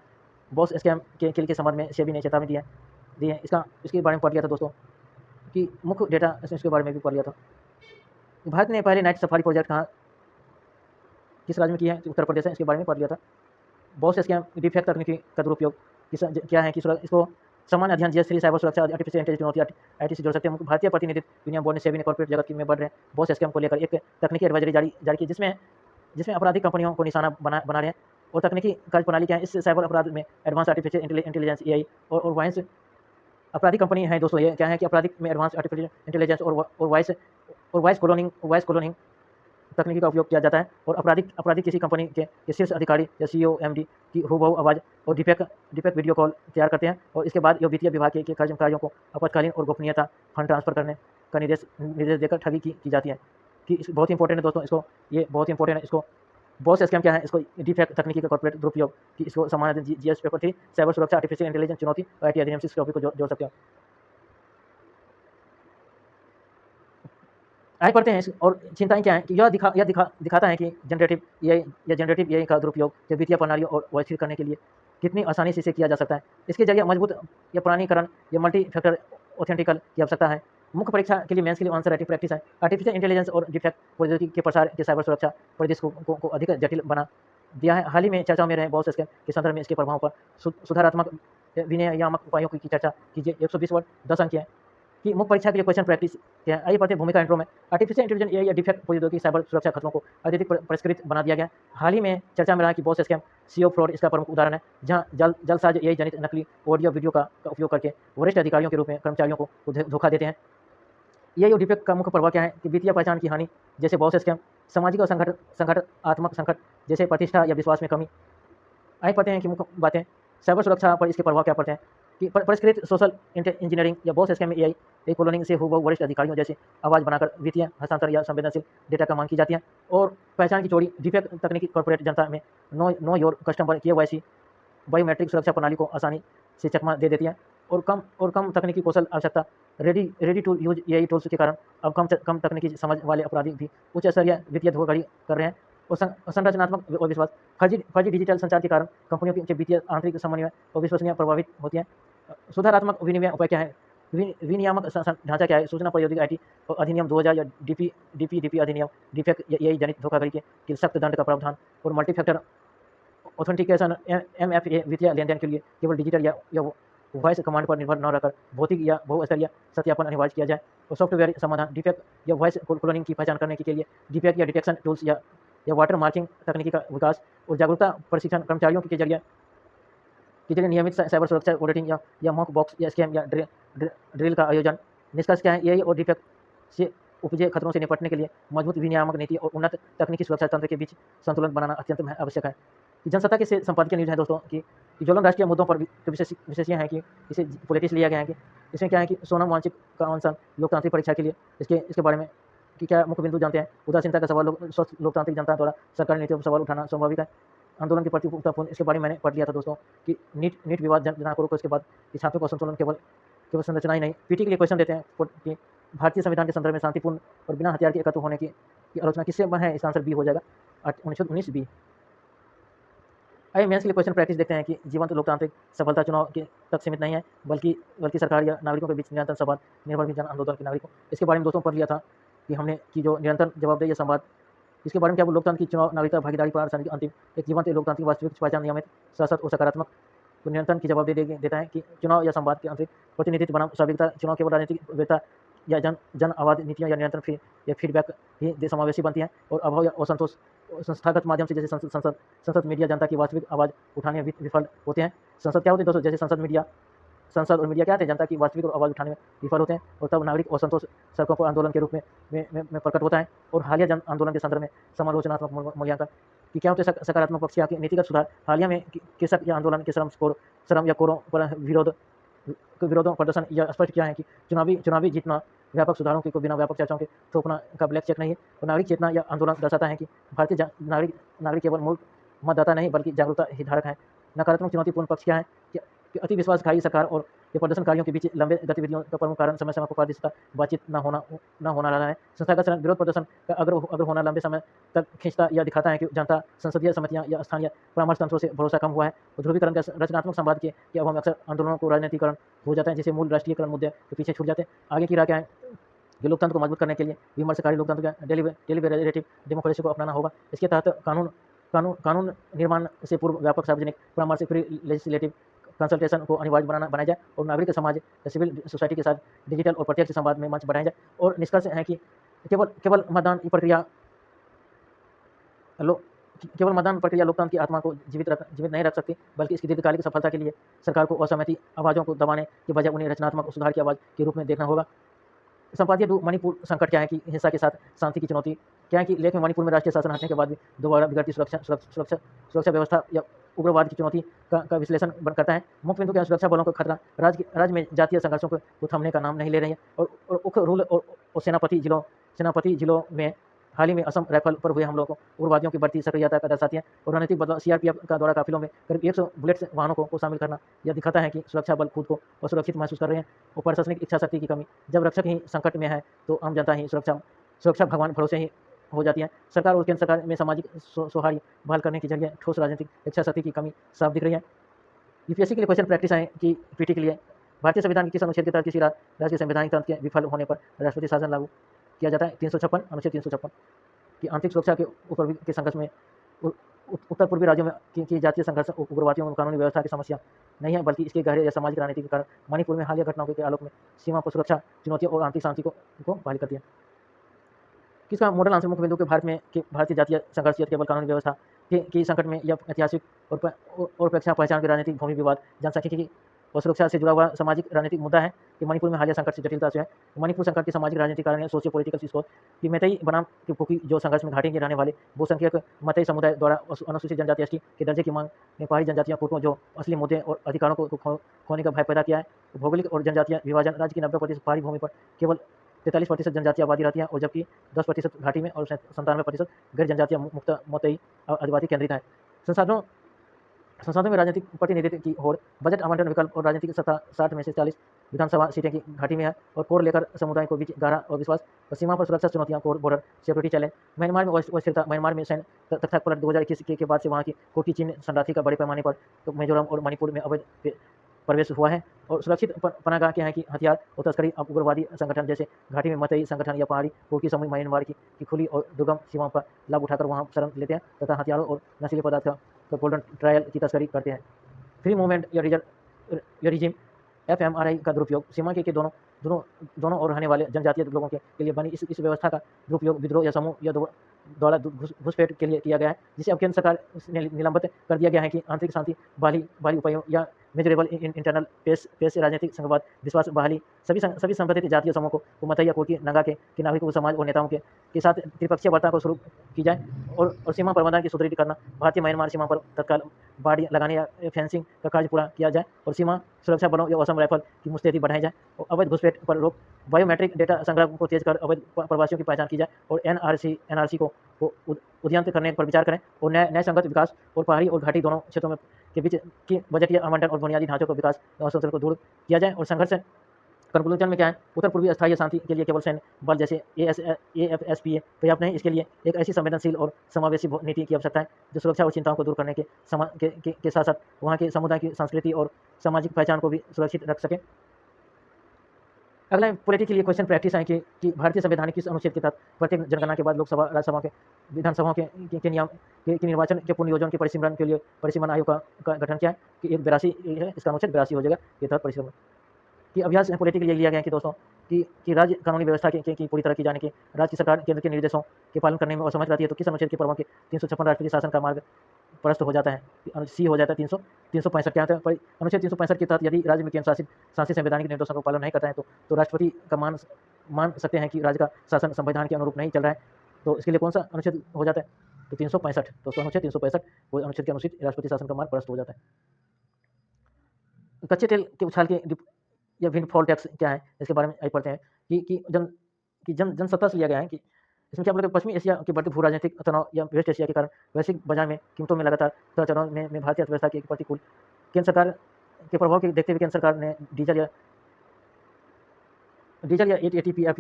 बॉस स्कैम के किल के संबंध में सेबी ने चेतावनी दी है। इसके बारे में पढ़ लिया था दोस्तों कि मुख्य डेटा इसके बारे में भी पढ़ लिया था। भारत ने पहले नाइट सफारी प्रोजेक्ट किस राज्य में किया है, उत्तर प्रदेश है, इसके बारे में पढ़ लिया था। बॉस स्कैम डिफेक्ट तकनीकी का दुरुपयोग क्या है कि इसको सामान्य अध्ययन GS3 साइबर सुरक्षा आर्टिफिशियल इंटेलिजेंस चुनौती IT से जोड़ सकते हैं। भारतीय प्रतिनिधित्व विनियम बोर्ड ने सेबी ने कॉर्पोरेट जगत में बढ़ रहे बॉस स्कैम को लेकर एक तकनीकी एडवाइजरी जारी की, जिसमें आपराधिक कंपनियों को निशाना बना रहे हैं। और तकनीकी कार्यप्रणाली क्या है, इस साइबर अपराध में एडवांस आर्टिफिशियल इंटेलिजेंस AI और वॉइस आपराधिक कंपनी है दोस्तों। ये क्या है कि आपराधिक में एडवांस आर्टिफिशियल इंटेलिजेंस और वॉइस क्लोनिंग तकनीकी का उपयोग किया जाता है। और अपराधिक किसी कंपनी के शीर्ष अधिकारी या CEO MD की हूबहू आवाज़ और डिफेक्ट वीडियो कॉल तैयार करते हैं और इसके बाद वित्तीय विभाग के कर्मचारियों को आपातकालीन और गोपनीयता फंड ट्रांसफर करने का निर्देश देकर ठगी की जाती है। कि बहुत ही इंपॉर्टेंट है दोस्तों, ये बहुत ही इंपॉर्टेंट है। इसको बॉस स्कैम क्या है, इसको डिफेक्ट तकनीकी का कॉर्पोरेट दुरुपयोग कि इसको सामान्य GS पेपर 3 साइबर सुरक्षा आर्टिफिशियल इंटेलिजेंस चुनौती और IT अधिनियम 6 टॉपिक को जोड़ सकते हो। आगे पढ़ते हैं और चिंताएं क्या है कि यह दिखाता है कि जनरेटिव AI का दुरुपयोग वित्तीय प्रणालियों और व्यवस्थित करने के लिए कितनी आसानी से इसे किया जा सकता है। इसके जरिए मजबूत या प्रमाणीकरण या मल्टी फैक्टर ऑथेंटिकल की आवश्यकता है। मुख्य परीक्षा के लिए मेंस के लिए आंसर राइटिंग प्रैक्टिस है। आर्टिफिशियल इंटेलिजेंस और डिफेक्ट प्रौद्योगिकी के प्रसार के साइबर सुरक्षा परिदृश्य को अधिक जटिल बना दिया है। हाल ही में चर्चा में रहे बॉस स्कैम के संदर्भ में इसके प्रभाव पर सुधारात्मक विनियामक उपायों की चर्चा कीजिए। 120 वर्ड 10 अंक है कि मुख्य परीक्षा के लिए क्वेश्चन प्रैक्टिस क्या है। आइए पढ़ते हैं भूमिका इंट्रो में। आर्टिफिशियल इंटेलिजेंस AI या डिफेक्ट प्रौद्योगिकी साइबर सुरक्षा खतरों को अत्यधिक परिष्कृत बना दिया गया। हाल ही में चर्चा में रहा कि बॉस स्कैम CEO फ्रॉड इसका प्रमुख उदाहरण है, जहां जलसाज AI जनित नकली ऑडियो वीडियो का उपयोग करके वरिष्ठ अधिकारियों के रूप में कर्मचारियों को धोखा देते हैं। AI और डिफेक्ट का मुख्य प्रभाव क्या है कि वित्तीय पहचान की हानि जैसे बॉस स्कैम, सामाजिक और संगठनात्मक संकट जैसे प्रतिष्ठा या विश्वास में कमी। आइए पढ़ते हैं कि मुख्य बातें साइबर सुरक्षा पर इसके प्रभाव क्या पड़ते हैं कि परिष्कृत सोशल इंजीनियरिंग या बॉस स्कैम में AI क्लोनिंग से हूबहू वरिष्ठ अधिकारियों जैसे आवाज़ बनाकर वित्तीय हस्तांतरण या संवेदनशील डेटा का मांग की जाती है। और पहचान की चोरी डिफेक्ट तकनीकी कॉर्पोरेट जनता में know your customer KYC biometric सुरक्षा प्रणाली को आसानी से चकमा दे देती है। और कम तकनीकी कौशल आवश्यकता ready to use AI tools के कारण अब कम तकनीकी समझ वाले अपराधी भी उच्च स्तरीय वित्तीय धोखाधड़ी कर रहे हैं। संरचनात्मक अविश्वास। फर्जी डिजिटल संचार के कारण कंपनियों के वित्तीय आंतरिक समन्वय और विश्वसनीयता प्रभावित होती है। सुधारात्मक विनिमय उपाय क्या है? विनियामक ढांचा क्या है? सूचना प्रौद्योगिकी आईटी अधिनियम 2000 या डीपीडीपी अधिनियम, डिफेक्ट एआई जनित धोखाधड़ी के सख्त दंड का प्रावधान और मल्टी फैक्टर ऑथेंटिकेशन एमएफए वित्तीय लेनदेन के लिए केवल डिजिटल या वॉइस कमांड पर निर्भर न रहकर भौतिक या बहुस्तरीय सत्यापन अनिवार्य किया जाए। और सॉफ्टवेयर समाधान डिफेक्ट या वॉइस क्लोनिंग की पहचान करने के लिए डिफेक्ट या डिटेक्शन टूल्स या वाटर मार्किंग तकनीकी का विकास और जागरूकता प्रशिक्षण कर्मचारियों के जरिए नियमित साइबर सुरक्षा ऑडिटिंग या मॉक बॉक्स या स्कैम या ड्रिल का आयोजन। निष्कर्ष क्या है? एआई और डिफेक्ट से उपजे खतरों से निपटने के लिए मजबूत विनियामक नीति और उन्नत तकनीकी सुरक्षा तंत्र के बीच संतुलन बनाना अत्यंत आवश्यक है। जनसत्ता के संपादकीय न्यूज़ है दोस्तों कि ज्वलन राष्ट्रीय मुद्दों पर विशेषज्ञ हैं कि इसे पॉलिटिक्स लिया गया है कि इसमें क्या है कि सोनम वांचिक का अवसान लोकतांत्रिक परीक्षा के लिए इसके बारे में कि क्या मुख्य बिंदु जानते हैं। उदासीनता का सवाल स्वस्थ लोकतांत्रिक जनता द्वारा सरकारी नीतियों पर सवाल उठाना स्वाभाविक है। आंदोलन के प्रति उत्तरपूर्ण इसके बारे में मैंने पढ़ लिया था दोस्तों कि नीट विवाद जनाकों को इसके बाद छात्रों का संतुलन केवल संरचना ही नहीं। पीटी के लिए क्वेश्चन देते हैं कि भारतीय संविधान के संदर्भ में शांतिपूर्ण और बिना हथियार के एकत्र होने की आलोचना किससे है? इसका आंसर बी हो जाएगा, 1919 बी। आइए मेंस के लिए क्वेश्चन प्रैक्टिस देखते हैं कि जीवंत लोकतांत्रिक सफलता चुनाव के तक सीमित नहीं है बल्कि सरकार या नागरिकों के बीच निरंतर संवाद निर्भर भी जन आंदोलन के नागरिकों। इसके बारे में दोस्तों पढ़ लिया था कि हमने कि जो निरंतर जवाबदेही या संवाद, इसके बारे में क्या वो लोकतंत्र की चुनाव नागरिकता भागीदारी पर आधारित अंतिम एक जीवंत लोकतांत्रिक वास्तविक पहचान नियमित सशक्त और सकारात्मक नियंत्रण की जवाबदेही देता है कि चुनाव या संवाद के आंतरिक प्रतिनिधित्व बनाम स्वाभाविकता। चुनाव केवल राजनीतिक वेता या जन आवाज नीतियों या नियंत्रण या फीडबैक ही समावेशी बनती है और अभाव या असंतोष संस्थागत माध्यम से जैसे संसद मीडिया जनता की वास्तविक आवाज़ उठाने में विफल होते हैं। संसद क्या होती है दोस्तों? जैसे संसद और मीडिया क्या होते हैं? जनता की वास्तविक आवाज़ उठाने में विफल होते हैं और तब नागरिक असंतोष सड़कों पर आंदोलन के रूप में प्रकट होता है। और हालिया जन आंदोलन के संदर्भ में समालोचनात्मक मूल्यांकन कि क्या होते हैं सकारात्मक पक्ष या नीतिगत सुधार। हालिया में कृषक या आंदोलन के श्रम या कोरों पर विरोधों प्रदर्शन या स्पष्ट किया है कि चुनावी जीतना व्यापक सुधारों को बिना व्यापक चर्चाओं के थोपना का ब्लैक चेक नहीं है। और नागरिक चेतना या आंदोलन दर्शाता है कि भारतीय नागरिक केवल मूल मतदाता नहीं बल्कि जागरूकता हितधारक है। नकारात्मक चुनौतीपूर्ण पक्ष क्या है कि अति विश्वासघाती सरकार और प्रदर्शनकारियों के बीच लंबे गतिविधियों का प्रमुख कारण समय पर पारदर्शिता बातचीत न होना रहा है। संस्थागत विरोध प्रदर्शन का अगर होना लंबे समय तक खींचता या दिखाता है कि जनता संसदीय समितियां या स्थानीय परामर्श तंत्रों से भरोसा कम हुआ है। और ध्रुवीकरण का रचनात्मक संवाद के अब हम अक्सर आंदोलनों को राजनीतिकरण हो जाता है जिससे मूल राष्ट्रीयकरण मुद्दे के पीछे छूट जाते हैं। आगे की राह क्या है कि लोकतंत्र को मजबूत करने के लिए विमर्शकारी लोकतंत्र का डेलिबरेटिव डेमोक्रेसी को अपनाना होगा। इसके तहत कानून निर्माण से पूर्व व्यापक सार्वजनिक परामर्श फ्री लेजिस्लेटिव कंसल्टेशन को अनिवार्य बनाया जाए और नागरिक समाज सिविल सोसाइटी के साथ डिजिटल और प्रत्यक्ष संवाद में मंच बढ़ाया जाए। और निष्कर्ष है कि केवल मतदान प्रक्रिया लोकतंत्र की आत्मा को जीवित नहीं रख सकती बल्कि इसकी दीर्घकालिक सफलता के लिए सरकार को असहमति आवाज़ों को दबाने के बजाय उन्हें रचनात्मक सुधार की आवाज़ के रूप में देखना होगा। संपादकीय 2 मणिपुर संकट क्या है कि हिंसा के साथ शांति की चुनौती क्या है कि लेख में मणिपुर में राष्ट्रीय शासन हटने के बाद भी दोबारा बिगड़ती सुरक्षा व्यवस्था या उग्रवाद की चुनौती का विश्लेषण करता है। मुख्य बिंदु क्या? सुरक्षा बलों का खतरा राज्य में जातीय संघर्षों को थमने का नाम नहीं ले रही है और उखरुल और सेनापति जिलों में हाल ही में असम राइफल पर हुए हमलों को उग्रवादियों की बढ़ती सक्रियता का दर्शाती है। और रणनीतिक बदलाव सीआरपीएफ का दौरा काफिलों में करीब 100 बुलेट्स वाहनों को शामिल करना यह दिखाता है कि सुरक्षा बल खुद को असुरक्षित महसूस कर रहे हैं। और प्रशासनिक इच्छा शक्ति की कमी, जब रक्षक ही संकट में है तो आम जनता ही सुरक्षा भगवान भरोसे ही हो जाती है। सरकार और केंद्र सरकार में सामाजिक सौहार्द बहाल करने के जरिए ठोस राजनीतिक इच्छा शक्ति की कमी साफ दिख रही है। यूपीएससी के लिए क्वेश्चन प्रैक्टिस है कि पीटी के लिए भारतीय संविधान के किस अनुच्छेद के तहत किसी राज्य के संवैधानिक तंत्र के विफल होने पर राष्ट्रपति शासन लागू किया जाता है? 356 अनुच्छेद 356 की आंतरिक सुरक्षा के ऊपर के संघर्ष में उत्तर पूर्वी राज्यों में की जातीय संघर्ष उग्रवादियों और कानूनी व्यवस्था की समस्या नहीं है बल्कि इसके गहरे या सामाजिक राजनीति के कारण मणिपुर में हालिया घटनाओं के आलोक में सीमा पर सुरक्षा चुनौतियों और आंतरिक शांति को बहाल करती है। किसका मॉडल आंसर मुख्य बिंदु के भारतीय जातीय संघर्ष या केवल कानूनी व्यवस्था की संकट में या ऐतिहासिक और अपेक्षा पहचान के राजनीतिक भूमि विवाद जनसांख्यिकी की और सुरक्षा से जुड़ा हुआ सामाजिक राजनीतिक मुद्दा है कि मणिपुर में हालिया संकट से जटिलता से है। मणिपुर संकट के सामाजिक राजनीतिक कारण है सोशियो पॉलिटिकल स्कोर कि मैतेई बनाम की कुकी जो संघर्ष में घाटी के रहने वाले बहुसंख्यक मैतेई समुदाय द्वारा अनुसूचित जनजाति एसटी के दर्जे की मांग ने पहाड़ी जनजातियों को जो असली मुद्दे और अधिकारों को खोने का भय पैदा किया है। भौगोलिक और जनजातीय विभाजन राज्य की 90% पहाड़ी भूमि पर केवल 43% जनजातीय आबादी रहती है और जबकि 10% घाटी में और 97% गैर जनजातीय मुक्त मैतेई आदिवासी केंद्रित है। संसदों में राजनीतिक प्रतिनिधित्व की होड़, बजट आवंटन विकल्प और राजनीतिक सत्ता 60 में से 40 विधानसभा सीटें की घाटी में है और कोर लेकर समुदाय को बीच गहरा अविश्वास और सीमा पर सुरक्षा चुनौतियां, core border security challenge, Myanmar में अस्थिरता, म्यांमार में सैन्य तख्ता पलट 2021 के बाद से वहां की कोर की चीन शरणार्थी का बड़े पैमाने पर तो मिजोरम और मणिपुर में अवैध प्रवेश हुआ है और सुरक्षित पनागाह के हैं कि हथियार और तस्करी अब उग्रवादी संगठन जैसे घाटी में मतई संगठन या पहाड़ी कोर की समूह म्यांमार की खुली और दुर्गम सीमाओं का लाभ उठाकर वहां शरण लेते हैं तथा हथियारों और नशीले पदार्थ का गोल्डन ट्रायल की तस्करी करते हैं। फ्री मूवमेंट या रिजिम एफएमआरआई का दुरुपयोग, सीमा के दोनों ओर रहने वाले जनजातीय लोगों के लिए बनी इस व्यवस्था का दुरुपयोग विद्रोह या समूह या द्वारा घुसपैठ के लिए किया गया है, जिसे अब केंद्र सरकार ने निलंबित कर दिया गया है कि आंतरिक शांति बहाली उपायों या मेजरेबल इंटरनल पेश राजनीतिक संघवाद विश्वास बहाली सभी संगठित जातीय समूहों को मतैया कोर की नंगा के नागरिकों समाज और नेताओं के साथ त्रिपक्षीय वार्ता को शुरू की जाए और सीमा प्रबंधन की सुदृढ़ करना, भारतीय म्यांमार सीमा पर तत्काल बाड़ी लगाने या फेंसिंग का कार्य पूरा किया जाए और सीमा सुरक्षा बलों या असम राइफल की मुस्तैदी बढ़ाई जाए और अवैध घुसपैठ पर रोक, बायोमेट्रिक डेटा संग्रह को तेज कर अवैध प्रवासियों की पहचान की जाए और एनआरसी को उद्यंत करने पर विचार करें और नए संगत विकास और पहाड़ी और घाटी दोनों क्षेत्रों में के बीच की बजटीय आवंटन और बुनियादी ढांचों को विकास असंतुलन को दूर किया जाए और संघर्ष कंक्लूजन में क्या है, उत्तर पूर्वी अस्थायी शांति के लिए केवल सैन्य बल जैसे AFSPA पर्याप्त नहीं, इसके लिए एक ऐसी संवेदनशील और समावेशी नीति की आवश्यकता है जो सुरक्षा और चिंताओं को दूर करने के साथ साथ वहाँ के समुदाय की संस्कृति और सामाजिक पहचान को भी सुरक्षित रख सके। अगला पॉलिटी के लिए क्वेश्चन प्रैक्टिस है कि भारतीय संविधान किस अनुच्छेद के तहत प्रत्येक जनगणना के बाद लोकसभा, राज्यसभा के विधानसभाओं के नियम के निर्वाचन के पूर्ण योजना के परिसीमन के लिए परिसीमन आयोग का गठन किया है कि एक 82 है, इसका अनुच्छेद 82 हो जाएगा ये तहत परिसीमन कि अभ्यास पॉलिटी के लिए लिया गया है कि दोस्तों कि राज्य कानूनी व्यवस्था की पूरी तरह की जाने की राज्य की सरकार केंद्र के निर्देशों के पालन करने में असमर्थ रहती है तो किस अनुच्छेद के प्रभाव के 356 राष्ट्रपति शासन का मार्ग प्रस्त हो जाता है, सी हो जाता है 365 क्या होता है अनुच्छेद 365 के तहत यदि राज्य में केंद्र शासित संवैधानिक निर्देशों का पालन नहीं करता है तो राष्ट्रपति का मान सकते हैं कि राज्य का शासन संविधान के अनुरूप नहीं चल रहा है, तो इसके लिए कौन सा अनुच्छेद हो जाता है तो 365 दोस्तों अनुच्छेद 365 वो अनुच्छेद के अनुसार राष्ट्रपति शासन का मार्ग प्रस्त हो जाता है। कच्चे तेल के उछाल के या विंडफॉल टैक्स क्या है इसके बारे में आई पढ़ते हैं कि जनसत्ता से लिया गया है कि इसमें क्या बोलते हैं पश्चिमी एशिया के बढ़ते भू राजनीतिक तनाव या वेस्ट एशिया के कारण वैश्विक बाजार में कीमतों में लगातार उतार चढ़ाव में भारतीय अर्थव्यवस्था के प्रतिकूल केंद्र सरकार के प्रभाव के देखते हुए केंद्र सरकार ने डीजल या एटीपीएफ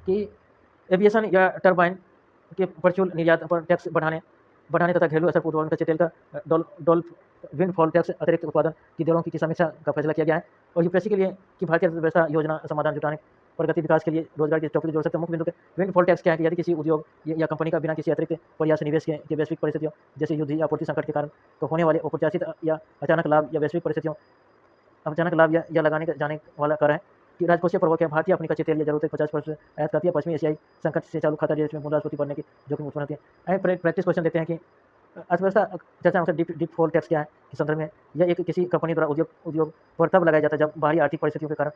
के एविएशन या टर्बाइन के परचूल निर्यात पर टैक्स बढ़ाने तथा घरेलू असर पूर्वाधान कच्चे तेल का विंडफॉल टैक्स अतिरिक्त उत्पादन की दरों की समीक्षा का फैसला किया गया है और यूपीएससी के लिए कि भारतीय अर्थव्यवस्था योजना समाधान जुटाने प्रगति विकास के लिए रोजगार की चौकड़ी जोड़ सकते हैं। मुख्य बिंदु के विंडफॉल टैक्स क्या है कि यदि किसी उद्योग या कंपनी का बिना किसी अतिरिक्त प्रयास निवेश के वैश्विक परिस्थितियों जैसे युद्ध या आपूर्ति संकट के कारण तो होने वाले अप्रत्याशित या अचानक लाभ या वैश्विक परिस्थितियों अचानक लाभ या लगाने जाने वाला कर है कि राजकोषीय प्रभाव के भारतीय अपनी कच्चे तेल या जरूरत 50% आयात करती है। पश्चिमी एशियाई संकट से चालू खाता देश में मुद्रास्फीति बढ़ने की जोखिम उत्पन्न होती है। प्रैक्टिस क्वेश्चन देते हैं कि अर्थव्यवस्था चर्चा में डिफॉल्ट टैक्स क्या है के संदर्भ में यह एक किसी कंपनी द्वारा उद्योग पर तब लगाया जाता है जब बाहरी आर्थिक परिस्थितियों के कारण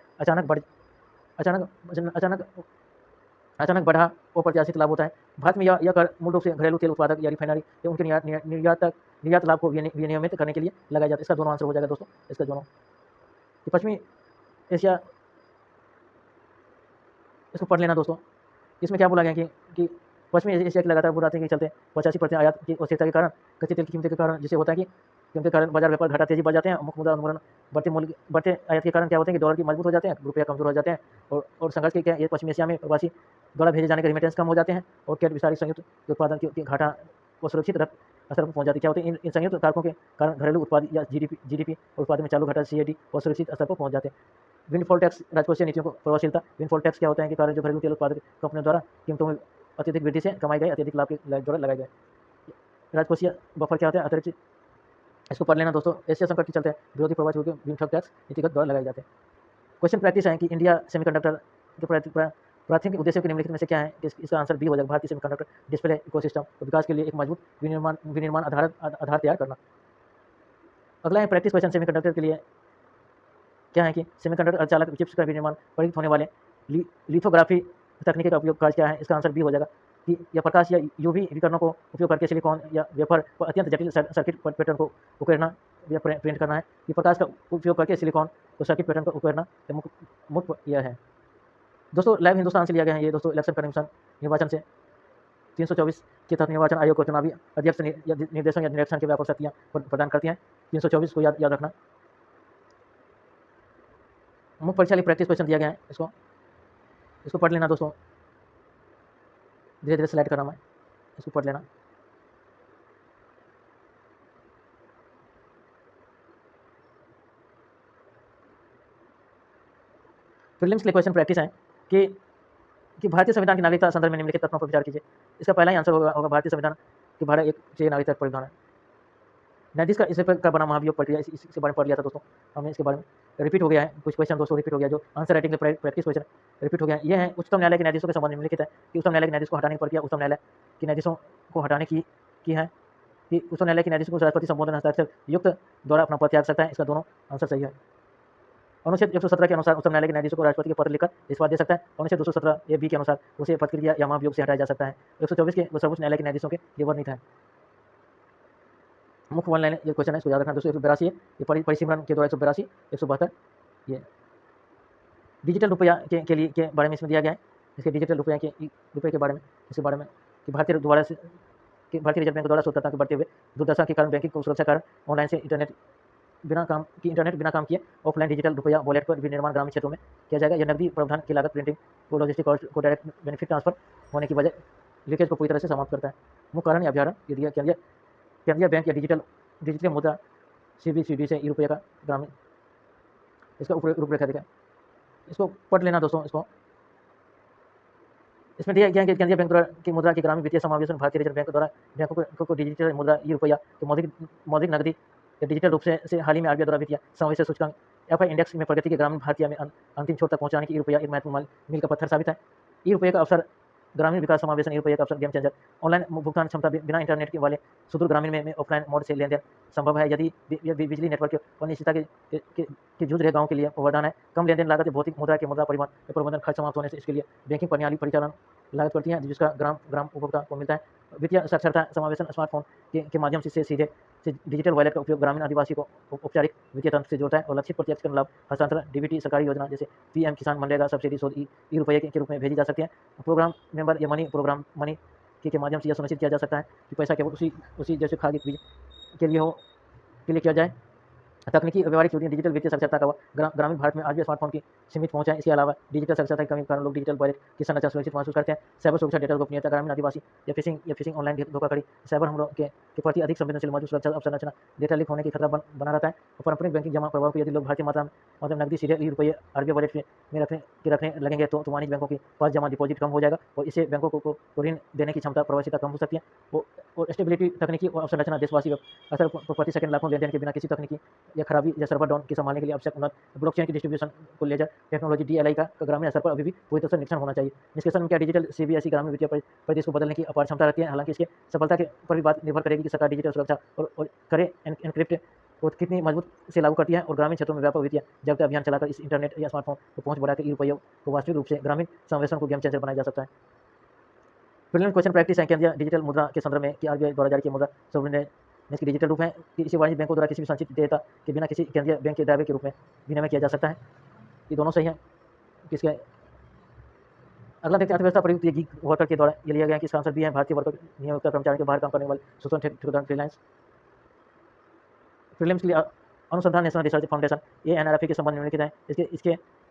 अचानक बढ़ा अप्रत्याशित लाभ होता है। भारत में यह कर मूल रूप से घरेलू तेल उत्पादक या रिफाइनरी या उनके निर्यात लाभ को विनियमित करने के लिए लगाया जाता है। इसका दोनों आंसर हो जाएगा दोस्तों, इसका दोनों पश्चिमी एशिया इसको पढ़ लेना दोस्तों। इसमें क्या बोला गया कि पश्चिमी एशिया की लगातार बुराई के चलते 85% आयात की अस्थिरता के कारण कच्चे तेल की कीमत के कारण जिसे होता है कि कीमत के कारण बाजार व्यापार घाटा तेजी बढ़ जाते हैं। मुख्य मुद्दा अनुमोदन बढ़ते आयात के कारण क्या होते हैं कि डॉलर की मजबूत हो जाते हैं, रुपया कमजोर हो जाते हैं और संघर्ष के क्या ये पश्चिमी एशिया में प्रवासी द्वारा भेजे जाने के रिमिटेंस कम हो जाते हैं और कैट विस्तारित संयुक्त उत्पादन के घाटा को सुरक्षित असर पर पहुंच जाती है। क्या होते हैं इन संयुक्त कारकों के कारण घरेलू उत्पाद या जीडीपी और उत्पादन में चालू घाटा CAD और सुरक्षित स्तर पर पहुंच जाते हैं। विंडफॉल टैक्स राजकोषीय नीतियों को प्रभावशीलता। विंडफॉल टैक्स क्या होता है कि कारण जो घरेलू तेल उत्पादक कंपनियों द्वारा कीमतों में अत्यधिक वृद्धि से कमाई गए अत्यधिक लाभ के द्वारा लगाए गए राजकोषीय बफर क्या होता है अतिरिक्त, इसको पढ़ लेना दोस्तों। एशिया संकट के चलते विरोधी प्रभाव के विंडफॉल टैक्स नीतिगत द्वारा लगाए जाते हैं। क्वेश्चन प्रैक्टिस है कि इंडिया सेमीकंडक्टर के प्राथमिक उद्देश्य के निम्नलिखित में से क्या है, इसका आंसर बी हो जाएगा। भारतीय सेमीकंडक्टर डिस्प्ले इकोसिस्टम विकास के लिए एक मजबूत विनिर्माण आधार तैयार करना। अगला है प्रैक्टिस क्वेश्चन सेमीकंडक्टर के लिए क्या है कि सेमीकंडक्टर अर्धचालक चिप्स का विनिर्माण प्रयुक्त होने वाले लिथोग्राफी तकनीक का उपयोग कार्य क्या है, इसका आंसर बी हो जाएगा कि यह प्रकाश या यूवी विकिरणों को उपयोग करके सिलिकॉन या वेफर पर अत्यंत जटिल सर्किट पैटर्न को उकेरना या प्रिंट करना है। कि प्रकाश का उपयोग करके सिलिकॉन को सर्किट पैटर्न को उकेरना मुख्य यह है दोस्तों। लाइव हिंदुस्तान से लिया गया है ये दोस्तों, इलेक्शन कमीशन निर्वाचन से 324 के तहत निर्वाचन आयोग को चुनावी अध्यक्ष निर्देशन या निरीक्षण की व्यापक शक्तियाँ प्रदान करती हैं। 324 को याद रखना। मुख्य परीक्षा लिए प्रैक्टिस क्वेश्चन दिया गया है, इसको पढ़ लेना दोस्तों। धीरे धीरे स्लाइड कर रहा हूँ मैं, इसको पढ़ लेना। प्रीलिम्स के लिए क्वेश्चन प्रैक्टिस है कि भारतीय संविधान की नागरिकता संदर्भ में निम्नलिखित तथ्यों पर विचार कीजिए। इसका पहला ही आंसर होगा भारतीय संविधान की धारा 1 से नागरिकता परिधान है। न्यायाधीश का इस पर बना महाभियोग प्रक्रिया, इसके बारे में पढ़ लिया था दोस्तों हमने। इसके बारे में रिपीट हो गया है, कुछ क्वेश्चन दोस्तों रिपीट हो गया, जो आंसर राइटिंग के प्रैक्टिस क्वेश्चन रिपीट हो गया है। ये है उच्चतम न्यायालय के न्यायाधीशों के संबंध में निम्नलिखित है कि उच्चतम न्यायालय के न्यायाधीश को हटाने की प्रक्रिया उच्चतम न्यायालय के न्यायाधीशों को हटाने की है कि उच्चतम न्यायालय के न्यायाधीश को राष्ट्रपति संबोधन हस्ताक्षर युक्त द्वारा अपना पद त्याग सकता है। इसका दोनों आंसर सही है। अनुच्छेद 117 के अनुसार उच्चतम न्यायालय के न्यायाधीशों को राष्ट्रपति के पत्र लिखकर इस्तीफा दे सकता है। अनुच्छेद 217 के अनुसार उसे पद क्रिया या महाभियोग से हटाया जा सकता है। 124 के सर्वोच्च न्यायालय के न्यायाधीशों के ये वर्णित है। मुख्य वन लाइन ये क्वेश्चन है, इसको याद रखना दोस्तों। 182 है, ये परिसिमरन के द्वारा 182, 172 ये डिजिटल रुपया के लिए के बारे में इसमें दिया गया है। इसके डिजिटल रुपये के बारे में, इसके बारे में कि भारतीय रिजर्व बैंक द्वारा शोधकर्ता के बढ़ते हुए दुर्दशा के कारण बैंकिंग को सुरक्षा कारण ऑनलाइन से इंटरनेट बिना काम किए ऑफलाइन डिजिटल रुपया वॉलेट पर विनिर्माण ग्रामीण क्षेत्रों में किया जाएगा। यह नकदी प्रावधान की लागत, प्रिंटिंग को, लॉजिस्टिक कॉस्ट को डायरेक्ट बेनिफिट ट्रांसफर होने की वजह लीकेज को पूरी तरह से समाप्त करता है। मुख्य कारण या अभियान केंद्रीय बैंक या डिजिटल मुद्रा CBDT से रुपये का ग्रामीण, इसका रूपरेखा देखा, इसको पढ़ लेना दोस्तों। इसमें दिया गया है कि केंद्रीय बैंक द्वारा की मुद्रा के ग्रामीण वित्तीय समावेशन भारतीय रिजर्व बैंक द्वारा बैंकों को डिजिटल मुद्रा रुपया के मौद्रिक नकदी या डिजिटल रूप से हाल ही में RBI द्वारा वित्तीय समावेश सूचकांक FI इंडेक्स में प्रगति के ग्रामीण भारतीय में अंतिम छोर तक पहुंचाने की रुपया एक महत्वपूर्ण मील का पत्थर साबित है। रुपये का अवसर ग्रामीण विकास समावेशन, रुपये का अवसर गेम चेंजर। ऑनलाइन भुगतान क्षमता बिना इंटरनेट के वाले सुदूर ग्रामीण में ऑफलाइन मोड से लेन देन संभव है। यदि बिजली नेटवर्क और निश्चितता के जूझ रहे गाँव के लिए वरदान है। कम लेन देन लागत भौतिक मुद्रा के मुद्रा परिवहन प्रबंधन खर्च समाप्त होने से इसके लिए बैंकिंग प्रणाली परिचालन लागत पड़ती है, जिसका ग्राम उपभोक्ता को मिलता है। वित्तीय साक्षरता समावेशन, स्मार्टफोन के माध्यम से सीधे डिजिटल वॉलेट का उपयोग ग्रामीण आदिवासी को औपचारिक वित्तीय तंत्र से जोड़ता है और लक्षित प्रत्यक्ष कर लाभ हस्तांतरण DBT सरकारी योजना जैसे PM किसान, मनरेगा सब्सिडी शोध रुपये के रूप में भेजी जा सकती है। प्रोग्राम मेंबर या प्रोग्राम मनी के माध्यम से यह सुनिश्चित किया जा सकता है कि पैसा केवल उसी जैसे खाद्य बीज के लिए किया जाए। तकनीकी व्यवहारिक चुनौतियां, डिजिटल वित्तीय साक्षरता का ग्रामीण भारत में आज भी स्मार्टफोन की सीमित पहुंच है। इसके अलावा डिजिटल साक्षरता की कमी के कारण लोग डिजिटल वॉलेट की संरचना सुरक्षित महसूस करते हैं। साइबर सुरक्षा, डेटा गोपनीयता, ग्रामीण आदिवासी या फिशिंग ऑनलाइन धोखाधड़ी, साइबर हमलों के प्रति अधिक संवेदनशील मौजूद सुरक्षा अवसंरचना, डेटा लीक होने की खतरा बना रहता है। पारंपरिक बैंकिंग जमा प्रभाव को यदि लोग भारतीय मात्रा में नकदी सीधे रुपये RBI वॉलेट में रखने लगेंगे तो वाणिज्य बैंकों के पास जमा डिपॉजिट कम हो जाएगा और इससे बैंकों को ऋण देने की क्षमता, प्रभावशीलता कम हो सकती है। और स्टेबिलिटी, तकनीकी और अवसंरचना, देशवासी असर प्रति सेकंड लाखों लेन देन के बिना किसी तकनीकी या खराबी या सर्वर डाउन की संभालने के लिए आवश्यक उन्नत ब्लॉकचेन की डिस्ट्रीब्यूशन को लेजर टेक्नोलॉजी DLI का ग्रामीण स्तर पर अभी भी पूरी तरह से निरीक्षण होना चाहिए। निष्कर्षण में क्या डिजिटल CBSE ग्रामीण वित्तीय परिदृश्य को बदलने की अपार क्षमता रखती है। हालांकि इसके सफलता पर भी बात निर्भर करेगी कि सरकार डिजिटल सुरक्षा और करे एनक्रिप्ट को कितनी मजबूत से लागू करती है और ग्रामीण क्षेत्रों में व्यापक वित्तीय जागरूकता अभियान चलाकर इस इंटरनेट या स्मार्टफोन को पहुंच बढ़ाकर रुपयों को वास्तविक रूप से ग्रामीण समावेशन को गेम चेंजर बनाया जा सकता है। प्रीलिमिनरी क्वेश्चन प्रैक्टिस है केंद्रीय डिजिटल मुद्रा के संदर्भ में कि RBI द्वारा जारी किया मुद्रा सोवरेन इसकी डिजिटल रूप है कि इसे वाणिज्य बैंकों द्वारा किसी भी संचित देयता के बिना किसी केंद्रीय बैंक के दावे के रूप में विनिमय किया जा सकता है। ये दोनों सही है। किसके अगला देखते हैं अर्थव्यवस्था प्रयुक्त ये गीग वर्कर के द्वारा ये लिया गया है कि इसका आंसर भी है भारतीय वर्कर नियोजित कर्मचारियों के बाहर काम करने वाले स्वतंत्र ठेकेदार फ्रीलांस। प्रीलिम्स के लिए अनुसंधान नेशनल रिसर्च फाउंडेशन ANRFA के संबंध में निम्नलिखित है।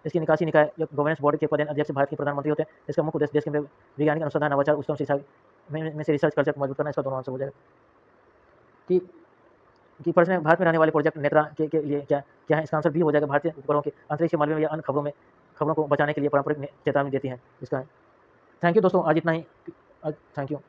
इसके निकासी निकाय या गवर्नेंस बॉडी के पद अध्यक्ष भारत के प्रधानमंत्री होते हैं। इसका मुख्य उद्देश्य देश के वैज्ञानिक अनुसंधान, नवाचार, उच्चतम शिक्षा में से रिसर्च कल्चर को मजबूत करना। इसका दोनों आंसर हो जाएगा कि प्रश्न में भारत में रहने वाले प्रोजेक्ट नेत्रा के लिए क्या है। इसका आंसर भी हो जाएगा भारतीय उपग्रहों के अंतरिक्ष मालूम या अन्य खबरों को बचाने के लिए पारंपरिक चेतावनी देती है। इसका थैंक यू दोस्तों, आज इतना ही। Thank you.